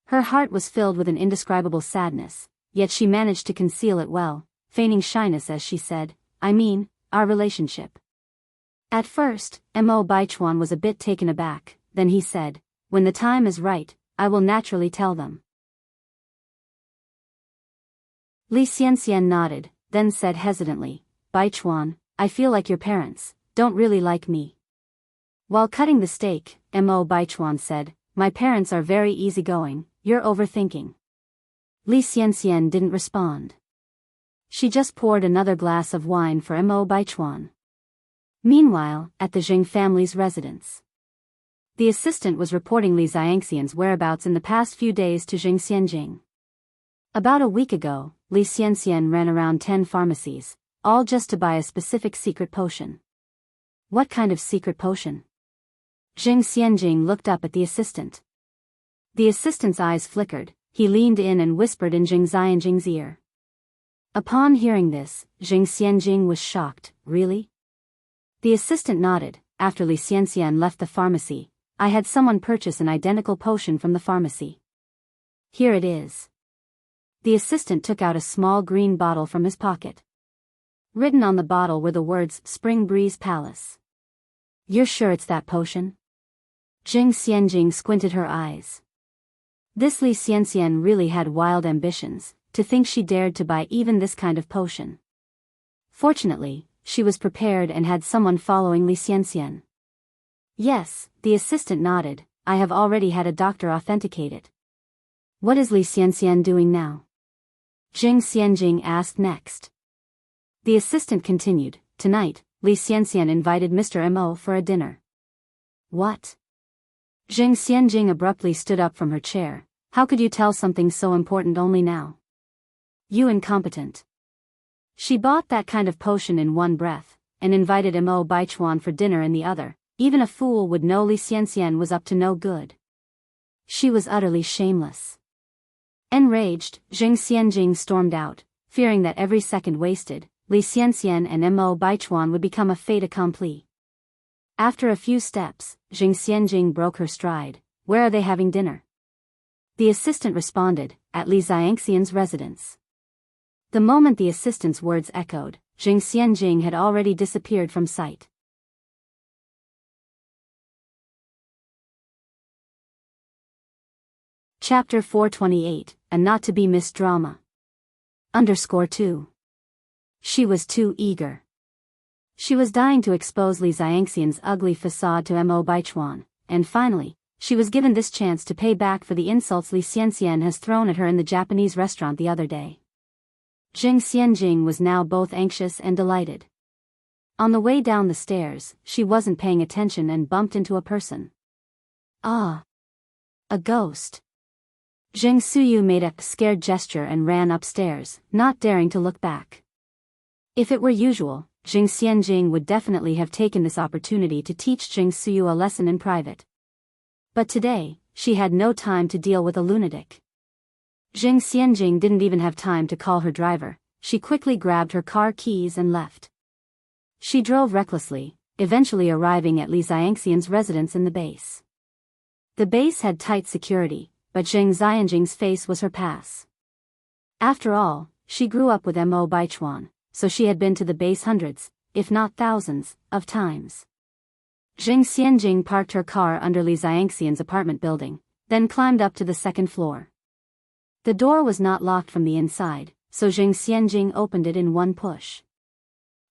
Her heart was filled with an indescribable sadness, yet she managed to conceal it well, feigning shyness as she said, I mean, our relationship. At first, Mo Baichuan was a bit taken aback, then he said, when the time is right, I will naturally tell them. Li Xianxian nodded, then said hesitantly, Baichuan, I feel like your parents don't really like me. While cutting the steak, Mo Baichuan said, my parents are very easygoing, you're overthinking. Li Xianxian didn't respond. She just poured another glass of wine for Mo Baichuan. Meanwhile, at the Jing family's residence, the assistant was reporting Li Xianxian's whereabouts in the past few days to Jing Xianjing. About a week ago, Li Xianxian ran around 10 pharmacies, all just to buy a specific secret potion. What kind of secret potion? Jing Xianjing looked up at the assistant. The assistant's eyes flickered. He leaned in and whispered in Jing Xianjing's ear. Upon hearing this, Jing Xianjing was shocked. Really? The assistant nodded. After Li Xianxian left the pharmacy, I had someone purchase an identical potion from the pharmacy. Here it is. The assistant took out a small green bottle from his pocket. Written on the bottle were the words Spring Breeze Palace. You're sure it's that potion? Jing Xianjing squinted her eyes. This Li Xianxian really had wild ambitions, to think she dared to buy even this kind of potion. Fortunately, she was prepared and had someone following Li Xianxian. Yes, the assistant nodded. I have already had a doctor authenticate it. What is Li Xianxian doing now? Jing Xianjing asked next. The assistant continued. Tonight, Li Xianxian invited Mr. Mo for a dinner. What? Jing Xianjing abruptly stood up from her chair. How could you tell something so important only now? You incompetent. She bought that kind of potion in one breath, and invited Mo Baichuan for dinner in the other. Even a fool would know Li Xianxian was up to no good. She was utterly shameless. Enraged, Jing Xianjing stormed out, fearing that every second wasted, Li Xianxian and Mo Baichuan would become a fait accompli. After a few steps, Jing Xianjing broke her stride. Where are they having dinner? The assistant responded, at Li Xianxian's residence. The moment the assistant's words echoed, Jing Xianjing had already disappeared from sight. Chapter 428, a not-to-be-missed drama. _2. She was too eager. She was dying to expose Li Xianxian's ugly facade to Mo Baichuan, and finally, she was given this chance to pay back for the insults Li Xianxian has thrown at her in the Japanese restaurant the other day. Jing Xianjing was now both anxious and delighted. On the way down the stairs, she wasn't paying attention and bumped into a person. Ah! A ghost. Jing Suyu made a scared gesture and ran upstairs, not daring to look back. If it were usual, Jing Xianjing would definitely have taken this opportunity to teach Jing Suyu a lesson in private. But today, she had no time to deal with a lunatic. Jing Xianjing didn't even have time to call her driver. She quickly grabbed her car keys and left. She drove recklessly, eventually arriving at Li Xianxian's residence in the base. The base had tight security, but Jing Xianjing's face was her pass. After all, she grew up with Mo Baichuan, so she had been to the base hundreds, if not thousands, of times. Jing Xianjing parked her car under Li Xianxian's apartment building, then climbed up to the second floor. The door was not locked from the inside, so Jing Xianjing opened it in one push.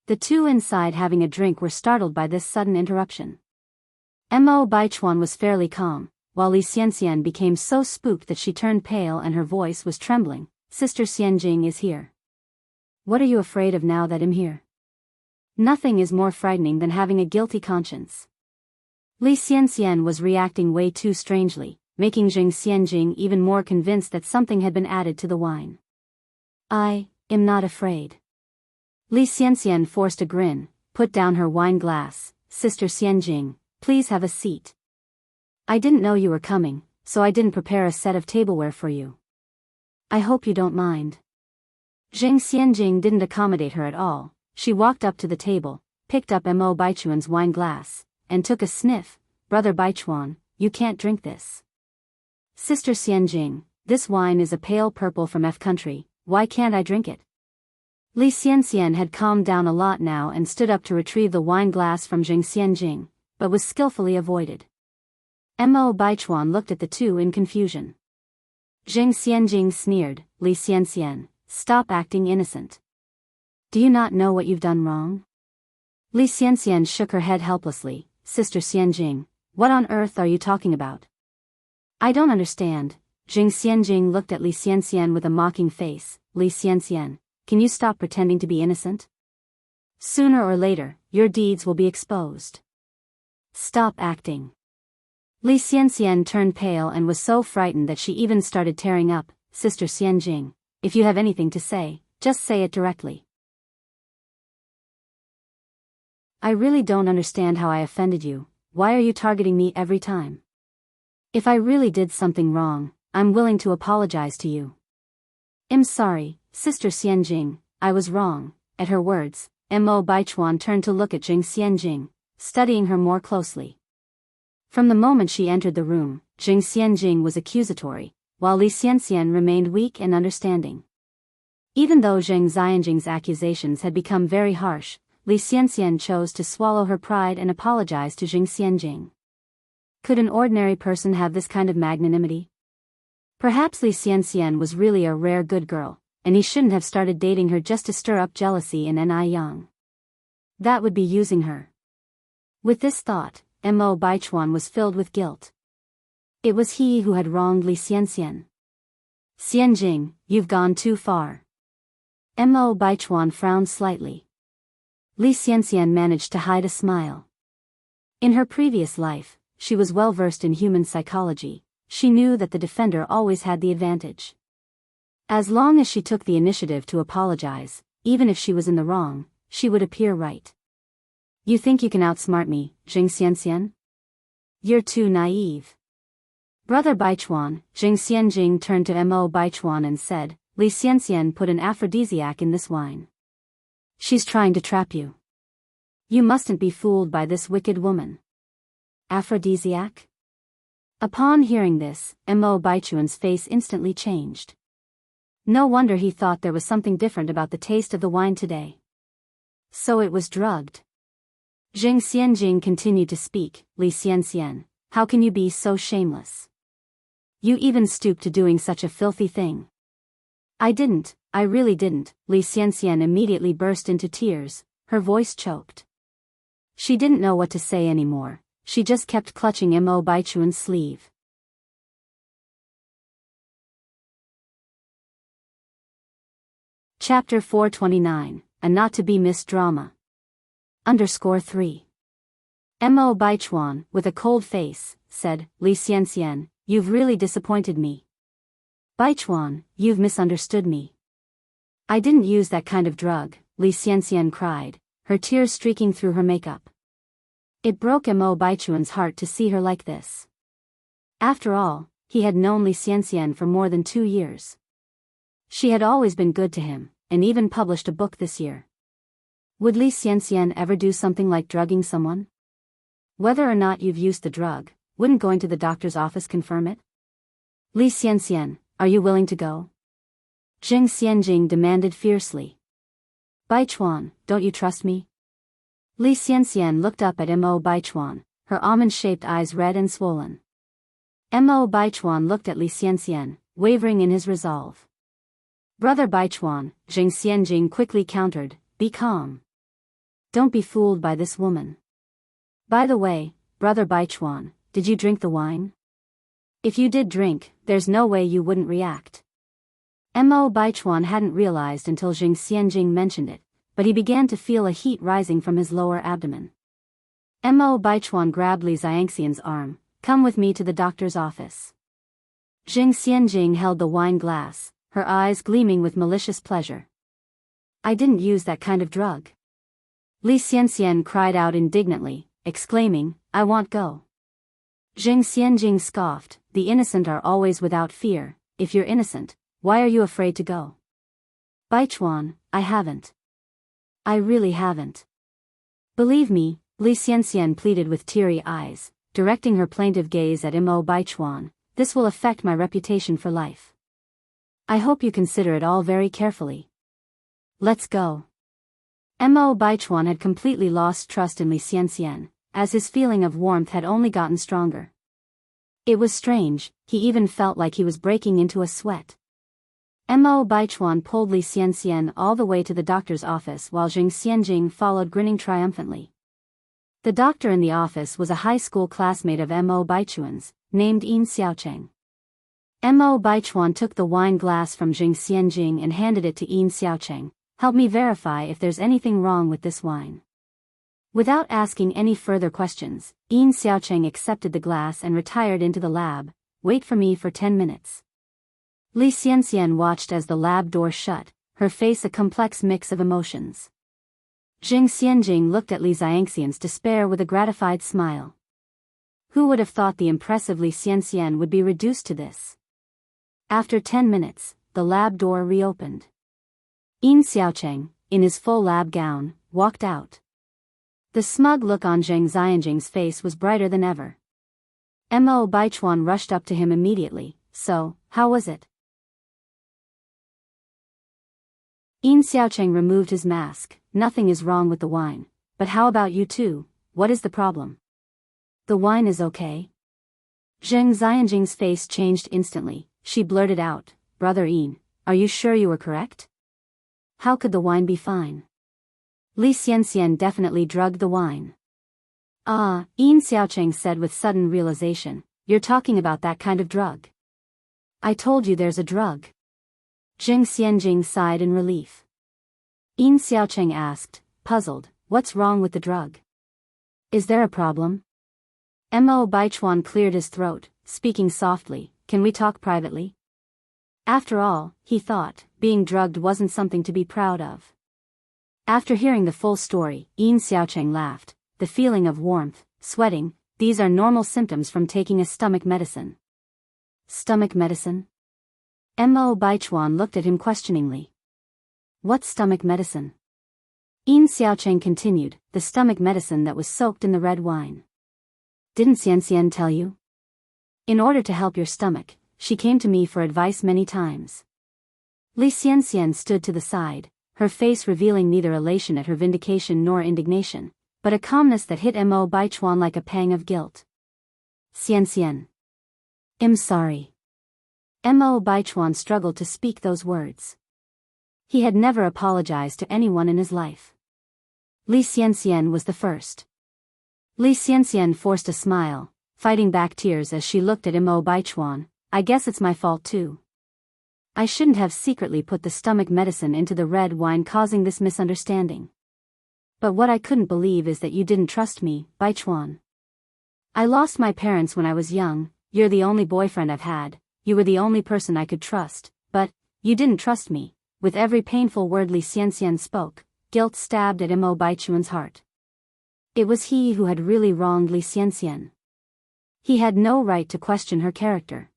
The two inside having a drink were startled by this sudden interruption. Mo Baichuan was fairly calm, while Li Xianxian became so spooked that she turned pale and her voice was trembling. Sister Xianjing is here. What are you afraid of now that I'm here? Nothing is more frightening than having a guilty conscience. Li Xianxian was reacting way too strangely, making Jing Xianjing even more convinced that something had been added to the wine. I am not afraid. Li Xianxian forced a grin, put down her wine glass. Sister Xianjing, please have a seat. I didn't know you were coming, so I didn't prepare a set of tableware for you. I hope you don't mind. Jing Xianjing didn't accommodate her at all. She walked up to the table, picked up Mo Baichuan's wine glass, and took a sniff. Brother Baichuan, you can't drink this. Sister Xianjing, this wine is a pale purple from F country, why can't I drink it? Li Xianxian had calmed down a lot now and stood up to retrieve the wine glass from Jing Xianjing, but was skillfully avoided. Mo Baichuan looked at the two in confusion. Jing Xianjing sneered, Li Xianxian, stop acting innocent. Do you not know what you've done wrong? Li Xianxian shook her head helplessly. Sister Xianjing, what on earth are you talking about? I don't understand. Jing Xianjing looked at Li Xianxian with a mocking face. Li Xianxian, can you stop pretending to be innocent? Sooner or later, your deeds will be exposed. Stop acting. Li Xianxian turned pale and was so frightened that she even started tearing up. Sister Xianjing, if you have anything to say, just say it directly. I really don't understand how I offended you. Why are you targeting me every time? If I really did something wrong, I'm willing to apologize to you. I'm sorry, Sister Xianjing, I was wrong. At her words, Mo Baichuan turned to look at Jing Xianjing, studying her more closely. From the moment she entered the room, Jing Xianjing was accusatory, while Li Xianxian remained weak and understanding. Even though Jing Xianjing's accusations had become very harsh, Li Xianxian chose to swallow her pride and apologize to Jing Xianjing. Could an ordinary person have this kind of magnanimity? Perhaps Li Xianxian was really a rare good girl, and he shouldn't have started dating her just to stir up jealousy in Ni Yang. That would be using her. With this thought, Mo Baichuan was filled with guilt. It was he who had wronged Li Xianxian. Xianjing, you've gone too far. Mo Baichuan frowned slightly. Li Xianxian managed to hide a smile. In her previous life, she was well versed in human psychology. She knew that the defender always had the advantage. As long as she took the initiative to apologize, even if she was in the wrong, she would appear right. You think you can outsmart me, Jing Xianxian? You're too naive. Brother Baichuan, Jing Xianjing turned to Mo Baichuan and said, Li Xianxian put an aphrodisiac in this wine. She's trying to trap you. You mustn't be fooled by this wicked woman. Aphrodisiac? Upon hearing this, Mo Baichuan's face instantly changed. No wonder he thought there was something different about the taste of the wine today. So it was drugged. Jing Xianjing continued to speak. Li Xianxian, how can you be so shameless? You even stooped to doing such a filthy thing. I really didn't. Li Xianxian immediately burst into tears, her voice choked. She didn't know what to say anymore, she just kept clutching Mo Baichuan's sleeve. Chapter 429, a not-to-be-missed drama. _3. Mo Baichuan, with a cold face, said, Li Xianxian, you've really disappointed me. Baichuan, you've misunderstood me. I didn't use that kind of drug, Li Xianxian cried, her tears streaking through her makeup. It broke Mo Baichuan's heart to see her like this. After all, he had known Li Xianxian for more than 2 years. She had always been good to him, and even published a book this year. Would Li Xianxian ever do something like drugging someone? Whether or not you've used the drug, wouldn't going to the doctor's office confirm it? Li Xianxian, are you willing to go? Jing Xianjing demanded fiercely. Baichuan, don't you trust me? Li Xianxian looked up at Mo Baichuan, her almond-shaped eyes red and swollen. Mo Baichuan looked at Li Xianxian, wavering in his resolve. Brother Baichuan, Jing Xianjing quickly countered, be calm. Don't be fooled by this woman. By the way, Brother Baichuan, did you drink the wine? If you did drink, there's no way you wouldn't react. Mo Baichuan hadn't realized until Jing Xianjing mentioned it, but he began to feel a heat rising from his lower abdomen. Mo Baichuan grabbed Li Xianxian's arm, come with me to the doctor's office. Jing Xianjing held the wine glass, her eyes gleaming with malicious pleasure. I didn't use that kind of drug. Li Xianxian cried out indignantly, exclaiming, I won't go. Jing Xianjing scoffed, the innocent are always without fear. If you're innocent, why are you afraid to go? Baichuan, I haven't. I really haven't. Believe me, Li Xianxian pleaded with teary eyes, directing her plaintive gaze at Mo Baichuan, this will affect my reputation for life. I hope you consider it all very carefully. Let's go. Mo Baichuan had completely lost trust in Li Xianxian, as his feeling of warmth had only gotten stronger. It was strange, he even felt like he was breaking into a sweat. Mo Baichuan pulled Li Xianxian all the way to the doctor's office while Jing Xianjing followed grinning triumphantly. The doctor in the office was a high school classmate of Mo Baichuan's, named Yin Xiaocheng. Mo Baichuan took the wine glass from Jing Xianjing and handed it to Yin Xiaocheng. Help me verify if there's anything wrong with this wine. Without asking any further questions, Yin Xiaocheng accepted the glass and retired into the lab. Wait for me for 10 minutes. Li Xianxian watched as the lab door shut, her face a complex mix of emotions. Jing Xianjing looked at Li Xianxian's despair with a gratified smile. Who would have thought the impressive Li Xianxian would be reduced to this? After 10 minutes, the lab door reopened. Yin Xiaocheng, in his full lab gown, walked out. The smug look on Zheng Xianjing's face was brighter than ever. Mo Baichuan rushed up to him immediately. So, how was it? Yin Xiaocheng removed his mask. Nothing is wrong with the wine. But how about you two? What is the problem? The wine is okay. Zheng Xianjing's face changed instantly. She blurted out, Brother Yin, are you sure you were correct? How could the wine be fine? Li Xianxian definitely drugged the wine. Yin Xiaocheng said with sudden realization, you're talking about that kind of drug. I told you there's a drug. Zheng Xianjing sighed in relief. Yin Xiaocheng asked, puzzled, what's wrong with the drug? Is there a problem? Mo Baichuan cleared his throat, speaking softly, can we talk privately? After all, he thought, being drugged wasn't something to be proud of. After hearing the full story, Yin Xiaocheng laughed. The feeling of warmth, sweating, these are normal symptoms from taking a stomach medicine. Stomach medicine? Mo Baichuan looked at him questioningly. What stomach medicine? Yin Xiaocheng continued, the stomach medicine that was soaked in the red wine. Didn't Xianxian tell you? In order to help your stomach, she came to me for advice many times. Li Xianxian stood to the side, her face revealing neither elation at her vindication nor indignation, but a calmness that hit Mo Baichuan like a pang of guilt. Xianxian. I'm sorry. Mo Baichuan struggled to speak those words. He had never apologized to anyone in his life. Li Xianxian was the first. Li Xianxian forced a smile, fighting back tears as she looked at Mo Baichuan. I guess it's my fault too. I shouldn't have secretly put the stomach medicine into the red wine, causing this misunderstanding. But what I couldn't believe is that you didn't trust me, Baichuan. I lost my parents when I was young, you're the only boyfriend I've had, you were the only person I could trust, but you didn't trust me. With every painful word Li Xianxian spoke, guilt stabbed at Mo Baichuan's heart. It was he who had really wronged Li Xianxian. He had no right to question her character.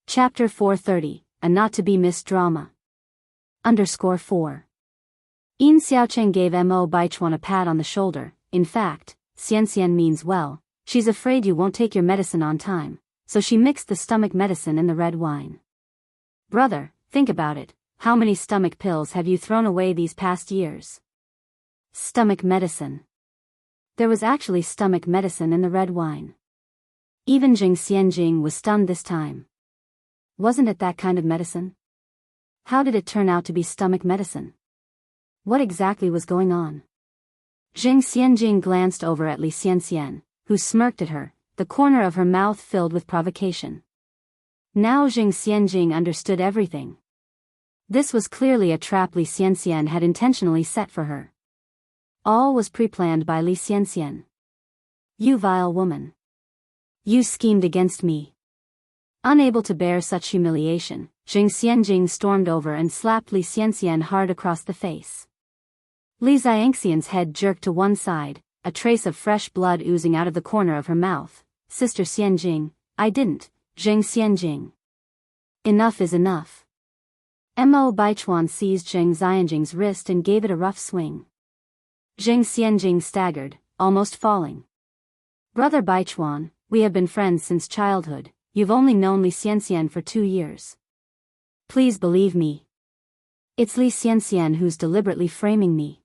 Chapter 430, a not-to-be-missed drama. _4. Yin Xiaocheng gave Mo Baichuan a pat on the shoulder. In fact, Xianxian means well, she's afraid you won't take your medicine on time, so she mixed the stomach medicine in the red wine. Brother, think about it, how many stomach pills have you thrown away these past years? Stomach medicine. There was actually stomach medicine in the red wine. Even Jing Xianjing was stunned this time. Wasn't it that kind of medicine? How did it turn out to be stomach medicine? What exactly was going on? Jing Xianjing glanced over at Li Xianxian, who smirked at her, the corner of her mouth filled with provocation. Now Jing Xianjing understood everything. This was clearly a trap Li Xianxian had intentionally set for her. All was pre-planned by Li Xianxian. You vile woman. You schemed against me. Unable to bear such humiliation, Jing Xianjing stormed over and slapped Li Xianxian hard across the face. Li Xianxian's head jerked to one side, a trace of fresh blood oozing out of the corner of her mouth. Sister Xianjing, I didn't, Jing Xianjing. Enough is enough. Mo Baichuan seized Jing Xianjing's wrist and gave it a rough swing. Jing Xianjing staggered, almost falling. Brother Baichuan, we have been friends since childhood. You've only known Li Xianxian for 2 years. Please believe me. It's Li Xianxian who's deliberately framing me.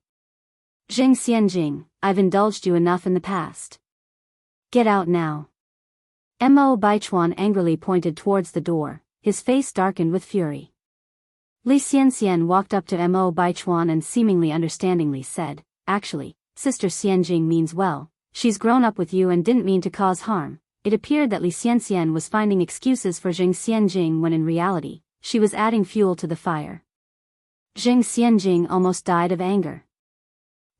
Jing Xianjing, I've indulged you enough in the past. Get out now. Mo Baichuan angrily pointed towards the door, his face darkened with fury. Li Xianxian walked up to Mo Baichuan and seemingly understandingly said, actually, Sister Xianjing means well. She's grown up with you and didn't mean to cause harm. It appeared that Li Xianxian was finding excuses for Jing Xianjing when in reality, she was adding fuel to the fire. Jing Xianjing almost died of anger.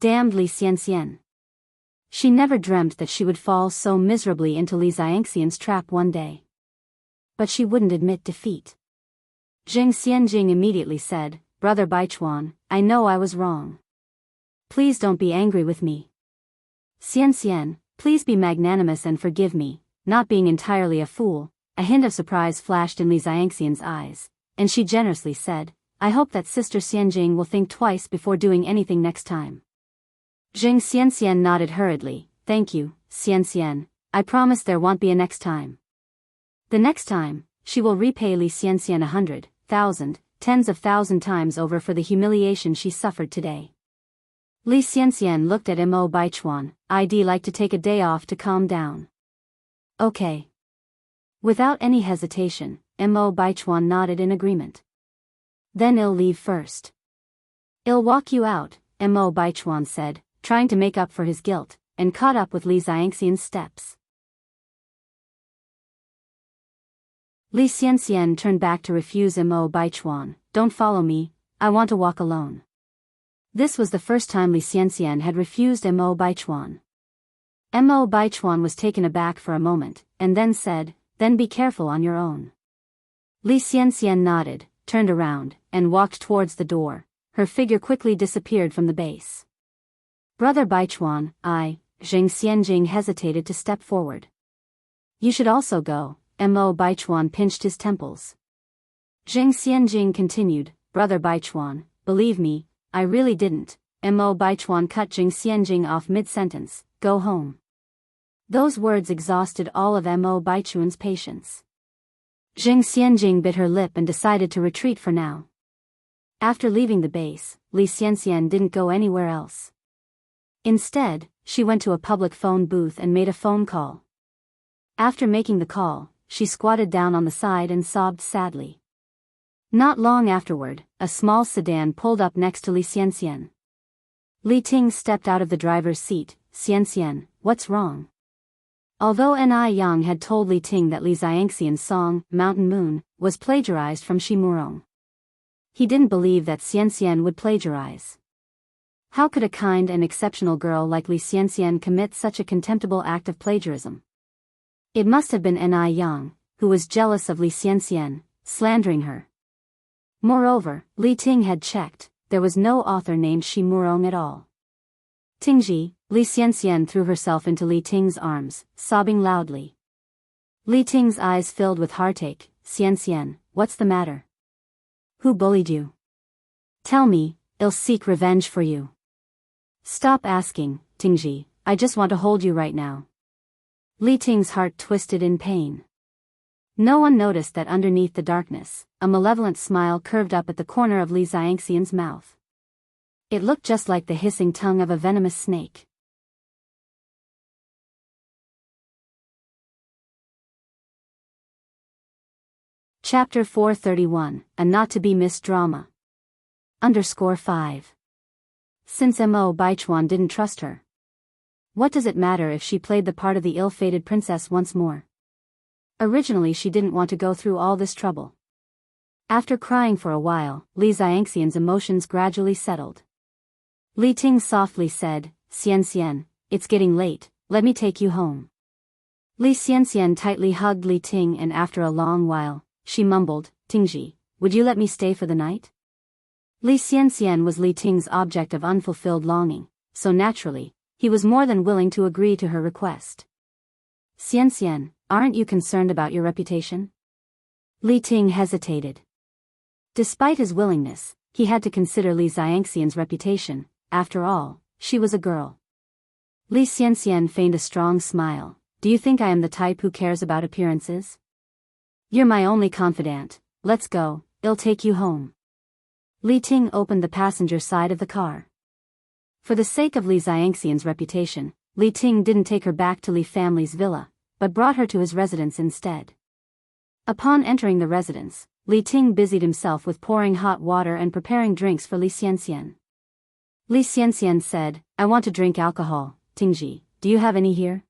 Damned Li Xianxian. She never dreamt that she would fall so miserably into Li Xianxian's trap one day. But she wouldn't admit defeat. Jing Xianjing immediately said, "Brother Baichuan, I know I was wrong. Please don't be angry with me. Xianxian, please be magnanimous and forgive me, not being entirely a fool." A hint of surprise flashed in Li Xianxian's eyes, and she generously said, "I hope that Sister Xianjing will think twice before doing anything next time." Jing Xianxian nodded hurriedly, "Thank you, Xianxian, I promise there won't be a next time." The next time, she will repay Li Xianxian 100,000, tens of thousand times over for the humiliation she suffered today. Li Xianxian looked at Mo Baichuan, "I'd like to take a day off to calm down." "Okay." Without any hesitation, Mo Baichuan nodded in agreement. "Then I'll leave first." "I'll walk you out," Mo Baichuan said, trying to make up for his guilt, and caught up with Li Xianxian's steps. Li Xianxian turned back to refuse Mo Baichuan, "Don't follow me, I want to walk alone." This was the first time Li Xianxian had refused Mo Baichuan. Mo Baichuan was taken aback for a moment, and then said, "Then be careful on your own." Li Xianxian nodded, turned around, and walked towards the door. Her figure quickly disappeared from the base. "Brother Baichuan, Jing Xianjing hesitated to step forward. "You should also go." Mo Baichuan pinched his temples. Jing Xianjing continued, "Brother Baichuan, believe me, I really didn't." Mo Baichuan cut Jing Xianjing off mid-sentence, "Go home." Those words exhausted all of Mo Baichuan's patience. Jing Xianjing bit her lip and decided to retreat for now. After leaving the base, Li Xianxian didn't go anywhere else. Instead, she went to a public phone booth and made a phone call. After making the call, she squatted down on the side and sobbed sadly. Not long afterward, a small sedan pulled up next to Li Xianxian. Li Ting stepped out of the driver's seat. "Xianxian, what's wrong?" Although Ni Yang had told Li Ting that Li Xianxian's song, Mountain Moon, was plagiarized from Shi Murong, he didn't believe that Xianxian would plagiarize. How could a kind and exceptional girl like Li Xianxian commit such a contemptible act of plagiarism? It must have been Ni Yang, who was jealous of Li Xianxian, slandering her. Moreover, Li Ting had checked, there was no author named Shi Murong at all. "Tingji," Li Xianxian threw herself into Li Ting's arms, sobbing loudly. Li Ting's eyes filled with heartache. "Xianxian, what's the matter? Who bullied you? Tell me, I'll seek revenge for you." "Stop asking, Tingji, I just want to hold you right now." Li Ting's heart twisted in pain. No one noticed that underneath the darkness, a malevolent smile curved up at the corner of Li Xianxian's mouth. It looked just like the hissing tongue of a venomous snake. Chapter 431, a not-to-be-missed drama. _5. Since Mo Baichuan didn't trust her, what does it matter if she played the part of the ill-fated princess once more? Originally she didn't want to go through all this trouble. After crying for a while, Li Xianxian's emotions gradually settled. Li Ting softly said, "Xianxian, it's getting late, let me take you home." Li Xianxian tightly hugged Li Ting and after a long while, she mumbled, "Tingji, would you let me stay for the night?" Li Xianxian was Li Ting's object of unfulfilled longing, so naturally, he was more than willing to agree to her request. "Xianxian, aren't you concerned about your reputation?" Li Ting hesitated. Despite his willingness, he had to consider Li Xianxian's reputation. After all, she was a girl. Li Xianxian feigned a strong smile. "Do you think I am the type who cares about appearances? You're my only confidant. Let's go, I'll take you home." Li Ting opened the passenger side of the car. For the sake of Li Xianxian's reputation, Li Ting didn't take her back to Li family's villa, but brought her to his residence instead. Upon entering the residence, Li Ting busied himself with pouring hot water and preparing drinks for Li Xianxian. Li Xianxian said, I want to drink alcohol, Tingji, do you have any here?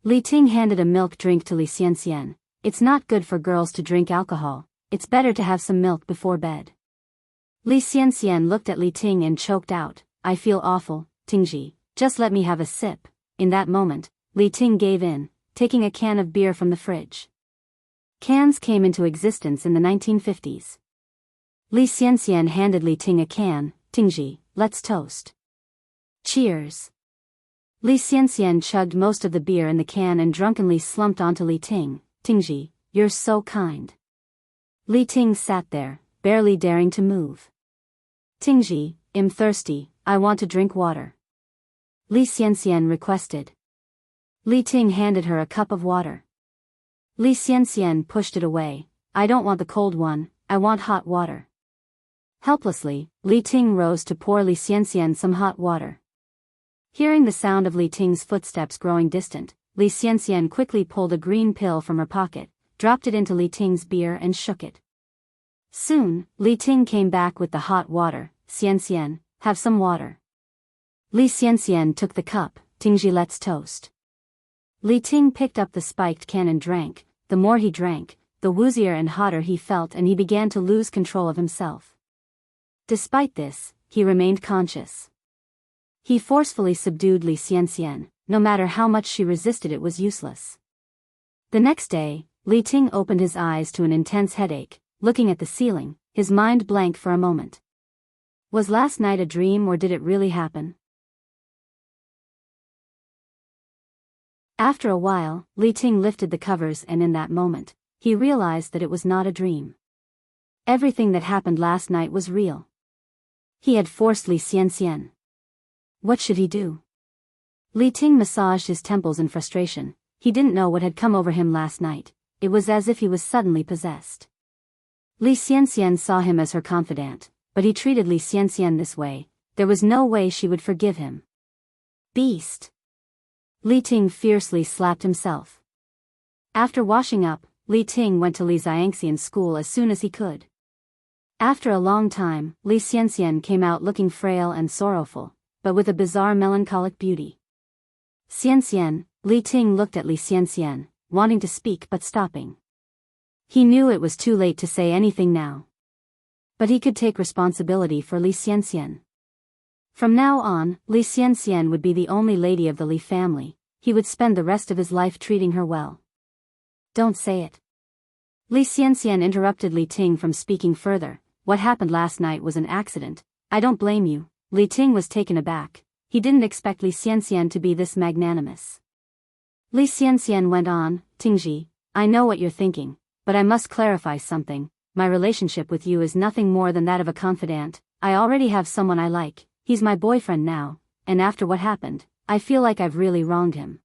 Li Ting handed a milk drink to Li Xianxian. It's not good for girls to drink alcohol, it's better to have some milk before bed. Li Xianxian looked at Li Ting and choked out, I feel awful, Tingji, just let me have a sip. In that moment, Li Ting gave in, taking a can of beer from the fridge. Cans came into existence in the 1950s. Li Xianxian handed Li Ting a can, Tingji, let's toast. Cheers. Li Xianxian chugged most of the beer in the can and drunkenly slumped onto Li Ting. Tingji, you're so kind. Li Ting sat there, barely daring to move. Tingji, I'm thirsty, I want to drink water. Li Xianxian requested. Li Ting handed her a cup of water. Li Xianxian pushed it away. I don't want the cold one, I want hot water. Helplessly, Li Ting rose to pour Li Xianxian some hot water. Hearing the sound of Li Ting's footsteps growing distant, Li Xianxian quickly pulled a green pill from her pocket, dropped it into Li Ting's beer and shook it. Soon, Li Ting came back with the hot water. Xianxian, have some water. Li Xianxian took the cup. Tingji, let's toast. Li Ting picked up the spiked can and drank. The more he drank, the woozier and hotter he felt, and he began to lose control of himself. Despite this, he remained conscious. He forcefully subdued Li Xianxian. No matter how much she resisted, it was useless. The next day, Li Ting opened his eyes to an intense headache, looking at the ceiling, his mind blank for a moment. Was last night a dream, or did it really happen? After a while, Li Ting lifted the covers, and in that moment, he realized that it was not a dream. Everything that happened last night was real. He had forced Li Xianxian. What should he do? Li Ting massaged his temples in frustration. He didn't know what had come over him last night. It was as if he was suddenly possessed. Li Xianxian saw him as her confidant, but he treated Li Xianxian this way. There was no way she would forgive him. Beast! Li Ting fiercely slapped himself. After washing up, Li Ting went to Li Xianxian's school as soon as he could. After a long time, Li Xianxian came out looking frail and sorrowful, but with a bizarre melancholic beauty. Xianxian, Li Ting looked at Li Xianxian, wanting to speak but stopping. He knew it was too late to say anything now. But he could take responsibility for Li Xianxian. From now on, Li Xianxian would be the only lady of the Li family. He would spend the rest of his life treating her well. Don't say it. Li Xianxian interrupted Li Ting from speaking further. What happened last night was an accident. I don't blame you. Li Ting was taken aback. He didn't expect Li Xianxian to be this magnanimous. Li Xianxian went on, Tingji, I know what you're thinking, but I must clarify something. My relationship with you is nothing more than that of a confidant. I already have someone I like. He's my boyfriend now, and after what happened, I feel like I've really wronged him.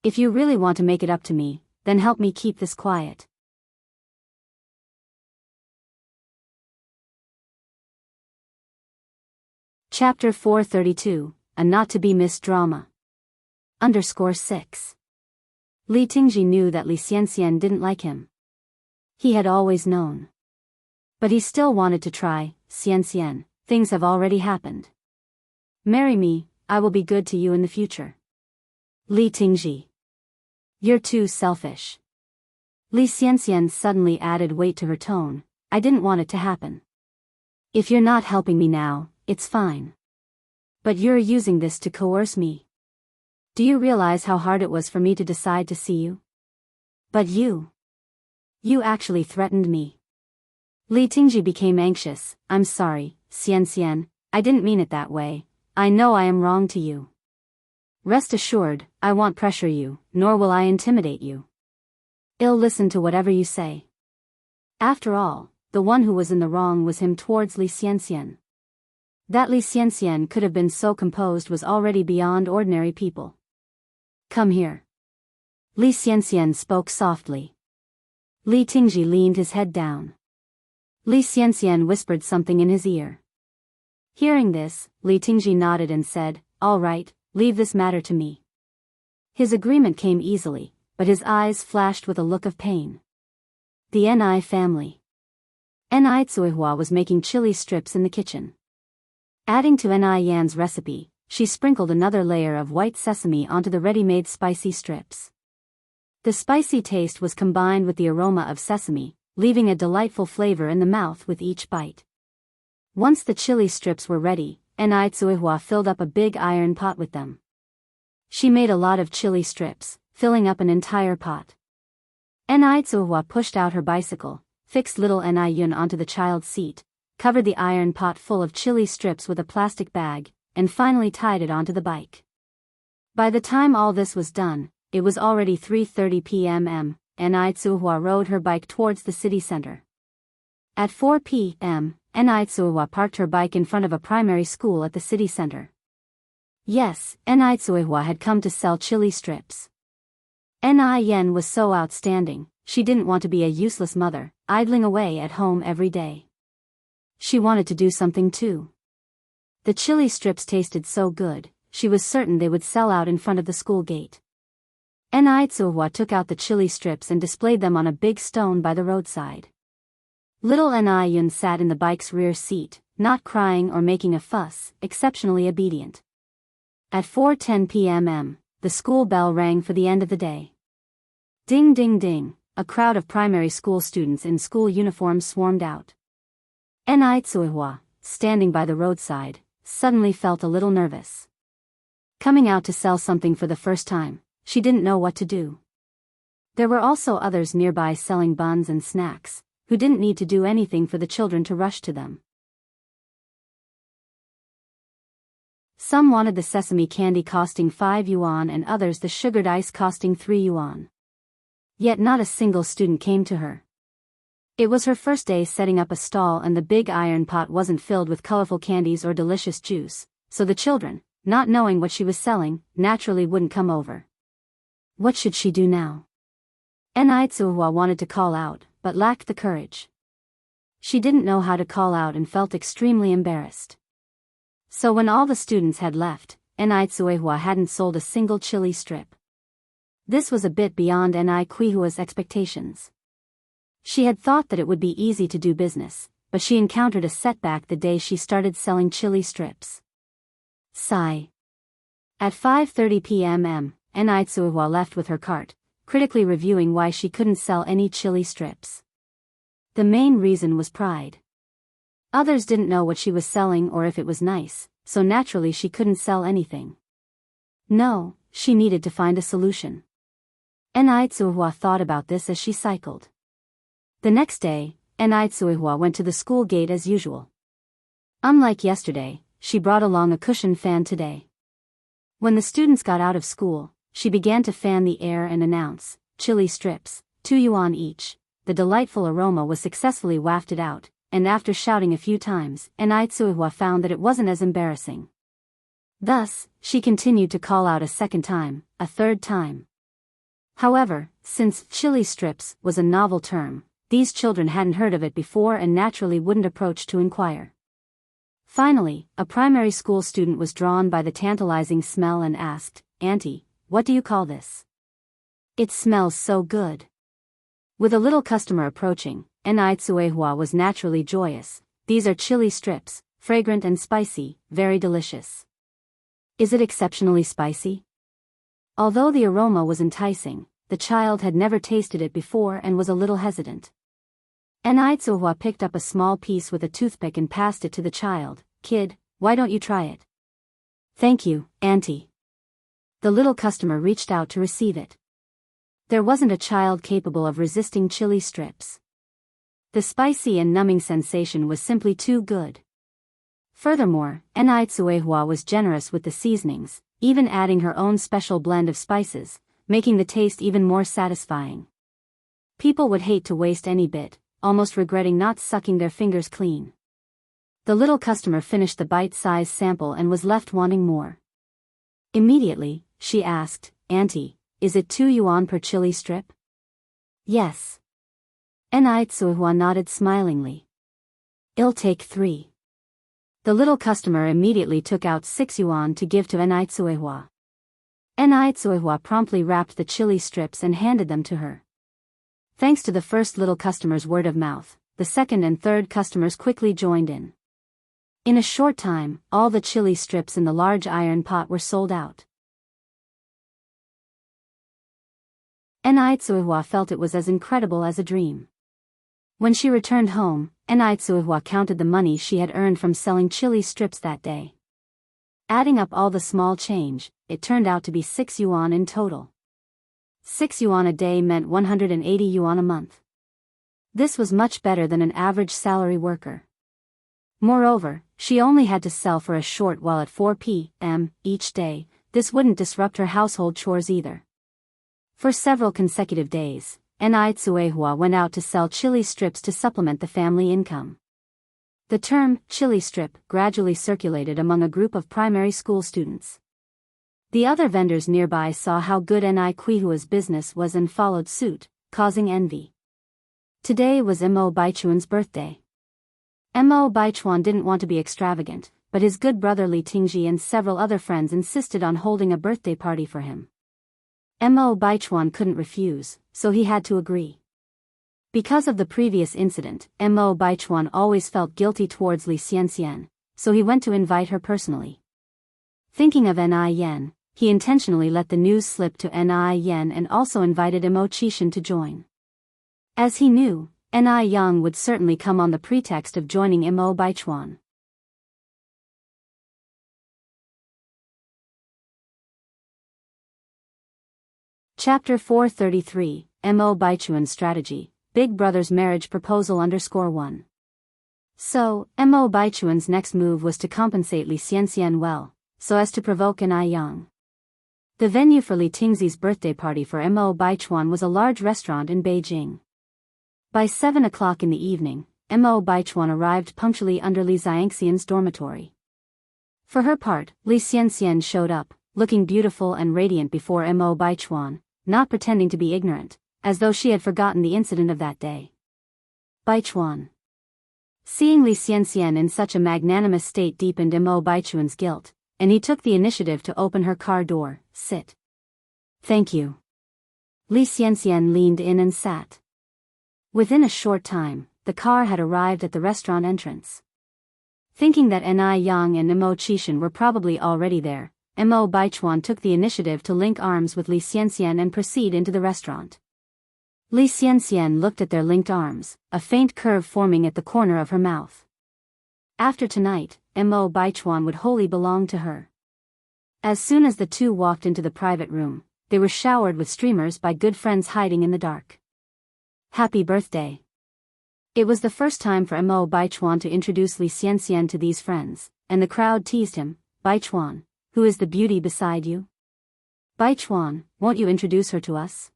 If you really want to make it up to me, then help me keep this quiet. Chapter 432, a not-to-be-missed drama. _6. Li Tingji knew that Li Xianxian didn't like him. He had always known. But he still wanted to try. Xianxian, things have already happened. Marry me, I will be good to you in the future. Li Tingji. You're too selfish. Li Xianxian suddenly added weight to her tone. I didn't want it to happen. If you're not helping me now, it's fine. But you're using this to coerce me. Do you realize how hard it was for me to decide to see you? But you actually threatened me. Li Tingji became anxious. I'm sorry, Xianxian, I didn't mean it that way. I know I am wrong to you. Rest assured, I won't pressure you, nor will I intimidate you. I'll listen to whatever you say. After all, the one who was in the wrong was him towards Li Xianxian. That Li Xianxian could have been so composed was already beyond ordinary people. Come here. Li Xianxian spoke softly. Li Tingji leaned his head down. Li Xianxian whispered something in his ear. Hearing this, Li Tingji nodded and said, all right, leave this matter to me. His agreement came easily, but his eyes flashed with a look of pain. The Ni family. Ni Tsuihua was making chili strips in the kitchen. Adding to Ni Yan's recipe, she sprinkled another layer of white sesame onto the ready-made spicy strips. The spicy taste was combined with the aroma of sesame, leaving a delightful flavor in the mouth with each bite. Once the chili strips were ready, Ni Tsuehua filled up a big iron pot with them. She made a lot of chili strips, filling up an entire pot. Ni Tsuehua pushed out her bicycle, fixed little Ni Yun onto the child's seat, covered the iron pot full of chili strips with a plastic bag, and finally tied it onto the bike. By the time all this was done, it was already 3:30 p.m. Ni Tsuehua rode her bike towards the city center. At 4 p.m., Ni Tsuehua parked her bike in front of a primary school at the city center. Yes, Ni Tsuehua had come to sell chili strips. Ni Yen was so outstanding, she didn't want to be a useless mother, idling away at home every day. She wanted to do something too. The chili strips tasted so good, she was certain they would sell out in front of the school gate. Ni Tsuehua took out the chili strips and displayed them on a big stone by the roadside. Little Ni Yun sat in the bike's rear seat, not crying or making a fuss, exceptionally obedient. At 4:10 p.m., the school bell rang for the end of the day. Ding ding ding, a crowd of primary school students in school uniforms swarmed out. Ni Tsuehua, standing by the roadside, suddenly felt a little nervous. Coming out to sell something for the first time, she didn't know what to do. There were also others nearby selling buns and snacks, who didn't need to do anything for the children to rush to them. Some wanted the sesame candy costing 5 yuan and others the sugared ice costing 3 yuan. Yet not a single student came to her. It was her first day setting up a stall and the big iron pot wasn't filled with colorful candies or delicious juice, so the children, not knowing what she was selling, naturally wouldn't come over. What should she do now? Ni Tsuehua wanted to call out, but lacked the courage. She didn't know how to call out and felt extremely embarrassed. So when all the students had left, Ni Tsuehua hadn't sold a single chili strip. This was a bit beyond Ni Tsuehua's expectations. She had thought that it would be easy to do business, but she encountered a setback the day she started selling chili strips. Sigh. At 5:30 p.m., Ni Tsuehua left with her cart, critically reviewing why she couldn't sell any chili strips. The main reason was pride. Others didn't know what she was selling or if it was nice, so naturally she couldn't sell anything. No, she needed to find a solution. Ni Tsuehua thought about this as she cycled. The next day, Ni Tsuehua went to the school gate as usual. Unlike yesterday, she brought along a cushion fan today. When the students got out of school, she began to fan the air and announce, "Chili strips, 2 yuan each." The delightful aroma was successfully wafted out, and after shouting a few times, Ni Tsuehua found that it wasn't as embarrassing. Thus, she continued to call out a second time, a third time. However, since chili strips was a novel term, these children hadn't heard of it before and naturally wouldn't approach to inquire. Finally, a primary school student was drawn by the tantalizing smell and asked, "Auntie, what do you call this? It smells so good." With a little customer approaching, Ni Tsuehua was naturally joyous. "These are chili strips, fragrant and spicy, very delicious." "Is it exceptionally spicy?" Although the aroma was enticing, the child had never tasted it before and was a little hesitant. Ni Tsuehua picked up a small piece with a toothpick and passed it to the child. "Kid, why don't you try it?" "Thank you, Auntie." The little customer reached out to receive it. There wasn't a child capable of resisting chili strips. The spicy and numbing sensation was simply too good. Furthermore, Ni Tsuehua was generous with the seasonings, even adding her own special blend of spices, making the taste even more satisfying. People would hate to waste any bit, almost regretting not sucking their fingers clean. The little customer finished the bite-sized sample and was left wanting more. Immediately, she asked, "Auntie, is it 2 yuan per chili strip?" "Yes." Ni Tsuehua nodded smilingly. "I'll take 3. The little customer immediately took out 6 yuan to give to Ni Tsuehua. Ni Tsuehua promptly wrapped the chili strips and handed them to her. Thanks to the first little customer's word of mouth, the second and third customers quickly joined in. In a short time, all the chili strips in the large iron pot were sold out. Enrich felt it was as incredible as a dream. When she returned home, Enrich counted the money she had earned from selling chili strips that day. Adding up all the small change, it turned out to be 6 yuan in total. 6 yuan a day meant 180 yuan a month. This was much better than an average salary worker. Moreover, she only had to sell for a short while at 4 p.m. each day. This wouldn't disrupt her household chores either. For several consecutive days, Enrich went out to sell chili strips to supplement the family income. The term, chili strip, gradually circulated among a group of primary school students. The other vendors nearby saw how good Enrich's business was and followed suit, causing envy. Today was Mo Baichuan's birthday. Mo Baichuan didn't want to be extravagant, but his good brother Li Tingji and several other friends insisted on holding a birthday party for him. Mo Baichuan couldn't refuse, so he had to agree. Because of the previous incident, Mo Baichuan always felt guilty towards Li Xianxian, so he went to invite her personally. Thinking of Ni Yen, he intentionally let the news slip to Ni Yen and also invited Mo Qishan to join. As he knew, Ni Yang would certainly come on the pretext of joining Mo Baichuan. Chapter 433, Mo Baichuan's Strategy, Big Brother's Marriage Proposal _1. So, Mo Baichuan's next move was to compensate Li Xianxian well, so as to provoke Ni Yang. The venue for Li Tingzi's birthday party for Mo Baichuan was a large restaurant in Beijing. By 7 o'clock in the evening, Mo Baichuan arrived punctually under Li Xianxian's dormitory. For her part, Li Xianxian showed up, looking beautiful and radiant before Mo Baichuan, not pretending to be ignorant, as though she had forgotten the incident of that day. Baichuan. Seeing Li Xianxian in such a magnanimous state deepened Mo Baichuan's guilt, and he took the initiative to open her car door. Sit. Thank you. Li Xianxian leaned in and sat. Within a short time, the car had arrived at the restaurant entrance. Thinking that Ni Yang and Mo Qishan were probably already there, Mo Baichuan took the initiative to link arms with Li Xianxian and proceed into the restaurant. Li Xianxian looked at their linked arms, a faint curve forming at the corner of her mouth. After tonight, Mo Baichuan would wholly belong to her. As soon as the two walked into the private room, they were showered with streamers by good friends hiding in the dark. Happy birthday. It was the first time for Mo Baichuan to introduce Li Xianxian to these friends, and the crowd teased him. Baichuan, who is the beauty beside you? Baichuan, won't you introduce her to us?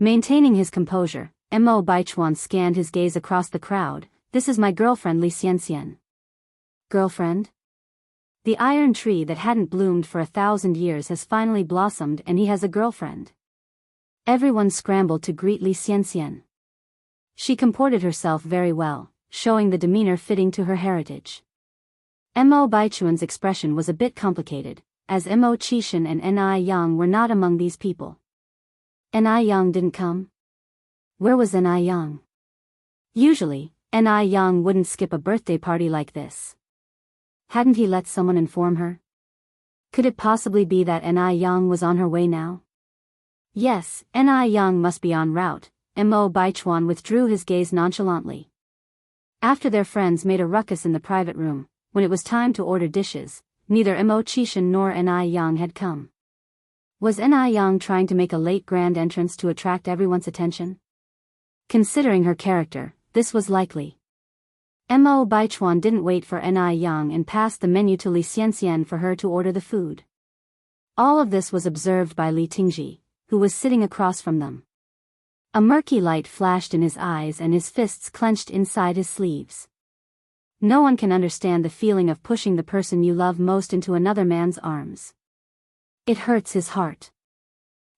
Maintaining his composure, Mo Baichuan scanned his gaze across the crowd. This is my girlfriend Li Xianxian. Girlfriend? The iron tree that hadn't bloomed for 1,000 years has finally blossomed and he has a girlfriend. Everyone scrambled to greet Li Xianxian. She comported herself very well, showing the demeanor fitting to her heritage. Mo Baichuan's expression was a bit complicated, as Mo Qishan and Ni Yang were not among these people. Ni Yang didn't come? Where was Ni Yang? Usually, Ni Yang wouldn't skip a birthday party like this. Hadn't he let someone inform her? Could it possibly be that Ni Yang was on her way now? Yes, Ni Yang must be en route. Mo Baichuan withdrew his gaze nonchalantly. After their friends made a ruckus in the private room, when it was time to order dishes, neither Mo Qishan nor Ni Yang had come. Was Ni Yang trying to make a late grand entrance to attract everyone's attention? Considering her character, this was likely. Mo Baichuan didn't wait for Ni Yang and passed the menu to Li Xianxian for her to order the food. All of this was observed by Li Tingji, who was sitting across from them. A murky light flashed in his eyes and his fists clenched inside his sleeves. No one can understand the feeling of pushing the person you love most into another man's arms. It hurts his heart.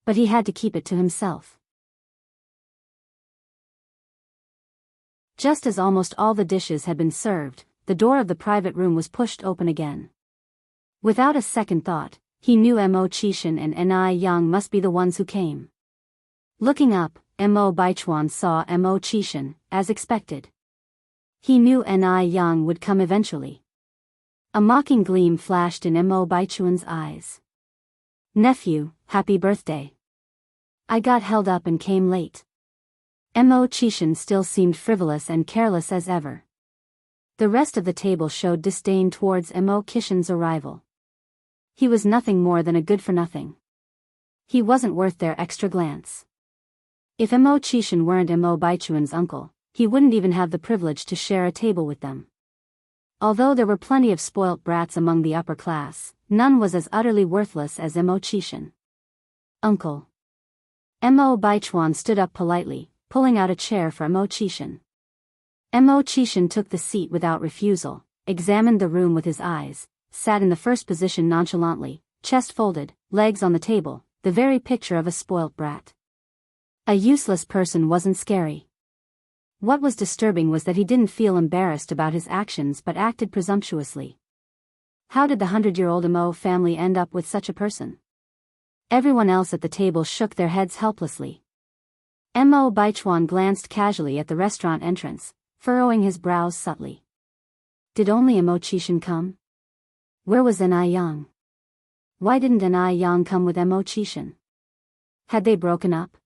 But he had to keep it to himself. Just as almost all the dishes had been served, the door of the private room was pushed open again. Without a second thought, he knew Mo Qishan and Ni Yang must be the ones who came. Looking up, Mo Baichuan saw Mo Qishan, as expected. He knew Ni Yang would come eventually. A mocking gleam flashed in Mo Baichuan's eyes. Nephew, happy birthday. I got held up and came late. Mo Chishan still seemed frivolous and careless as ever. The rest of the table showed disdain towards Mo Kishan's arrival. He was nothing more than a good-for-nothing. He wasn't worth their extra glance. If Mo Chishan weren't Mo Baichuan's uncle, he wouldn't even have the privilege to share a table with them. Although there were plenty of spoilt brats among the upper class, none was as utterly worthless as Mo Chishan. Uncle. Mo Baichuan stood up politely, pulling out a chair for Mo Chishan. Mo Chishan took the seat without refusal, examined the room with his eyes, sat in the first position nonchalantly, chest folded, legs on the table, the very picture of a spoilt brat. A useless person wasn't scary. What was disturbing was that he didn't feel embarrassed about his actions but acted presumptuously. How did the 100-year-old Mo family end up with such a person? Everyone else at the table shook their heads helplessly. Mo Baichuan glanced casually at the restaurant entrance, furrowing his brows subtly. Did only Mo Chishan come? Where was N.I. Yang? Why didn't N.I. Yang come with Mo Chishan? Had they broken up?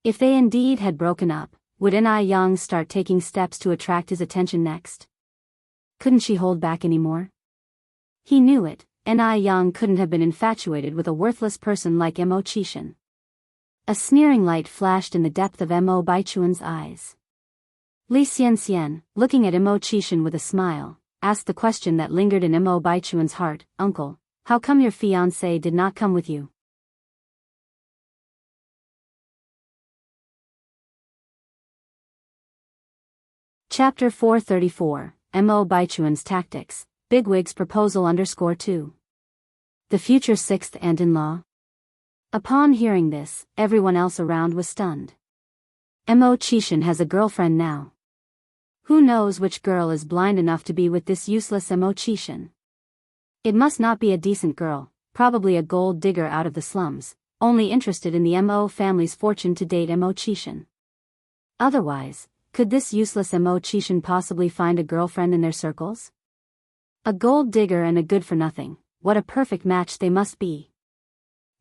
If they indeed had broken up, would N.I. Yang start taking steps to attract his attention next? Couldn't she hold back anymore? He knew it, N.I. Yang couldn't have been infatuated with a worthless person like Mo Chishan. A sneering light flashed in the depth of Mo Baichuan's eyes. Li Xianxian, looking at Mo Chishan with a smile, asked the question that lingered in Mo Baichuan's heart, Uncle, how come your fiancé did not come with you? Chapter 434, Mo Baichuan's Tactics, Bigwig's Proposal _2. The future sixth aunt-in-law. Upon hearing this, everyone else around was stunned. Mo Chishan has a girlfriend now. Who knows which girl is blind enough to be with this useless Mo Chishan? It must not be a decent girl, probably a gold digger out of the slums, only interested in the Mo family's fortune to date Mo Chishan. Otherwise, could this useless Mo Chishan possibly find a girlfriend in their circles? A gold digger and a good-for-nothing, what a perfect match they must be.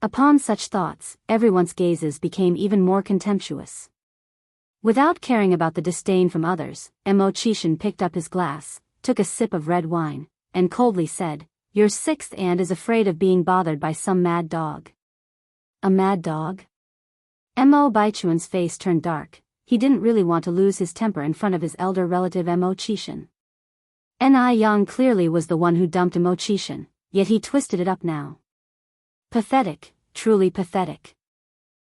Upon such thoughts, everyone's gazes became even more contemptuous. Without caring about the disdain from others, Mo Chishan picked up his glass, took a sip of red wine, and coldly said, Your sixth aunt is afraid of being bothered by some mad dog. A mad dog? Mo Baichuan's face turned dark. He didn't really want to lose his temper in front of his elder relative Mo Chishan. N.I. Yang clearly was the one who dumped Mo Chishan, yet he twisted it up now. Pathetic, truly pathetic.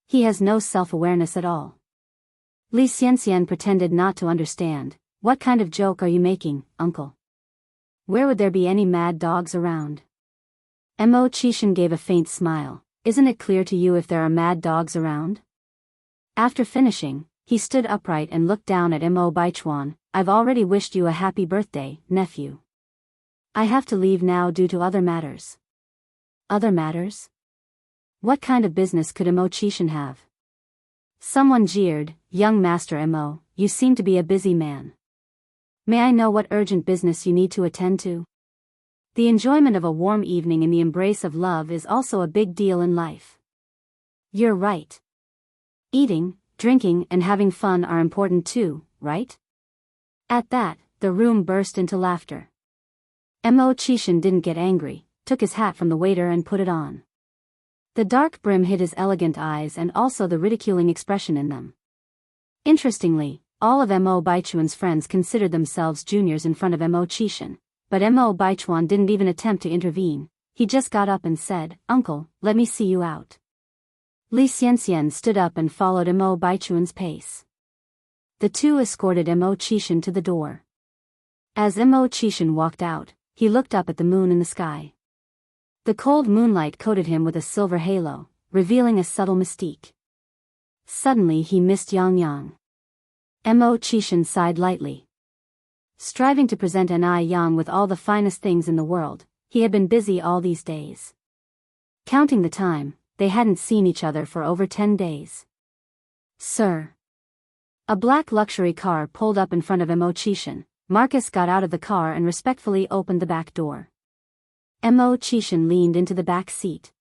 He has no self-awareness at all. Li Xianxian pretended not to understand. What kind of joke are you making, uncle? Where would there be any mad dogs around? Mo Chishan gave a faint smile. Isn't it clear to you if there are mad dogs around? After finishing, he stood upright and looked down at Mo Baichuan. I've already wished you a happy birthday, nephew. I have to leave now due to other matters. Other matters? What kind of business could Mo Chishan have? Someone jeered, Young Master Mo, you seem to be a busy man. May I know what urgent business you need to attend to? The enjoyment of a warm evening in the embrace of love is also a big deal in life. You're right. Eating, drinking and having fun are important too, right? At that, the room burst into laughter. Mo Chishan didn't get angry, took his hat from the waiter and put it on. The dark brim hid his elegant eyes and also the ridiculing expression in them. Interestingly, all of Mo Baichuan's friends considered themselves juniors in front of Mo Chishan, but Mo Baichuan didn't even attempt to intervene. He just got up and said, Uncle, let me see you out. Li Xianxian stood up and followed Mo Baichuan's pace. The two escorted Mo Chishan to the door. As Mo Chishan walked out, he looked up at the moon in the sky. The cold moonlight coated him with a silver halo, revealing a subtle mystique. Suddenly he missed Yang Yang. Mo Chishan sighed lightly. Striving to present N.I. Yang with all the finest things in the world, he had been busy all these days. Counting the time, they hadn't seen each other for over 10 days. Sir. A black luxury car pulled up in front of Mo Chishan, Marcus got out of the car and respectfully opened the back door. Mo Chishan leaned into the back seat.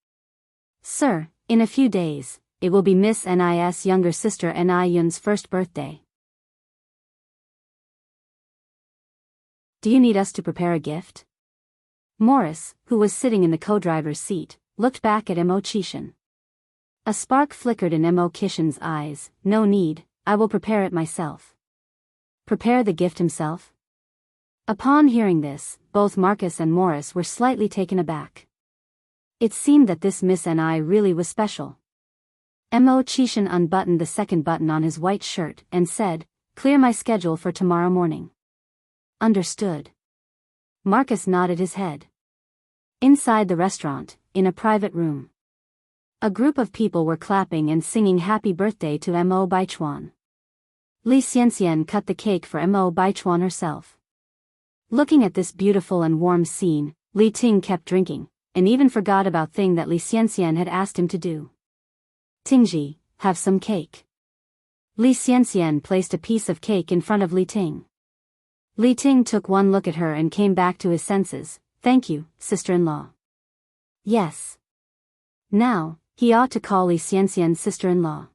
Sir, in a few days, it will be Miss Ni's younger sister Ni Yun's first birthday. Do you need us to prepare a gift? Morris, who was sitting in the co-driver's seat, looked back at Mo Chishan. A spark flickered in Mo Chishan's eyes. No need, I will prepare it myself. Prepare the gift himself? Upon hearing this, both Marcus and Morris were slightly taken aback. It seemed that this Miss Ni really was special. Mo Chishan unbuttoned the second button on his white shirt and said, "Clear my schedule for tomorrow morning." Understood. Marcus nodded his head. Inside the restaurant, in a private room, a group of people were clapping and singing happy birthday to Mo Baichuan. Li Xianxian cut the cake for Mo Baichuan herself. Looking at this beautiful and warm scene, Li Ting kept drinking, and even forgot about thing that Li Xianxian had asked him to do. "Tingji, have some cake." Li Xianxian placed a piece of cake in front of Li Ting. Li Ting took one look at her and came back to his senses. "Thank you, sister-in-law." Yes. Now, he ought to call Li Xianxian sister-in-law.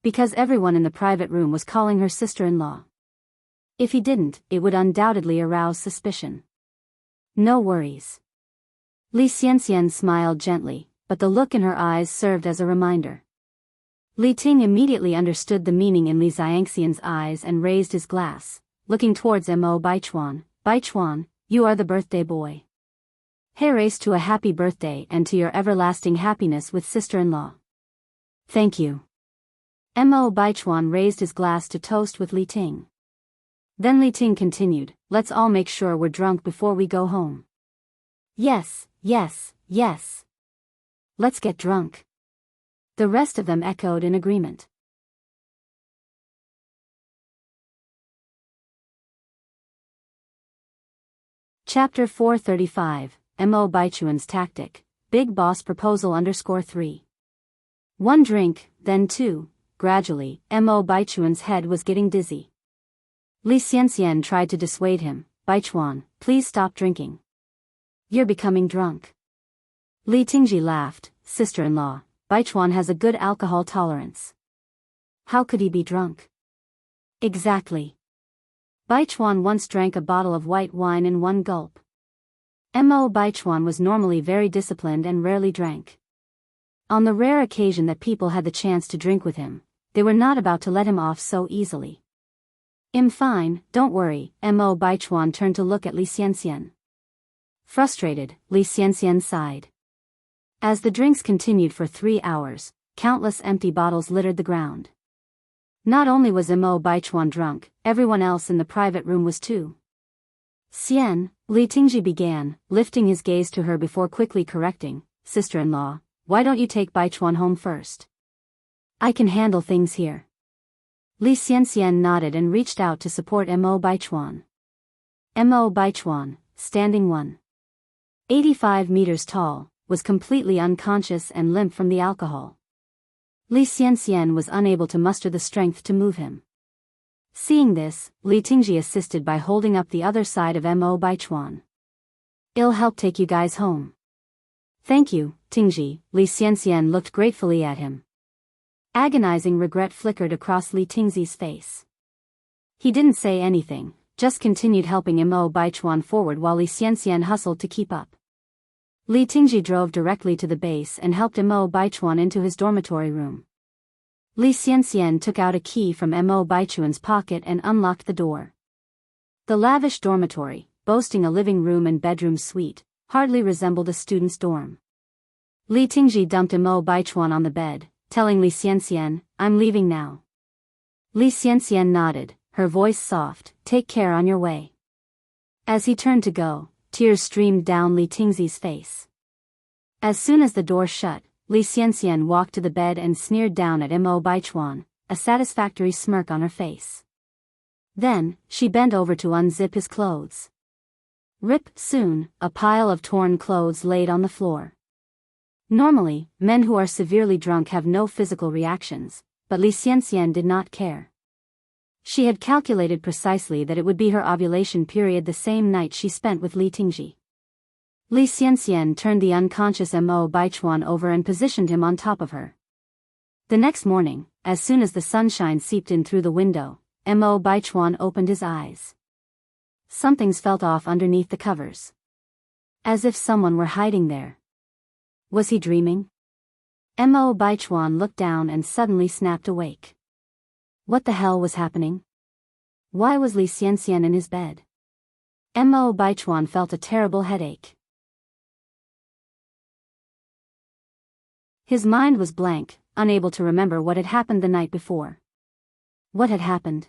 Because everyone in the private room was calling her sister-in-law. If he didn't, it would undoubtedly arouse suspicion. No worries. Li Xianxian smiled gently, but the look in her eyes served as a reminder. Li Ting immediately understood the meaning in Li Xianxian's eyes and raised his glass, looking towards Mo Baichuan. "Baichuan, you are the birthday boy. Here's to a happy birthday and to your everlasting happiness with sister-in-law." "Thank you." Mo Baichuan raised his glass to toast with Li Ting. Then Li Ting continued, "Let's all make sure we're drunk before we go home." "Yes, yes, yes. Let's get drunk." The rest of them echoed in agreement. Chapter 435, Mo Baichuan's Tactic, Big Boss Proposal _3. One drink, then two. Gradually, Mo Baichuan's head was getting dizzy. Li Xianxian tried to dissuade him. "Baichuan, please stop drinking. You're becoming drunk." Li Tingji laughed. "Sister-in-law, Baichuan has a good alcohol tolerance. How could he be drunk?" "Exactly. Baichuan once drank a bottle of white wine in one gulp." Mo Baichuan was normally very disciplined and rarely drank. On the rare occasion that people had the chance to drink with him, they were not about to let him off so easily. Fine, don't worry." Mo Baichuan turned to look at Li Xianxian. Frustrated, Li Xianxian sighed. As the drinks continued for 3 hours, countless empty bottles littered the ground. Not only was Mo Baichuan drunk, everyone else in the private room was too. "Xian," Li Tingji began, lifting his gaze to her before quickly correcting, "Sister-in-law, why don't you take Baichuan home first? I can handle things here." Li Xianxian nodded and reached out to support Mo Baichuan. Mo Baichuan, standing 1.85 meters tall, was completely unconscious and limp from the alcohol. Li Xianxian was unable to muster the strength to move him. Seeing this, Li Tingji assisted by holding up the other side of Mo Baichuan. "I'll help take you guys home." "Thank you, Tingji." Li Xianxian looked gratefully at him. Agonizing regret flickered across Li Tingji's face. He didn't say anything, just continued helping Mo Baichuan forward while Li Xianxian hustled to keep up. Li Tingji drove directly to the base and helped Mo Baichuan into his dormitory room. Li Xianxian took out a key from Mo Baichuan's pocket and unlocked the door. The lavish dormitory, boasting a living room and bedroom suite, hardly resembled a student's dorm. Li Tingji dumped Mo Baichuan on the bed, telling Li Xianxian, "I'm leaving now." Li Xianxian nodded, her voice soft, "Take care on your way." As he turned to go, tears streamed down Li Tingji's face. As soon as the door shut, Li Xianxian walked to the bed and sneered down at Mo Baichuan, a satisfactory smirk on her face. Then, she bent over to unzip his clothes. Rip, soon, a pile of torn clothes laid on the floor. Normally, men who are severely drunk have no physical reactions, but Li Xianxian did not care. She had calculated precisely that it would be her ovulation period the same night she spent with Li Tingji. Li Xianxian turned the unconscious Mo Baichuan over and positioned him on top of her. The next morning, as soon as the sunshine seeped in through the window, Mo Baichuan opened his eyes. Something's felt off underneath the covers. As if someone were hiding there. Was he dreaming? Mo Baichuan looked down and suddenly snapped awake. What the hell was happening? Why was Li Xianxian in his bed? Mo Baichuan felt a terrible headache. His mind was blank, unable to remember what had happened the night before. What had happened?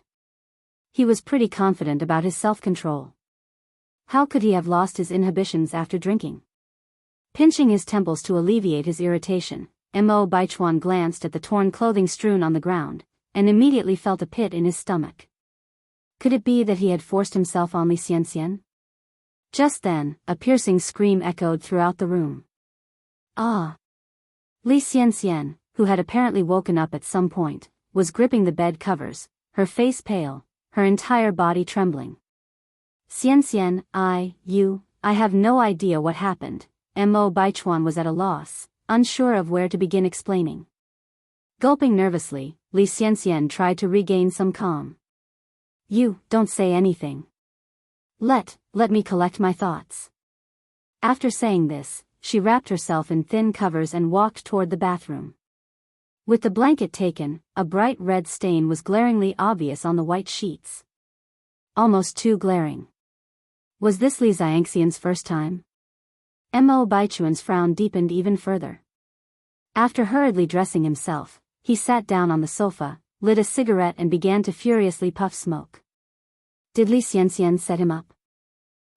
He was pretty confident about his self-control. How could he have lost his inhibitions after drinking? Pinching his temples to alleviate his irritation, Mo Baichuan glanced at the torn clothing strewn on the ground, and immediately felt a pit in his stomach. Could it be that he had forced himself on Li Xianxian? Just then, a piercing scream echoed throughout the room. Ah! Li Xianxian, who had apparently woken up at some point, was gripping the bed covers, her face pale, her entire body trembling. Xianxian, I have no idea what happened. Mo Baichuan was at a loss, unsure of where to begin explaining. Gulping nervously, Li Xianxian tried to regain some calm. You, don't say anything. Let me collect my thoughts. After saying this, she wrapped herself in thin covers and walked toward the bathroom. With the blanket taken, a bright red stain was glaringly obvious on the white sheets. Almost too glaring. Was this Li Xianxian's first time? Mo Baichuan's frown deepened even further. After hurriedly dressing himself, he sat down on the sofa, lit a cigarette and began to furiously puff smoke. Did Li Xianxian set him up?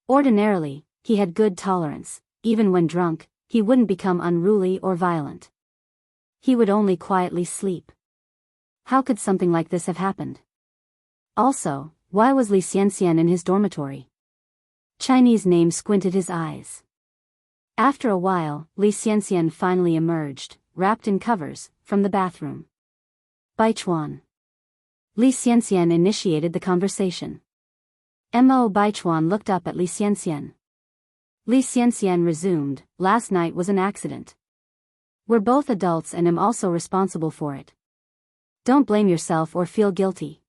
Ordinarily, he had good tolerance. Even when drunk, he wouldn't become unruly or violent. He would only quietly sleep. How could something like this have happened? Also, why was Li Xianxian in his dormitory? Chinese name squinted his eyes. After a while, Li Xianxian finally emerged, wrapped in covers, from the bathroom. Baichuan. Li Xianxian initiated the conversation. Mo Baichuan looked up at Li Xianxian. Li Xianxian resumed, last night was an accident. We're both adults and am also responsible for it. Don't blame yourself or feel guilty.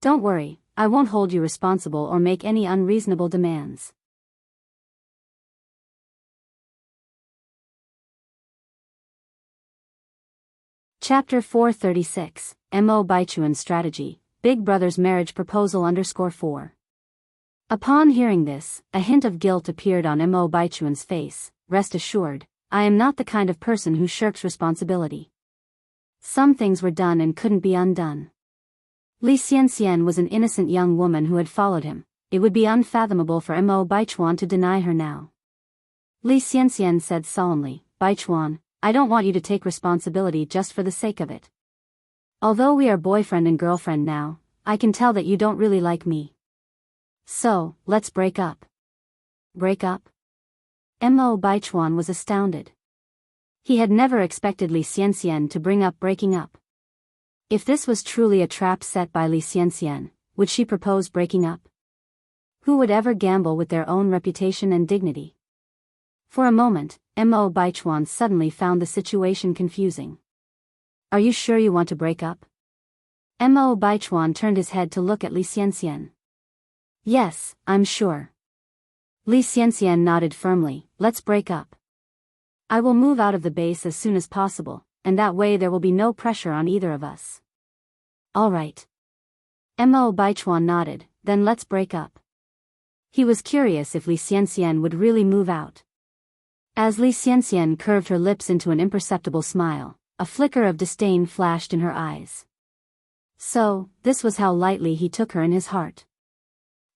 Don't worry, I won't hold you responsible or make any unreasonable demands. Chapter 436, Mo Baichuan's Strategy, Big Brother's Marriage Proposal _4. Upon hearing this, a hint of guilt appeared on Mo Baichuan's face. Rest assured, I am not the kind of person who shirks responsibility. Some things were done and couldn't be undone. Li Xianxian was an innocent young woman who had followed him. It would be unfathomable for Mo Baichuan to deny her now. Li Xianxian said solemnly, Baichuan, I don't want you to take responsibility just for the sake of it. Although we are boyfriend and girlfriend now, I can tell that you don't really like me. So, let's break up. Break up? Mo Baichuan was astounded. He had never expected Li Xianxian to bring up breaking up. If this was truly a trap set by Li Xianxian, would she propose breaking up? Who would ever gamble with their own reputation and dignity? For a moment, Mo Baichuan suddenly found the situation confusing. Are you sure you want to break up? Mo Baichuan turned his head to look at Li Xianxian. Yes, I'm sure. Li Xianxian nodded firmly, let's break up. I will move out of the base as soon as possible, and that way there will be no pressure on either of us. All right. Mo Baichuan nodded, then let's break up. He was curious if Li Xianxian would really move out. As Li Xianxian curved her lips into an imperceptible smile, a flicker of disdain flashed in her eyes. So, this was how lightly he took her in his heart.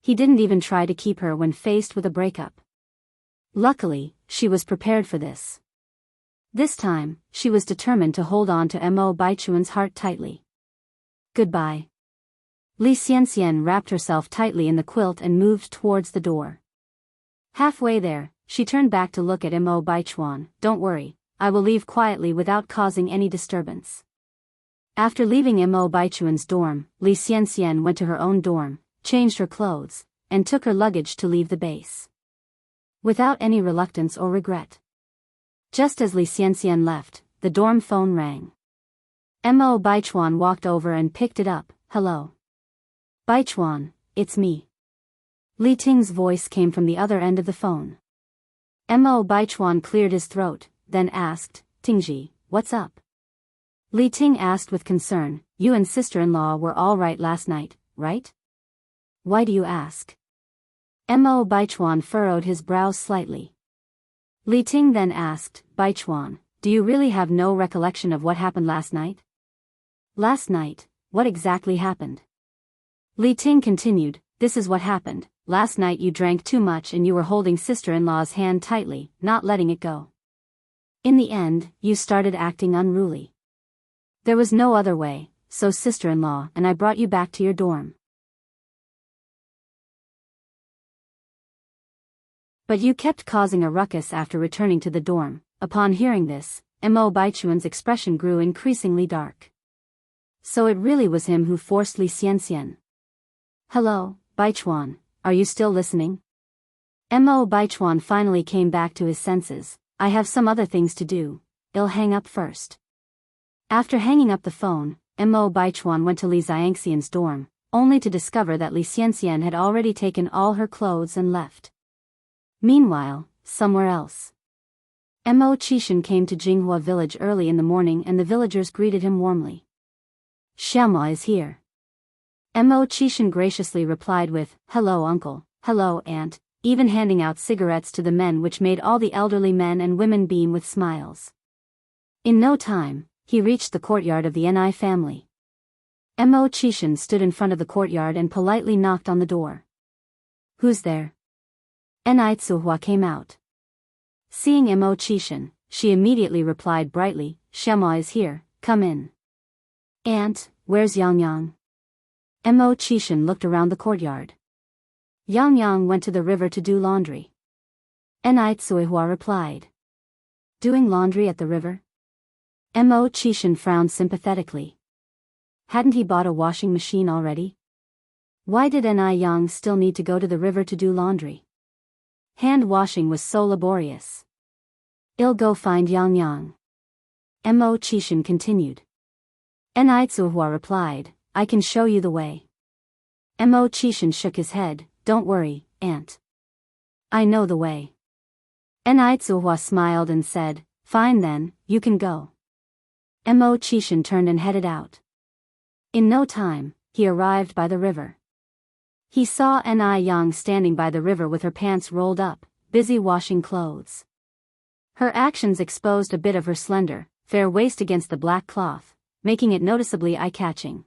He didn't even try to keep her when faced with a breakup. Luckily, she was prepared for this. This time, she was determined to hold on to Mo Baichuan's heart tightly. Goodbye. Li Xianxian wrapped herself tightly in the quilt and moved towards the door. Halfway there, she turned back to look at Mo Baichuan. Don't worry, I will leave quietly without causing any disturbance. After leaving Mo Baichuan's dorm, Li Xianxian went to her own dorm, changed her clothes, and took her luggage to leave the base. Without any reluctance or regret. Just as Li Xianxian left, the dorm phone rang. Mo Baichuan walked over and picked it up. "Hello. Baichuan, it's me." Li Ting's voice came from the other end of the phone. Mo Baichuan cleared his throat, then asked, "Tingji, what's up?" Li Ting asked with concern, "You and sister-in-law were all right last night, right? Why do you ask?" Mo Baichuan furrowed his brows slightly. Li Ting then asked, "Baichuan, do you really have no recollection of what happened last night?" "Last night, what exactly happened?" Li Ting continued, "This is what happened. Last night you drank too much and you were holding sister-in-law's hand tightly, not letting it go. In the end, you started acting unruly. There was no other way, so sister-in-law and I brought you back to your dorm. But you kept causing a ruckus after returning to the dorm." Upon hearing this, Mo Baichuan's expression grew increasingly dark. So it really was him who forced Li Xianxian. "Hello, Baichuan, are you still listening?" Mo Baichuan finally came back to his senses. "I have some other things to do, I'll hang up first." After hanging up the phone, Mo Baichuan went to Li Xianxian's dorm, only to discover that Li Xianxian had already taken all her clothes and left. Meanwhile, somewhere else. Mo Qishan came to Jinghua village early in the morning and the villagers greeted him warmly. "Xiaoma is here." Mo Qishan graciously replied with, "Hello uncle, hello aunt," even handing out cigarettes to the men, which made all the elderly men and women beam with smiles. In no time, he reached the courtyard of the Ni family. Mo Qishan stood in front of the courtyard and politely knocked on the door. "Who's there?" Ni Tsuhua came out. Seeing Mo Qishan, she immediately replied brightly, "Xiaoma is here, come in." "Aunt, where's Yang Yang?" Mo Qishan looked around the courtyard. Yang Yang went to the river to do laundry. Ni Tsuhua replied. "Doing laundry at the river?" Mo Qishan frowned sympathetically. Hadn't he bought a washing machine already? Why did Ni Yang still need to go to the river to do laundry? Hand washing was so laborious. "I'll go find Yang Yang." Mo Qishan continued. Ni Tsuhua replied, "I can show you the way." Mo Qishan shook his head, "Don't worry, aunt. I know the way." Ni Tsuhua smiled and said, "Fine then, you can go." Mo Qishan turned and headed out. In no time, he arrived by the river. He saw Ni Yang standing by the river with her pants rolled up, busy washing clothes. Her actions exposed a bit of her slender, fair waist against the black cloth, making it noticeably eye-catching.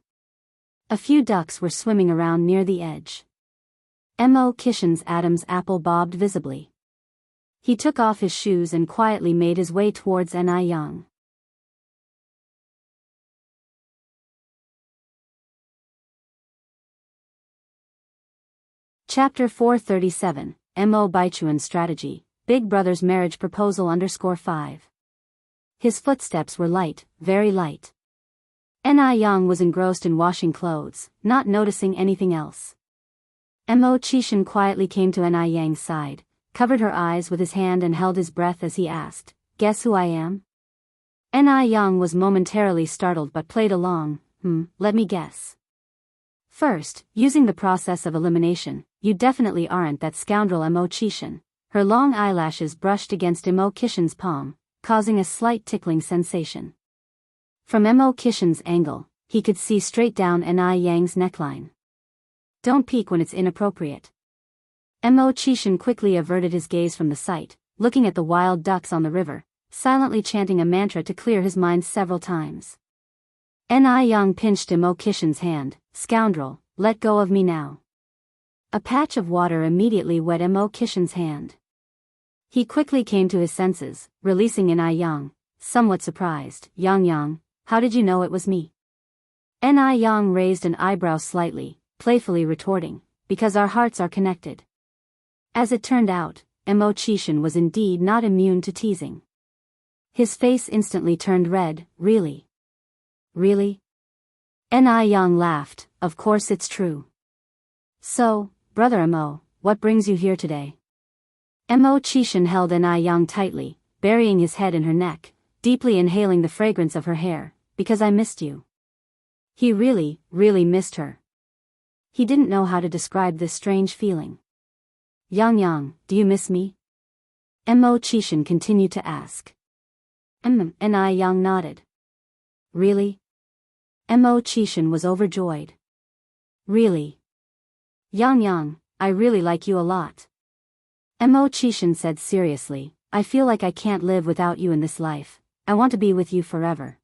A few ducks were swimming around near the edge. Mo Qishan's Adam's apple bobbed visibly. He took off his shoes and quietly made his way towards Ni Yang. Chapter 437, Mo Baichuan's Strategy, Big Brother's Marriage Proposal _5. His footsteps were light, very light. Ni Yang was engrossed in washing clothes, not noticing anything else. Mo Qishan quietly came to Ni Yang's side, covered her eyes with his hand and held his breath as he asked, "Guess who I am?" Ni Yang was momentarily startled but played along, let me guess. First, using the process of elimination, you definitely aren't that scoundrel Mo Qishan. Her long eyelashes brushed against Mo Qishan's palm, causing a slight tickling sensation. From Mo Qishan's angle, he could see straight down Ni Yang's neckline. Don't peek when it's inappropriate. Mo Qishan quickly averted his gaze from the sight, looking at the wild ducks on the river, silently chanting a mantra to clear his mind several times. Ni Yang pinched Mo Qishan's hand, "Scoundrel, let go of me now." A patch of water immediately wet Mo Qishan's hand. He quickly came to his senses, releasing Ni Yang, somewhat surprised. "Yang Yang, how did you know it was me?" Ni Yang raised an eyebrow slightly, playfully retorting, "Because our hearts are connected." As it turned out, Mo Qishan was indeed not immune to teasing. His face instantly turned red. "Really? Really? Ni Young laughed, of course it's true. So, brother Mo, what brings you here today? Mo Chishan held Ni Young tightly, burying his head in her neck, deeply inhaling the fragrance of her hair, because I missed you. He really, really missed her. He didn't know how to describe this strange feeling. Yang, do you miss me? Mo Chishan continued to ask. Ni Young nodded. Really? Mo Chishan was overjoyed. Really? Yang, I really like you a lot. Mo Chishan said seriously, I feel like I can't live without you in this life. I want to be with you forever.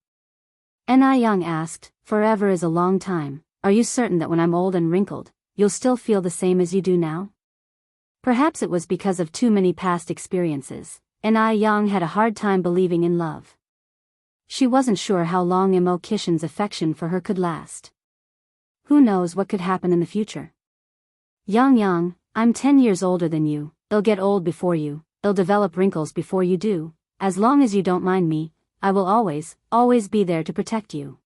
Ni Young asked, forever is a long time. Are you certain that when I'm old and wrinkled, you'll still feel the same as you do now? Perhaps it was because of too many past experiences. Ni Young had a hard time believing in love. She wasn't sure how long Mo Chishan's affection for her could last. Who knows what could happen in the future? Yang, I'm 10 years older than you. I'll get old before you. I'll develop wrinkles before you do. As long as you don't mind me, I will always, always be there to protect you.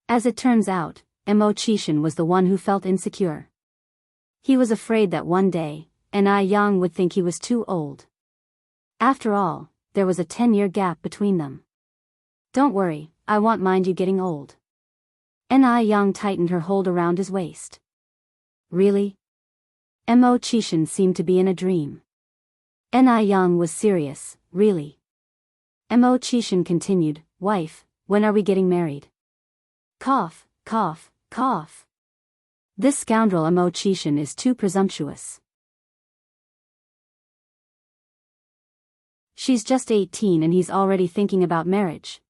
As it turns out, Mo Chishan was the one who felt insecure. He was afraid that one day, Ni Young would think he was too old. After all, there was a 10-year gap between them. Don't worry, I won't mind you getting old. Ni Young tightened her hold around his waist. Really? Mo Chishan seemed to be in a dream. Ni Young was serious, really. Mo Chishan continued, wife, when are we getting married? Cough, cough, cough. This scoundrel Mo Chishan is too presumptuous. She's just 18 and he's already thinking about marriage.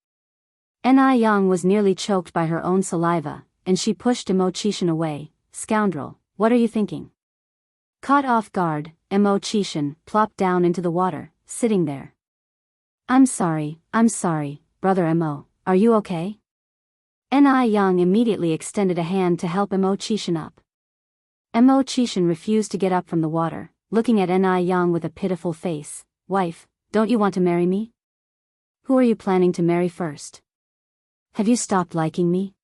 Ni Young was nearly choked by her own saliva, and she pushed Mo Chishan away. Scoundrel, what are you thinking? Caught off guard, Mo Chishan plopped down into the water, sitting there. I'm sorry, brother Mo, are you okay? Ni Young immediately extended a hand to help Mo Chishan up. Mo Chishan refused to get up from the water, looking at Ni Young with a pitiful face. Wife, don't you want to marry me? Who are you planning to marry first? Have you stopped liking me?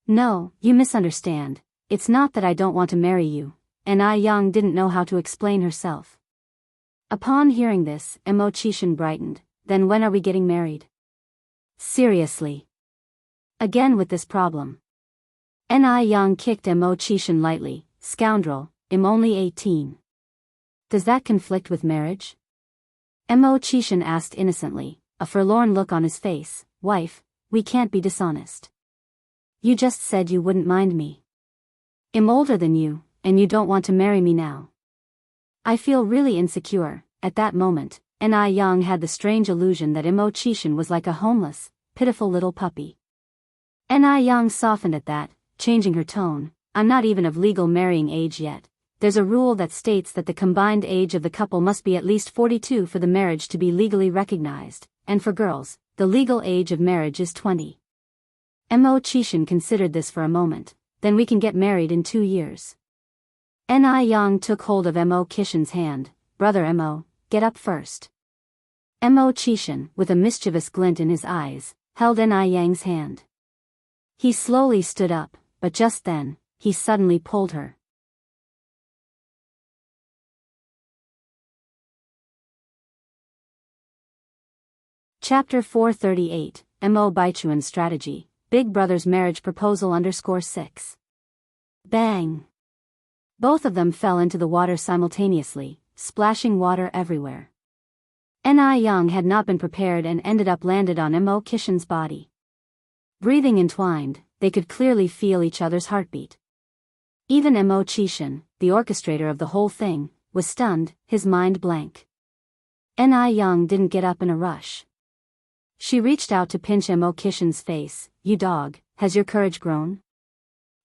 No, you misunderstand. It's not that I don't want to marry you. Ni Young didn't know how to explain herself. Upon hearing this, Mo Chishan brightened. Then when are we getting married? Seriously. Again with this problem. Ni Young kicked Mo Chishan lightly. Scoundrel, I'm only 18. Does that conflict with marriage? Mo Chishan asked innocently, a forlorn look on his face. Wife, we can't be dishonest. You just said you wouldn't mind me. I'm older than you, and you don't want to marry me now. I feel really insecure. At that moment, Ni Young had the strange illusion that Mo Chishan was like a homeless, pitiful little puppy. Ni Young softened at that, changing her tone. I'm not even of legal marrying age yet. There's a rule that states that the combined age of the couple must be at least 42 for the marriage to be legally recognized, and for girls, the legal age of marriage is 20. Mo Chishan considered this for a moment. Then we can get married in 2 years. Ni Young took hold of Mo Chishan's hand. Brother Mo, get up first. Mo Chishan, with a mischievous glint in his eyes, held Ni Young's hand. He slowly stood up, but just then, he suddenly pulled her. Chapter 438, Mo Baichuan's Strategy, Big Brother's Marriage Proposal _6. Bang! Both of them fell into the water simultaneously, splashing water everywhere. Ni Young had not been prepared and ended up landed on Mo Chishan's body. Breathing entwined, they could clearly feel each other's heartbeat. Even Mo Chishan, the orchestrator of the whole thing, was stunned, his mind blank. Ni Young didn't get up in a rush. She reached out to pinch Mo Chishan's face. You dog, has your courage grown?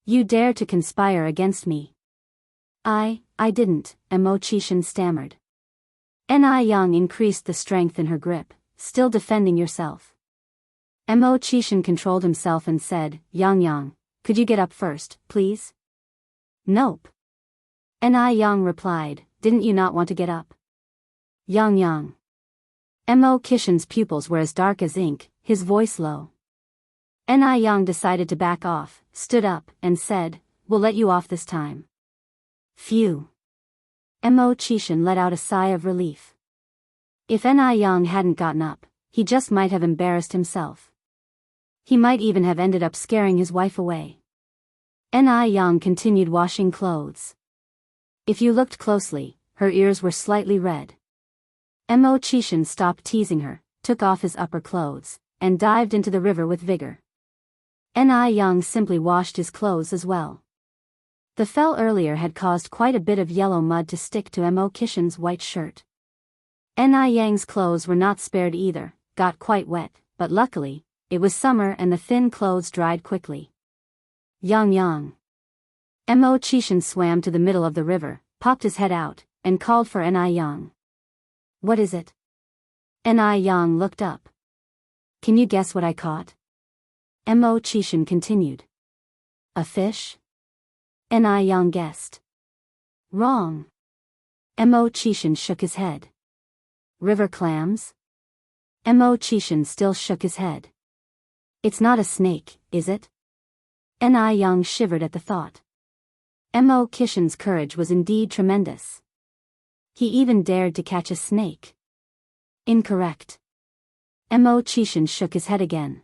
You dare to conspire against me? I didn't, Mo Chishan stammered. Ni Young increased the strength in her grip. Still defending yourself? Mo Chishan controlled himself and said, Yang, could you get up first, please? Nope. Ni Young replied, didn't you not want to get up? Yang. Mo Chishan's pupils were as dark as ink, his voice low. Ni Young decided to back off, stood up, and said, "We'll let you off this time." Phew. Mo Chishan let out a sigh of relief. If Ni Young hadn't gotten up, he just might have embarrassed himself. He might even have ended up scaring his wife away. Ni Young continued washing clothes. If you looked closely, her ears were slightly red. Mo Chishan stopped teasing her, took off his upper clothes, and dived into the river with vigor. Ni Young simply washed his clothes as well. The fell earlier had caused quite a bit of yellow mud to stick to Mo Chishan's white shirt. Ni Yang's clothes were not spared either, got quite wet, but luckily, it was summer and the thin clothes dried quickly. Yang Yang. Mo Chishan swam to the middle of the river, popped his head out, and called for Ni Yang. "What is it?" Ni Yang looked up. "Can you guess what I caught?" Mo Chishan continued. "A fish?" Ni Yang guessed. "Wrong." Mo Chishan shook his head. "River clams?" Mo Chishan still shook his head. "It's not a snake, is it?" Ni Yang shivered at the thought. Mo Chishan's courage was indeed tremendous. He even dared to catch a snake. Incorrect. Mo Chishan shook his head again.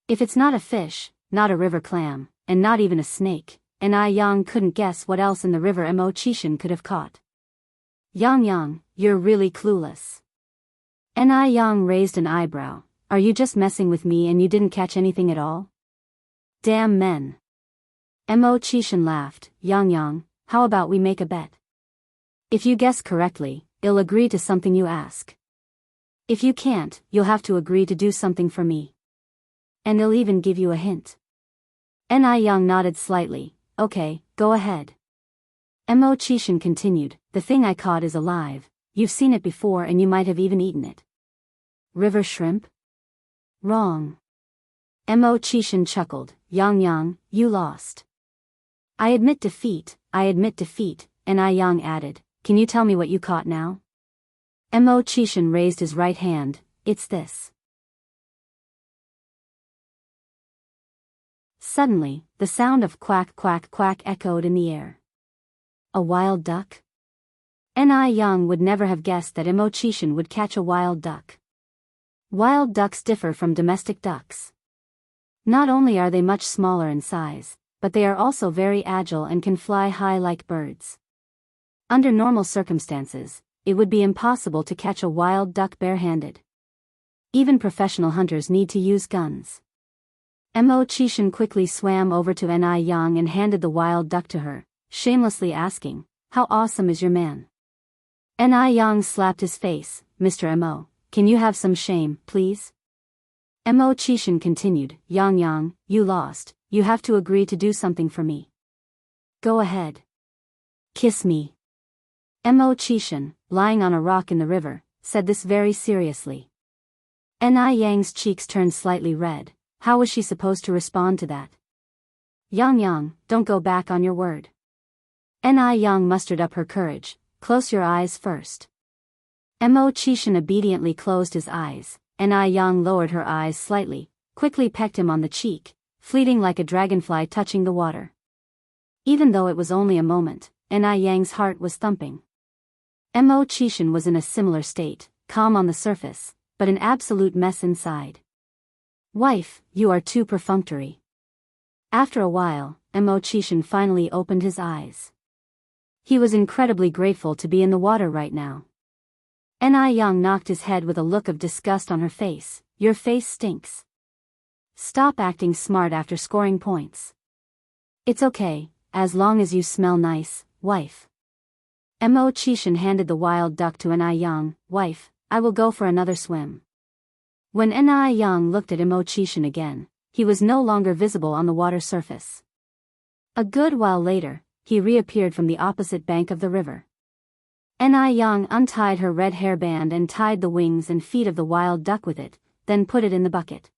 If it's not a fish, not a river clam, and not even a snake, Ni Yang couldn't guess what else in the river Mo Chishan could have caught. "Yang Yang, you're really clueless." Ni Yang raised an eyebrow. "Are you just messing with me and you didn't catch anything at all?" "Damn men." Mo Chishan laughed. "Yang Yang, how about we make a bet? If you guess correctly, I'll agree to something you ask. If you can't, you'll have to agree to do something for me. And I'll even give you a hint." Ni Yang nodded slightly. "Okay, go ahead." Mo Chishan continued, "The thing I caught is alive. You've seen it before and you might have even eaten it." "River shrimp?" "Wrong." Mo Chishan chuckled. "Yang Yang, you lost." I admit defeat," Ni Yang added. "Can you tell me what you caught now?" Mo Chishan raised his right hand. "It's this." Suddenly, the sound of quack quack quack echoed in the air. A wild duck? Ni Yang would never have guessed that Mo Chishan would catch a wild duck. Wild ducks differ from domestic ducks. Not only are they much smaller in size, but they are also very agile and can fly high like birds. Under normal circumstances, it would be impossible to catch a wild duck barehanded. Even professional hunters need to use guns. Mo Chishan quickly swam over to Ni Yang and handed the wild duck to her, shamelessly asking, "How awesome is your man?" Ni Yang slapped his face. "Mr. Mo, can you have some shame, please?" Mo Chishan continued, "Yang Yang, you lost. You have to agree to do something for me." "Go ahead. Kiss me." Mo Chishan, lying on a rock in the river, said this very seriously. Ni Yang's cheeks turned slightly red. How was she supposed to respond to that? "Yang Yang, don't go back on your word." Ni Yang mustered up her courage. "Close your eyes first." Mo Chishan obediently closed his eyes. Ni Yang lowered her eyes slightly, quickly pecked him on the cheek, fleeting like a dragonfly touching the water. Even though it was only a moment, Ni Yang's heart was thumping. Mo Chishan was in a similar state, calm on the surface, but an absolute mess inside. "Wife, you are too perfunctory." After a while, Mo Chishan finally opened his eyes. He was incredibly grateful to be in the water right now. Ni Yang knocked his head with a look of disgust on her face. "Your face stinks. Stop acting smart after scoring points." "It's okay, as long as you smell nice, wife." Mo Chishan handed the wild duck to Ni Yang. "Wife, I will go for another swim." When Ni Yang looked at Mo Chishan again, he was no longer visible on the water surface. A good while later, he reappeared from the opposite bank of the river. Ni Yang untied her red hairband and tied the wings and feet of the wild duck with it, then put it in the bucket.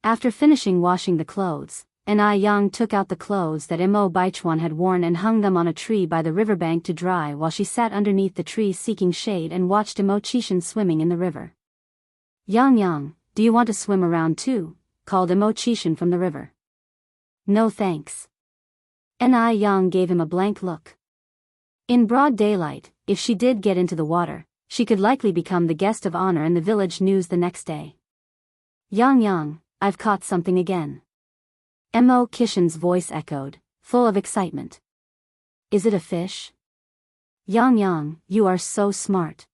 After finishing washing the clothes, Ni Yang took out the clothes that Mo Baichuan had worn and hung them on a tree by the riverbank to dry while she sat underneath the tree seeking shade and watched Mo Chishan swimming in the river. "Yang Yang, do you want to swim around too?" called Imo-chishin from the river. No thanks. Ni-young gave him a blank look. In broad daylight, if she did get into the water, she could likely become the guest of honor in the village news the next day. Yang, I've caught something again. Imo-chishin's voice echoed, full of excitement. Is it a fish? Yang, you are so smart.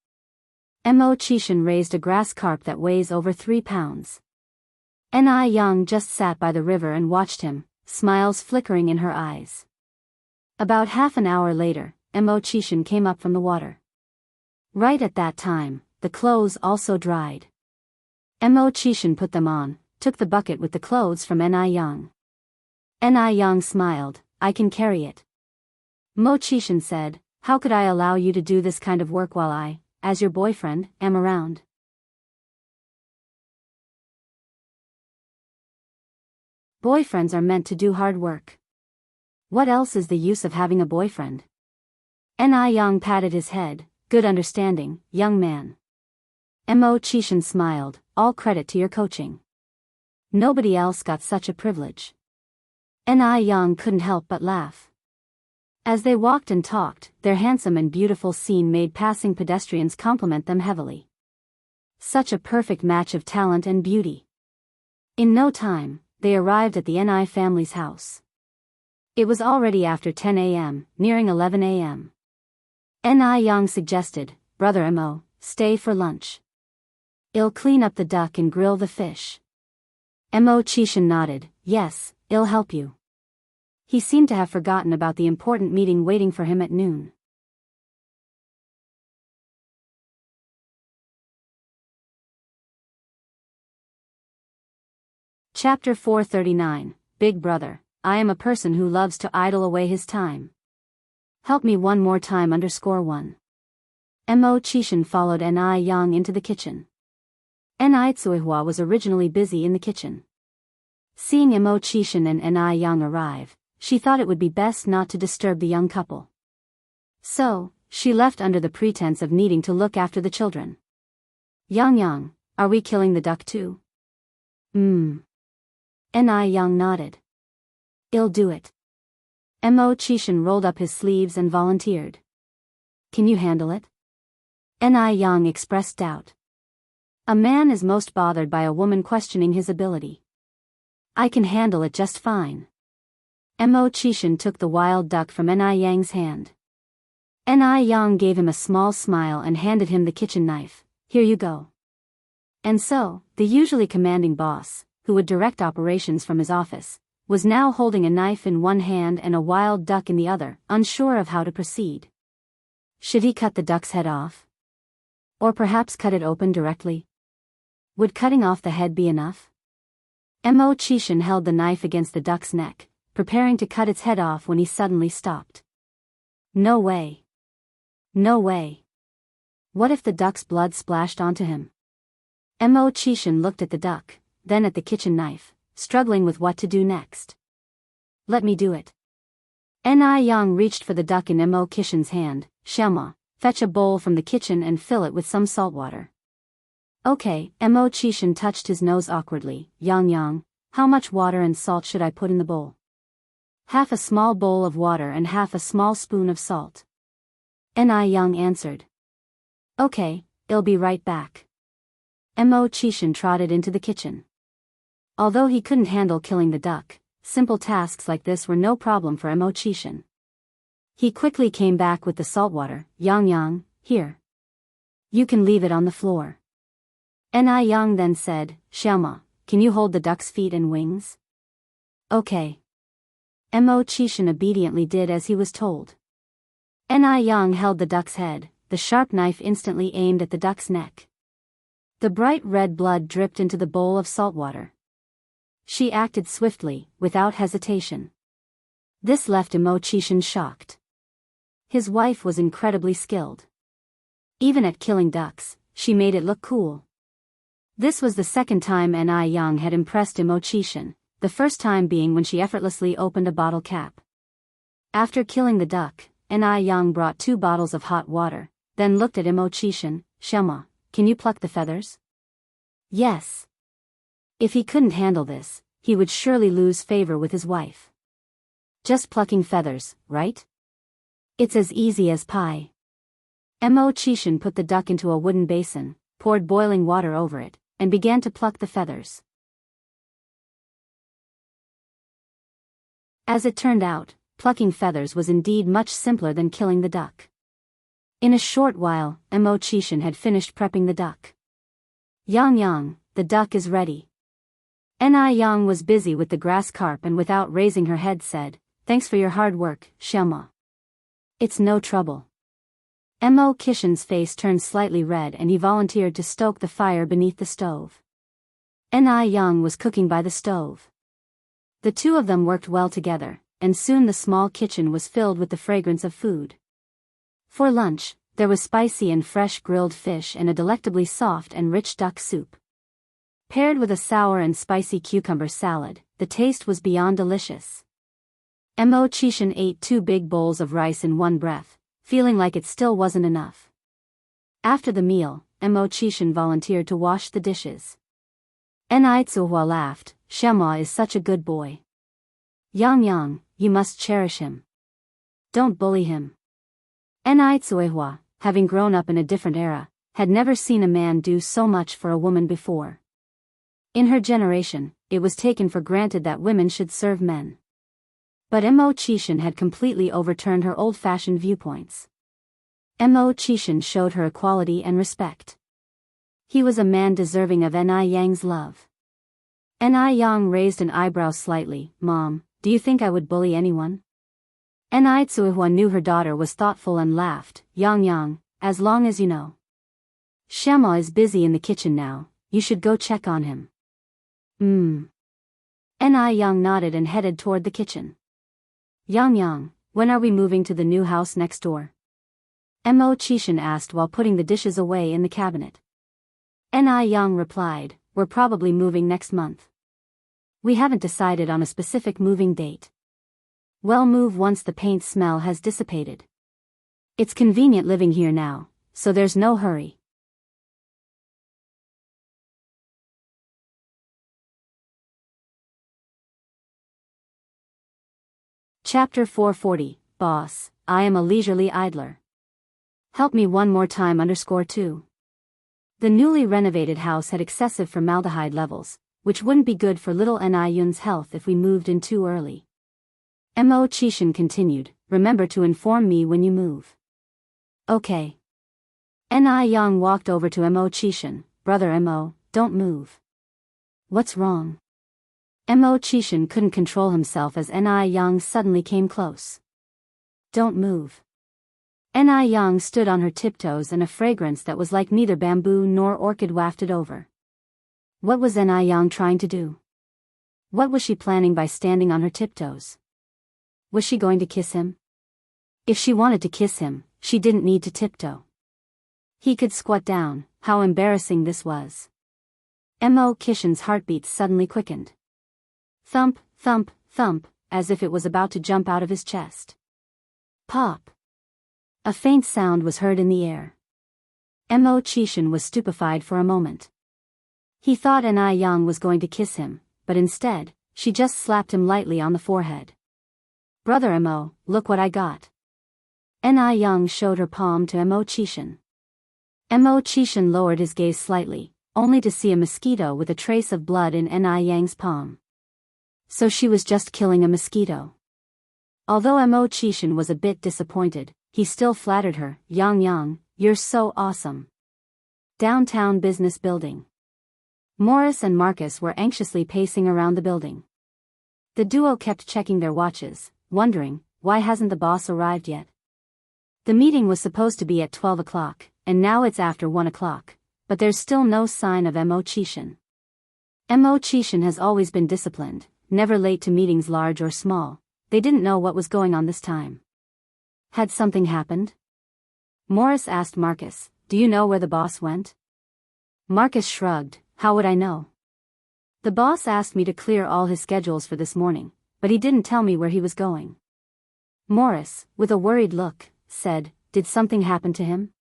Imo-chishin raised a grass carp that weighs over 3 pounds. Ni-young just sat by the river and watched him, smiles flickering in her eyes. About half an hour later, Imo-chishin came up from the water. Right at that time, the clothes also dried. Imo-chishin put them on, took the bucket with the clothes from Ni-young. Ni-young smiled, I can carry it. Mo-chishin said, how could I allow you to do this kind of work while I, as your boyfriend, am around? Boyfriends are meant to do hard work. What else is the use of having a boyfriend? Ni-young patted his head, good understanding, young man. Mo-chishin smiled, all credit to your coaching. Nobody else got such a privilege. Ni-young couldn't help but laugh. As they walked and talked, their handsome and beautiful scene made passing pedestrians compliment them heavily. Such a perfect match of talent and beauty. In no time, they arrived at the Ni family's house. It was already after 10 a.m., nearing 11 a.m. Ni-young suggested, Brother Imo, stay for lunch. I'll clean up the duck and grill the fish. Mo-chishin nodded, yes, I'll help you. He seemed to have forgotten about the important meeting waiting for him at noon. Chapter 439, Big Brother, I am a person who loves to idle away his time. Help me one more time _1. Mo-chishin followed Ni-young into the kitchen. Ni-tsuihua was originally busy in the kitchen. Seeing Mo-chishin and Ni-young arrive, she thought it would be best not to disturb the young couple. So, she left under the pretense of needing to look after the children. Yang, are we killing the duck too? Ni-young nodded. I'll do it. Mo-chishin rolled up his sleeves and volunteered. Can you handle it? Ni-young expressed doubt. A man is most bothered by a woman questioning his ability. I can handle it just fine. Mo-chishin took the wild duck from Ni-young's hand. Ni-young gave him a small smile and handed him the kitchen knife. Here you go. And so, the usually commanding boss, who would direct operations from his office, was now holding a knife in one hand and a wild duck in the other, unsure of how to proceed. Should he cut the duck's head off? Or perhaps cut it open directly? Would cutting off the head be enough? Mo-chishin held the knife against the duck's neck, preparing to cut its head off when he suddenly stopped. No way. No way. What if the duck's blood splashed onto him? Mo-chishin looked at the duck, then at the kitchen knife, struggling with what to do next. Let me do it. Ni-young reached for the duck in Mo-chishin's hand. Xiaoma, fetch a bowl from the kitchen and fill it with some salt water. Okay, Mo-chishin touched his nose awkwardly. Yang, how much water and salt should I put in the bowl? Half a small bowl of water and half a small spoon of salt. Ni-young answered. Okay, I'll be right back. Mo-chishin trotted into the kitchen. Although he couldn't handle killing the duck, simple tasks like this were no problem for Mo-chishin. He quickly came back with the salt water. Yang, here. You can leave it on the floor. Ni-young then said, Xiaoma, can you hold the duck's feet and wings? Okay. Mo-chishin obediently did as he was told. Ni-young held the duck's head, the sharp knife instantly aimed at the duck's neck. The bright red blood dripped into the bowl of salt water. She acted swiftly, without hesitation. This left Mo-chishin shocked. His wife was incredibly skilled. Even at killing ducks, she made it look cool. This was the second time Ni-young had impressed Mo-chishin, the first time being when she effortlessly opened a bottle cap. After killing the duck, Ni-young brought 2 bottles of hot water, then looked at Mo-chishin. Xiaoma, can you pluck the feathers? Yes. If he couldn't handle this, he would surely lose favor with his wife. Just plucking feathers, right? It's as easy as pie. Mo Chishan put the duck into a wooden basin, poured boiling water over it, and began to pluck the feathers. As it turned out, plucking feathers was indeed much simpler than killing the duck. In a short while, Mo Chishan had finished prepping the duck. Yang, the duck is ready. Yang was busy with the grass carp and without raising her head said, "Thanks for your hard work, Xiaoma. It's no trouble." Mo Chishan's face turned slightly red and he volunteered to stoke the fire beneath the stove. Yang was cooking by the stove. The two of them worked well together, and soon the small kitchen was filled with the fragrance of food. For lunch, there was spicy and fresh grilled fish and a delectably soft and rich duck soup. Paired with a sour and spicy cucumber salad, the taste was beyond delicious. Mo Chishan ate 2 big bowls of rice in one breath, feeling like it still wasn't enough. After the meal, Mo Chishan volunteered to wash the dishes. Tsuhua laughed, "Shema is such a good boy. Yang, you must cherish him. Don't bully him." Tsuhua, having grown up in a different era, had never seen a man do so much for a woman before. In her generation, it was taken for granted that women should serve men. But Mo Chishan had completely overturned her old-fashioned viewpoints. Mo Chishan showed her equality and respect. He was a man deserving of Yang's love. Yang raised an eyebrow slightly. "Mom, do you think I would bully anyone?" Tsuhua knew her daughter was thoughtful and laughed. Yang, as long as you know. Shema is busy in the kitchen now, you should go check on him." Yang nodded and headed toward the kitchen. Yang, when are we moving to the new house next door?" Mo Chishan asked while putting the dishes away in the cabinet. Yang replied, "We're probably moving next month. We haven't decided on a specific moving date. We'll move once the paint smell has dissipated. It's convenient living here now, so there's no hurry." Chapter 440, Boss, I am a leisurely idler. Help me one more time _2. The newly renovated house had excessive formaldehyde levels, which wouldn't be good for little Yun's health if we moved in too early. Mo Chishan continued, "Remember to inform me when you move." "Okay." Yang walked over to Mo Chishan. "Brother Mo, don't move." "What's wrong?" Mo Chishan couldn't control himself as Yang suddenly came close. "Don't move." Yang stood on her tiptoes and a fragrance that was like neither bamboo nor orchid wafted over. What was Yang trying to do? What was she planning by standing on her tiptoes? Was she going to kiss him? If she wanted to kiss him, she didn't need to tiptoe. He could squat down. How embarrassing this was. Mo Chishan's heartbeats suddenly quickened. Thump, thump, thump, as if it was about to jump out of his chest. Pop. A faint sound was heard in the air. Mo Chishan was stupefied for a moment. He thought Yang was going to kiss him, but instead, she just slapped him lightly on the forehead. "Brother Mo, look what I got." Yang showed her palm to Mo Chishan. Mo Chishan lowered his gaze slightly, only to see a mosquito with a trace of blood in Yang's palm. So she was just killing a mosquito. Although Mo Chishan was a bit disappointed, he still flattered her. Yang, you're so awesome." Downtown business building. Morris and Marcus were anxiously pacing around the building. The duo kept checking their watches, wondering, why hasn't the boss arrived yet? The meeting was supposed to be at 12 o'clock, and now it's after 1 o'clock, but there's still no sign of Mo Chishan. Mo Chishan has always been disciplined, never late to meetings large or small. They didn't know what was going on this time. Had something happened? Morris asked Marcus, "Do you know where the boss went?" Marcus shrugged, "How would I know? The boss asked me to clear all his schedules for this morning, but he didn't tell me where he was going." Morris, with a worried look, said, "Did something happen to him?"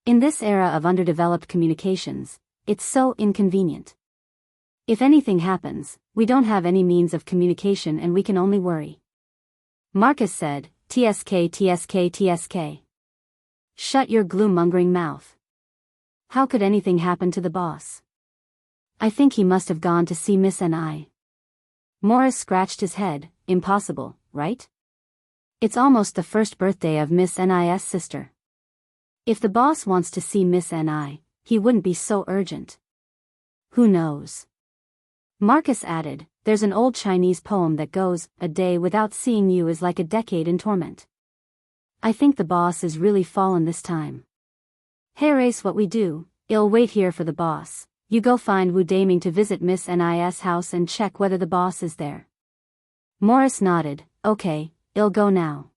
In this era of underdeveloped communications, it's so inconvenient. If anything happens, we don't have any means of communication and we can only worry. Marcus said, "TSK, TSK, TSK. Shut your gloom-mongering mouth. How could anything happen to the boss? I think he must have gone to see Miss N.I." Morris scratched his head. Impossible, right? It's almost the first birthday of Miss N.I.'s sister. If the boss wants to see Miss N.I., he wouldn't be so urgent. Who knows? Marcus added, "There's an old Chinese poem that goes, 'A day without seeing you is like a decade in torment.' I think the boss is really fallen this time. Hey, race, what we do, I'll wait here for the boss. You go find Wu Daming to visit Miss N.I.'s house and check whether the boss is there." Morris nodded. "Okay, I'll go now."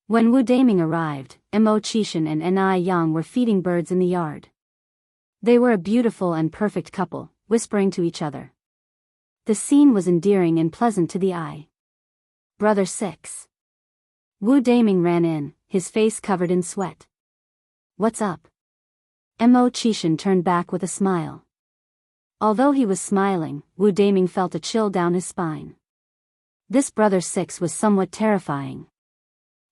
When Wu Daming arrived, Mo Chishan and N.I. Yang were feeding birds in the yard. They were a beautiful and perfect couple, whispering to each other. The scene was endearing and pleasant to the eye. Brother 6. Wu Daming ran in, his face covered in sweat. "What's up?" Mo Chishan turned back with a smile. Although he was smiling, Wu Daming felt a chill down his spine. This brother 6 was somewhat terrifying.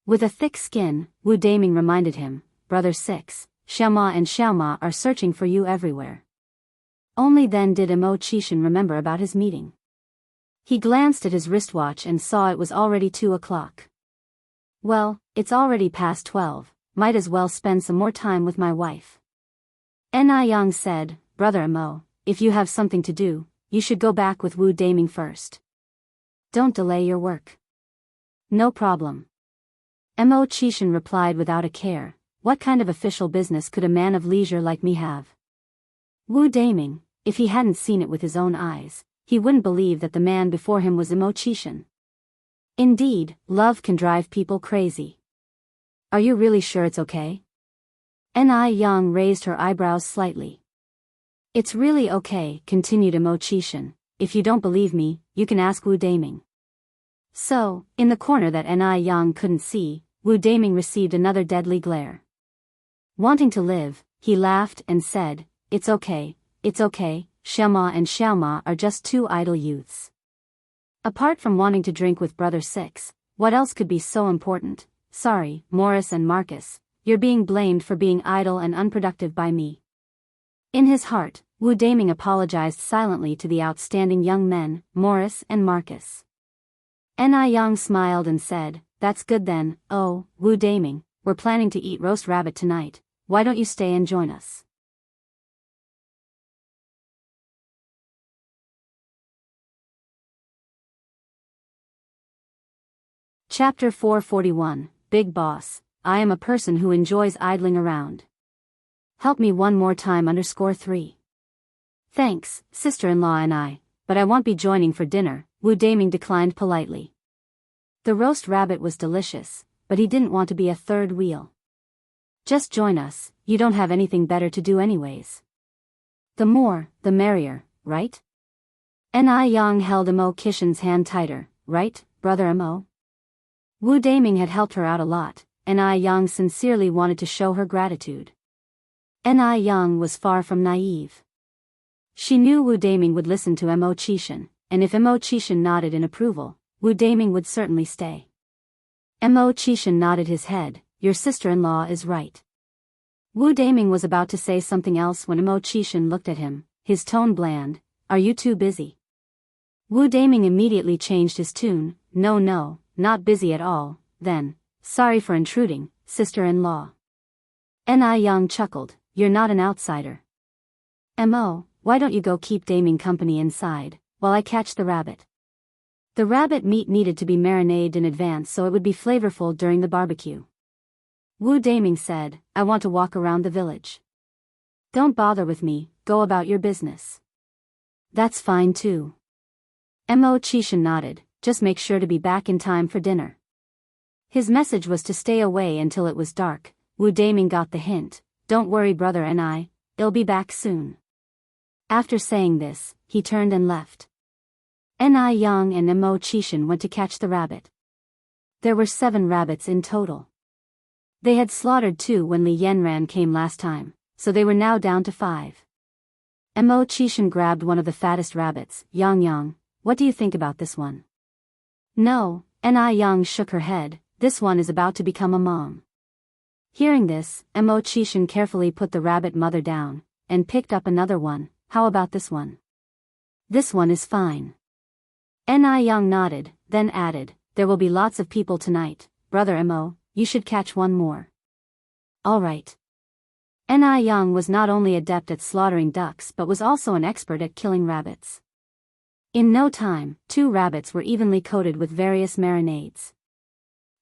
With a thick skin, Wu Daming reminded him, "Brother 6, Xiaoma and Xiaoma are searching for you everywhere." Only then did Mo Chishan remember about his meeting. He glanced at his wristwatch and saw it was already 2 o'clock. "Well, it's already past 12, might as well spend some more time with my wife." N.I. Yang said, "Brother Mo, if you have something to do, you should go back with Wu Daming first. Don't delay your work." "No problem." Mo Chishan replied without a care, "What kind of official business could a man of leisure like me have?" Wu Daming, if he hadn't seen it with his own eyes, he wouldn't believe that the man before him was Mo Chishan. Indeed, love can drive people crazy. "Are you really sure it's okay?" N.I. Yang raised her eyebrows slightly. "It's really okay," continued Mo Chishan. "If you don't believe me, you can ask Wu Daming." So, in the corner that N.I. Yang couldn't see, Wu Daming received another deadly glare. Wanting to live, he laughed and said, it's okay, Xiaoma and Xiaoma are just 2 idle youths. Apart from wanting to drink with Brother 6, what else could be so important? Sorry, Morris and Marcus, you're being blamed for being idle and unproductive by me." In his heart, Wu Daming apologized silently to the outstanding young men, Morris and Marcus. N.I. Yang smiled and said, "That's good then. Oh, Wu Daming, we're planning to eat roast rabbit tonight. Why don't you stay and join us?" Chapter 441, Big Boss, I am a person who enjoys idling around. Help me one more time _3. Thanks, sister-in-law and I, but I won't be joining for dinner, Wu Daming declined politely. The roast rabbit was delicious, but he didn't want to be a third wheel. Just join us, you don't have anything better to do anyways. The more, the merrier, right? N.I. Yang held Mo Chishan's hand tighter, right, brother Mo? Wu Daming had helped her out a lot, N.I. Yang sincerely wanted to show her gratitude. N.I. Yang was far from naive. She knew Wu Daming would listen to Mo Chishan, and if Mo Chishan nodded in approval, Wu Daming would certainly stay. Mo Chishan nodded his head, your sister-in-law is right. Wu Daming was about to say something else when Mo Chishan looked at him, his tone bland, are you too busy? Wu Daming immediately changed his tune, no, not busy at all, then, sorry for intruding, sister-in-law. N.I. Yang chuckled, you're not an outsider. Mo, why don't you go keep Daming company inside, while I catch the rabbit? The rabbit meat needed to be marinated in advance so it would be flavorful during the barbecue. Wu Daming said, I want to walk around the village. Don't bother with me, go about your business. That's fine too. Mo Chishan nodded, just make sure to be back in time for dinner. His message was to stay away until it was dark. Wu Daming got the hint, don't worry brother and I'll be back soon. After saying this, he turned and left. N.I. Yang and Mo Chishan went to catch the rabbit. There were 7 rabbits in total. They had slaughtered 2 when Li Yanran came last time, so they were now down to 5. Mo Chishan grabbed one of the fattest rabbits. Yang, what do you think about this one? No, Yang shook her head, this one is about to become a mom. Hearing this, Mo Chishan carefully put the rabbit mother down, and picked up another one. How about this one? This one is fine. Yang nodded, then added, there will be lots of people tonight, brother Mo, you should catch one more. Alright. Yang was not only adept at slaughtering ducks but was also an expert at killing rabbits. In no time, 2 rabbits were evenly coated with various marinades.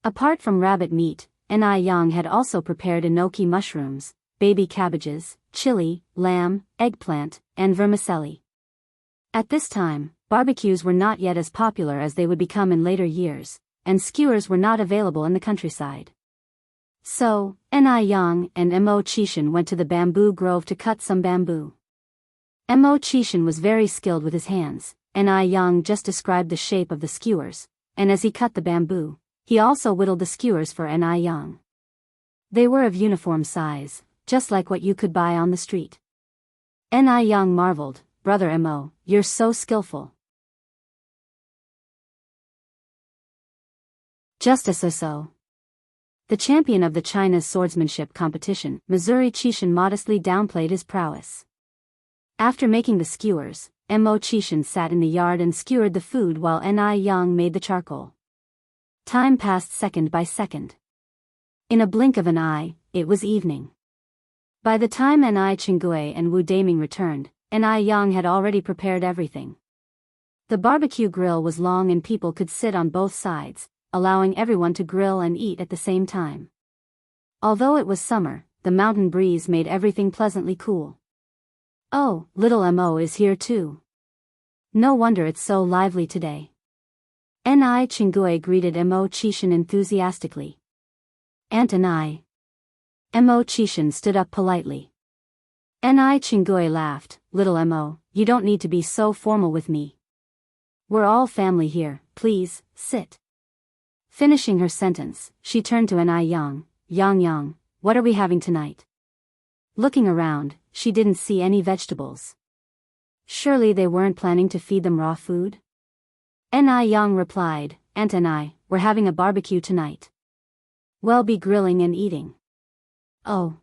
Apart from rabbit meat, Yang had also prepared enoki mushrooms, baby cabbages, chili, lamb, eggplant, and vermicelli. At this time, barbecues were not yet as popular as they would become in later years, and skewers were not available in the countryside. So, Yang and Mo Chishan went to the bamboo grove to cut some bamboo. Mo Chishan was very skilled with his hands, Yang just described the shape of the skewers, and as he cut the bamboo, he also whittled the skewers for Yang. They were of uniform size, just like what you could buy on the street. Yang marveled, brother Mo, you're so skillful. Just as so. The champion of the China's swordsmanship competition, Missouri Chishan modestly downplayed his prowess. After making the skewers, Mo Chishan sat in the yard and skewered the food while Yang made the charcoal. Time passed second by second. In a blink of an eye, it was evening. By the time Chingue and Wu Daming returned, Yang had already prepared everything. The barbecue grill was long and people could sit on both sides, allowing everyone to grill and eat at the same time. Although it was summer, the mountain breeze made everything pleasantly cool. Oh, little Mo is here too. No wonder it's so lively today. Chingue greeted Mo Chishan enthusiastically. Aunt Mo Chishan stood up politely. Chingue laughed, little Mo, you don't need to be so formal with me. We're all family here, please, sit. Finishing her sentence, she turned to Yang, what are we having tonight? Looking around, she didn't see any vegetables. Surely they weren't planning to feed them raw food? Yang replied, Aunt we're having a barbecue tonight. We'll be grilling and eating. Oh.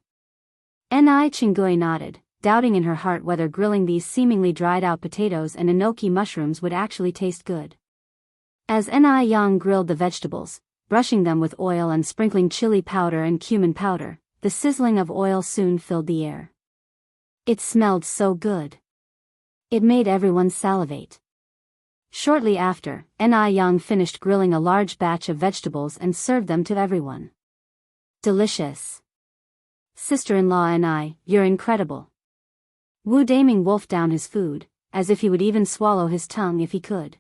Chingue nodded, doubting in her heart whether grilling these seemingly dried-out potatoes and enoki mushrooms would actually taste good. As Yang grilled the vegetables, brushing them with oil and sprinkling chili powder and cumin powder, the sizzling of oil soon filled the air. It smelled so good. It made everyone salivate. Shortly after, Yang finished grilling a large batch of vegetables and served them to everyone. Delicious. Sister-in-law you're incredible. Wu Daming wolfed down his food, as if he would even swallow his tongue if he could.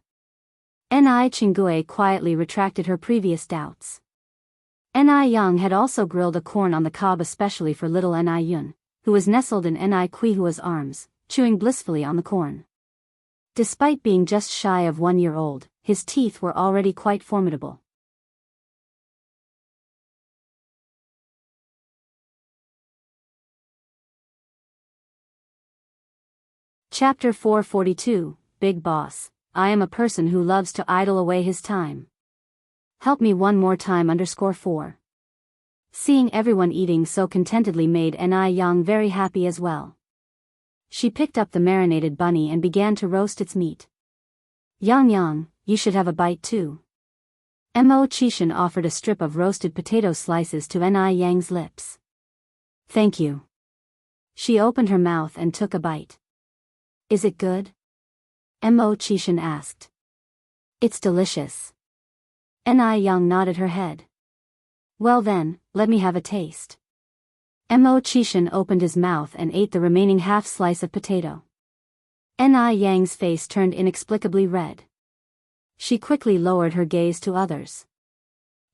Chingue quietly retracted her previous doubts. Yang had also grilled a corn on the cob especially for little Yun, who was nestled in Quihua's arms, chewing blissfully on the corn. Despite being just shy of 1 year old, his teeth were already quite formidable. Chapter 442, Big Boss. I am a person who loves to idle away his time. Help me one more time _4. Seeing everyone eating so contentedly made Yang very happy as well. She picked up the marinated bunny and began to roast its meat. Yang, you should have a bite too. Mo Chishan offered a strip of roasted potato slices to Yang's lips. Thank you. She opened her mouth and took a bite. Is it good? Mo Chishan asked. It's delicious. Yang nodded her head. Well then, let me have a taste. Mo Chishan opened his mouth and ate the remaining half slice of potato. Yang's face turned inexplicably red. She quickly lowered her gaze to others.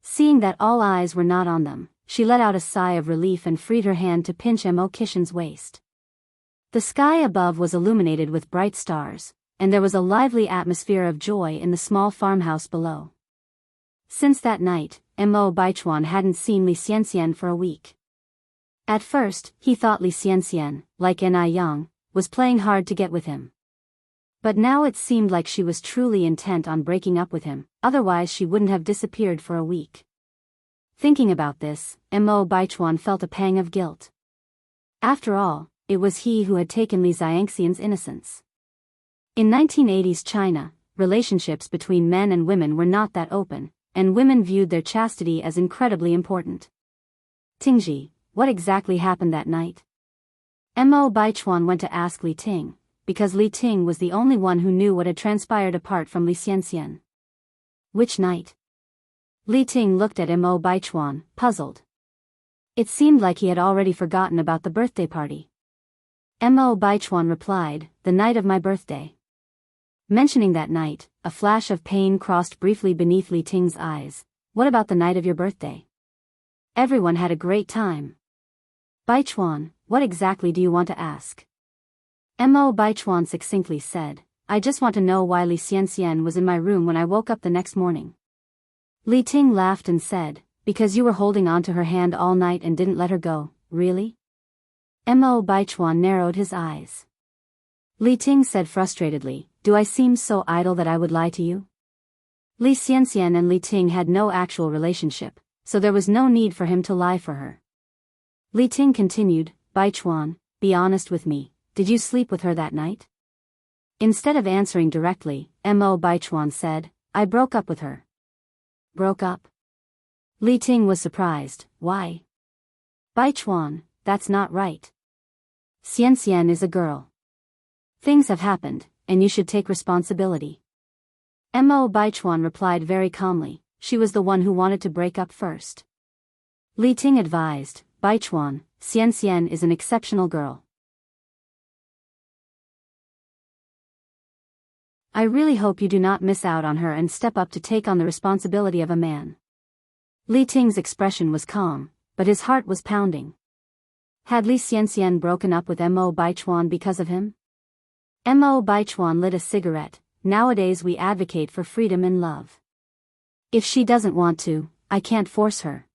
Seeing that all eyes were not on them, she let out a sigh of relief and freed her hand to pinch Mo Chishan's waist. The sky above was illuminated with bright stars, and there was a lively atmosphere of joy in the small farmhouse below. Since that night, Mo Baichuan hadn't seen Li Xianxian for a week. At first, he thought Li Xianxian, like Ni Yang, was playing hard to get with him. But now it seemed like she was truly intent on breaking up with him, otherwise she wouldn't have disappeared for a week. Thinking about this, Mo Baichuan felt a pang of guilt. After all, it was he who had taken Li Xianxian's innocence. In 1980s China, relationships between men and women were not that open, and women viewed their chastity as incredibly important. Tingji, what exactly happened that night? Mo Baichuan went to ask Li Ting, because Li Ting was the only one who knew what had transpired apart from Li Xianxian. Which night? Li Ting looked at Mo Baichuan, puzzled. It seemed like he had already forgotten about the birthday party. Mo Baichuan replied, "The night of my birthday." Mentioning that night, a flash of pain crossed briefly beneath Li Ting's eyes. "What about the night of your birthday?" "Everyone had a great time." "Baichuan, what exactly do you want to ask?" Mo Baichuan succinctly said, "I just want to know why Li Xianxian was in my room when I woke up the next morning." Li Ting laughed and said, "Because you were holding on to her hand all night and didn't let her go, really?" Mo Baichuan narrowed his eyes. Li Ting said frustratedly, "Do I seem so idle that I would lie to you?" Li Xianxian and Li Ting had no actual relationship, so there was no need for him to lie for her. Li Ting continued, "Baichuan, be honest with me, did you sleep with her that night?" Instead of answering directly, Mo Baichuan said, "I broke up with her." "Broke up?" Li Ting was surprised. "Why?" "Baichuan, that's not right. Xianxian is a girl. Things have happened, and you should take responsibility." Mo Baichuan replied very calmly, "She was the one who wanted to break up first." Li Ting advised, "Baichuan, Xianxian is an exceptional girl. I really hope you do not miss out on her and step up to take on the responsibility of a man." Li Ting's expression was calm, but his heart was pounding. Had Li Xianxian broken up with Mo Baichuan because of him? Mo Baichuan lit a cigarette. "Nowadays we advocate for freedom in love. If she doesn't want to, I can't force her."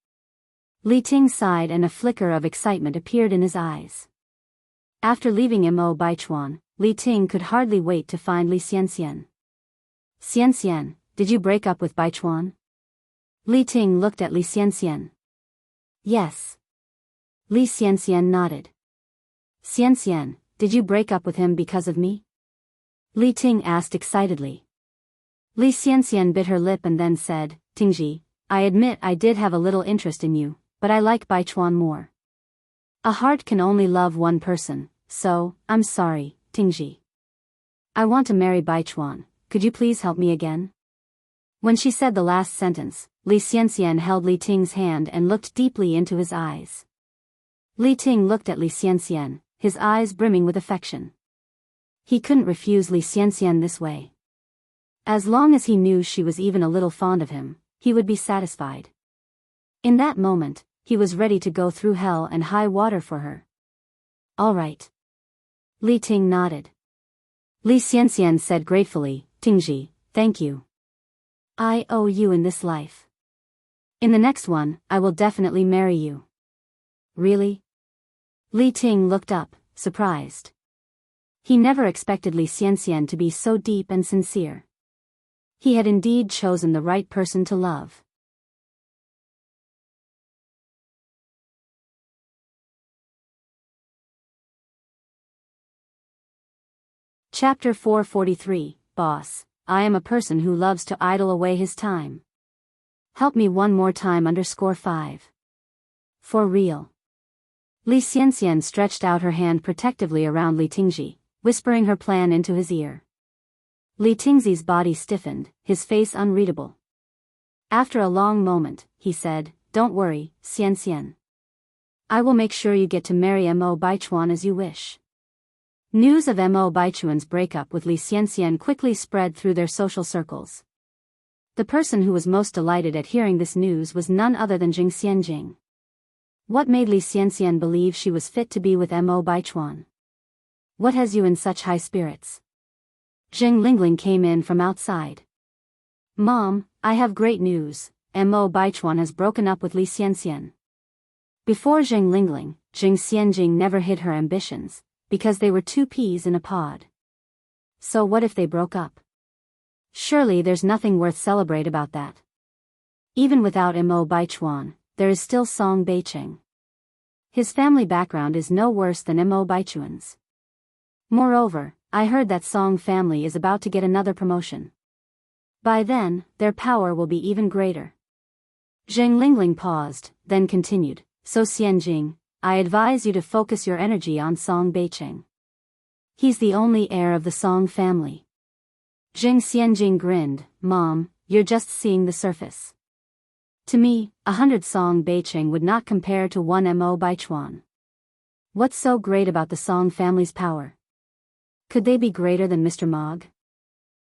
Li Ting sighed and a flicker of excitement appeared in his eyes. After leaving Mo Baichuan, Li Ting could hardly wait to find Li Xianxian. "Xianxian, did you break up with Baichuan?" Li Ting looked at Li Xianxian. "Yes." Li Xianxian nodded. "Xianxian, did you break up with him because of me?" Li Ting asked excitedly. Li Xianxian bit her lip and then said, "Tingji, I admit I did have a little interest in you, but I like Baichuan more. A heart can only love one person, so, I'm sorry, Tingji. I want to marry Baichuan, could you please help me again?" When she said the last sentence, Li Xianxian held Li Ting's hand and looked deeply into his eyes. Li Ting looked at Li Xianxian, his eyes brimming with affection. He couldn't refuse Li Xianxian this way. As long as he knew she was even a little fond of him, he would be satisfied. In that moment, he was ready to go through hell and high water for her. "All right." Li Ting nodded. Li Xianxian said gratefully, "Tingji, thank you. I owe you in this life. In the next one, I will definitely marry you." "Really?" Li Ting looked up, surprised. He never expected Li Xianxian to be so deep and sincere. He had indeed chosen the right person to love. Chapter 443, Boss, I am a person who loves to idle away his time. Help me one more time _5. For real. Li Xianxian stretched out her hand protectively around Li Tingji, whispering her plan into his ear. Li Tingji's body stiffened, his face unreadable. After a long moment, he said, "Don't worry, Xianxian. I will make sure you get to marry Mo Baichuan as you wish." News of Mo Baichuan's breakup with Li Xianxian quickly spread through their social circles. The person who was most delighted at hearing this news was none other than Jing Xianjing. What made Li Xianxian believe she was fit to be with Mo Baichuan? What has you in such high spirits? Zheng Lingling came in from outside. "Mom, I have great news, Mo Baichuan has broken up with Li Xianxian." Before Zheng Lingling, Jing Xianjing never hid her ambitions, because they were two peas in a pod. So what if they broke up? Surely there's nothing worth celebrate about that. Even without Mo Baichuan, there is still Song Beicheng. His family background is no worse than Mo Baichuan's. Moreover, I heard that Song family is about to get another promotion. By then, their power will be even greater. Zheng Lingling paused, then continued, so Xianjing, I advise you to focus your energy on Song Beicheng. He's the only heir of the Song family. Zheng Xianjing grinned, Mom, you're just seeing the surface. To me, 100 Song Beicheng would not compare to one Mo Baichuan. What's so great about the Song family's power? Could they be greater than Mr. Mog?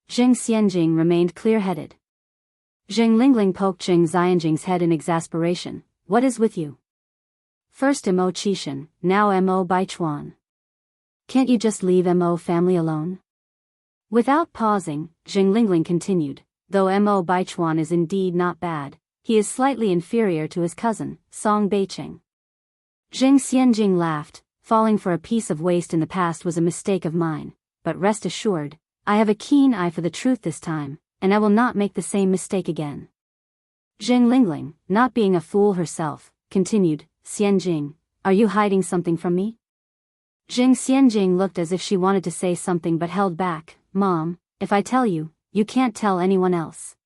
Zheng Xianjing remained clear-headed. Zheng Lingling poked Zheng Xianjing's head in exasperation. What is with you? First Mo Qishan, now Mo Baichuan. Can't you just leave Mo family alone? Without pausing, Zheng Lingling continued, though Mo Baichuan is indeed not bad, he is slightly inferior to his cousin, Song Beicheng. Zheng Xianjing laughed. Falling for a piece of waste in the past was a mistake of mine, but rest assured, I have a keen eye for the truth this time, and I will not make the same mistake again. Zheng Lingling, not being a fool herself, continued, Xianjing, are you hiding something from me? Zheng Xianjing looked as if she wanted to say something but held back. Mom, if I tell you, you can't tell anyone else.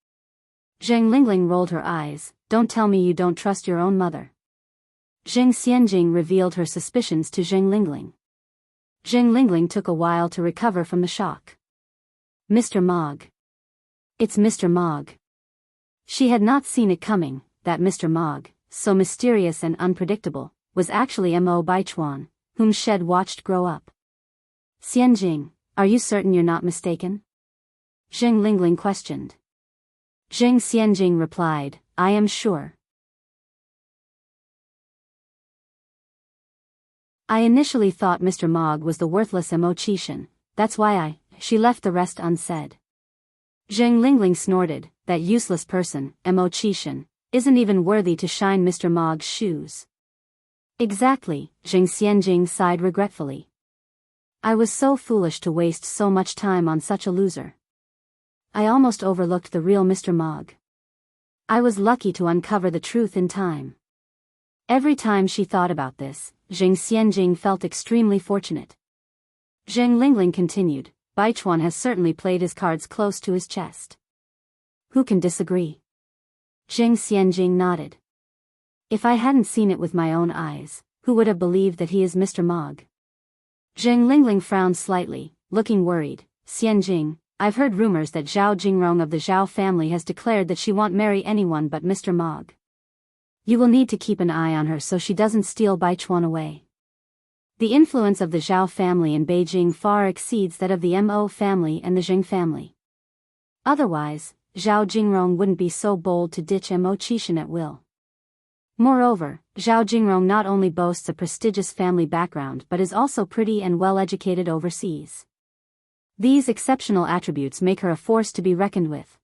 Zheng Lingling rolled her eyes. Don't tell me you don't trust your own mother. Zheng Xianjing revealed her suspicions to Zheng Lingling. Zheng Lingling took a while to recover from the shock. Mr. Mog. It's Mr. Mog. She had not seen it coming, that Mr. Mog, so mysterious and unpredictable, was actually Mo Baichuan, whom Shed watched grow up. Xianjing, are you certain you're not mistaken? Zheng Lingling questioned. Zheng Xianjing replied, I am sure. I initially thought Mr. Mog was the worthless Mo Qishan, that's why she left the rest unsaid. Zheng Lingling snorted, that useless person, Mo Qishan, isn't even worthy to shine Mr. Mog's shoes. Exactly, Zheng Xianjing sighed regretfully. I was so foolish to waste so much time on such a loser. I almost overlooked the real Mr. Mog. I was lucky to uncover the truth in time. Every time she thought about this, Zheng Xianjing felt extremely fortunate. Zheng Lingling continued, Baichuan has certainly played his cards close to his chest. Who can disagree? Zheng Xianjing nodded. If I hadn't seen it with my own eyes, who would have believed that he is Mr. Mog? Zheng Lingling frowned slightly, looking worried. Xianjing, I've heard rumors that Zhao Jingrong of the Zhao family has declared that she won't marry anyone but Mr. Mog. You will need to keep an eye on her so she doesn't steal Baichuan away. The influence of the Zhao family in Beijing far exceeds that of the Mo family and the Zheng family. Otherwise, Zhao Jingrong wouldn't be so bold to ditch Mo Qishan at will. Moreover, Zhao Jingrong not only boasts a prestigious family background but is also pretty and well-educated overseas. These exceptional attributes make her a force to be reckoned with.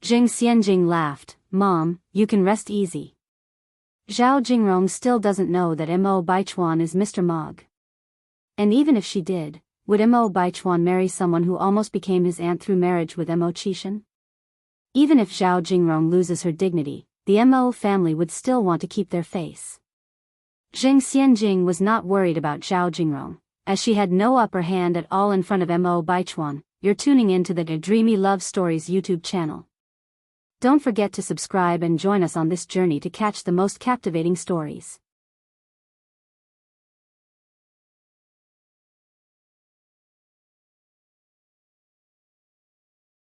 Zheng Xianjing laughed, Mom, you can rest easy. Zhao Jingrong still doesn't know that Mo Baichuan is Mr. Mog. And even if she did, would Mo Baichuan marry someone who almost became his aunt through marriage with Mo Qishan? Even if Zhao Jingrong loses her dignity, the Mo family would still want to keep their face. Zheng Xianjing was not worried about Zhao Jingrong, as she had no upper hand at all in front of Mo Baichuan. You're tuning in to the Dreamy Love Stories YouTube channel. Don't forget to subscribe and join us on this journey to catch the most captivating stories.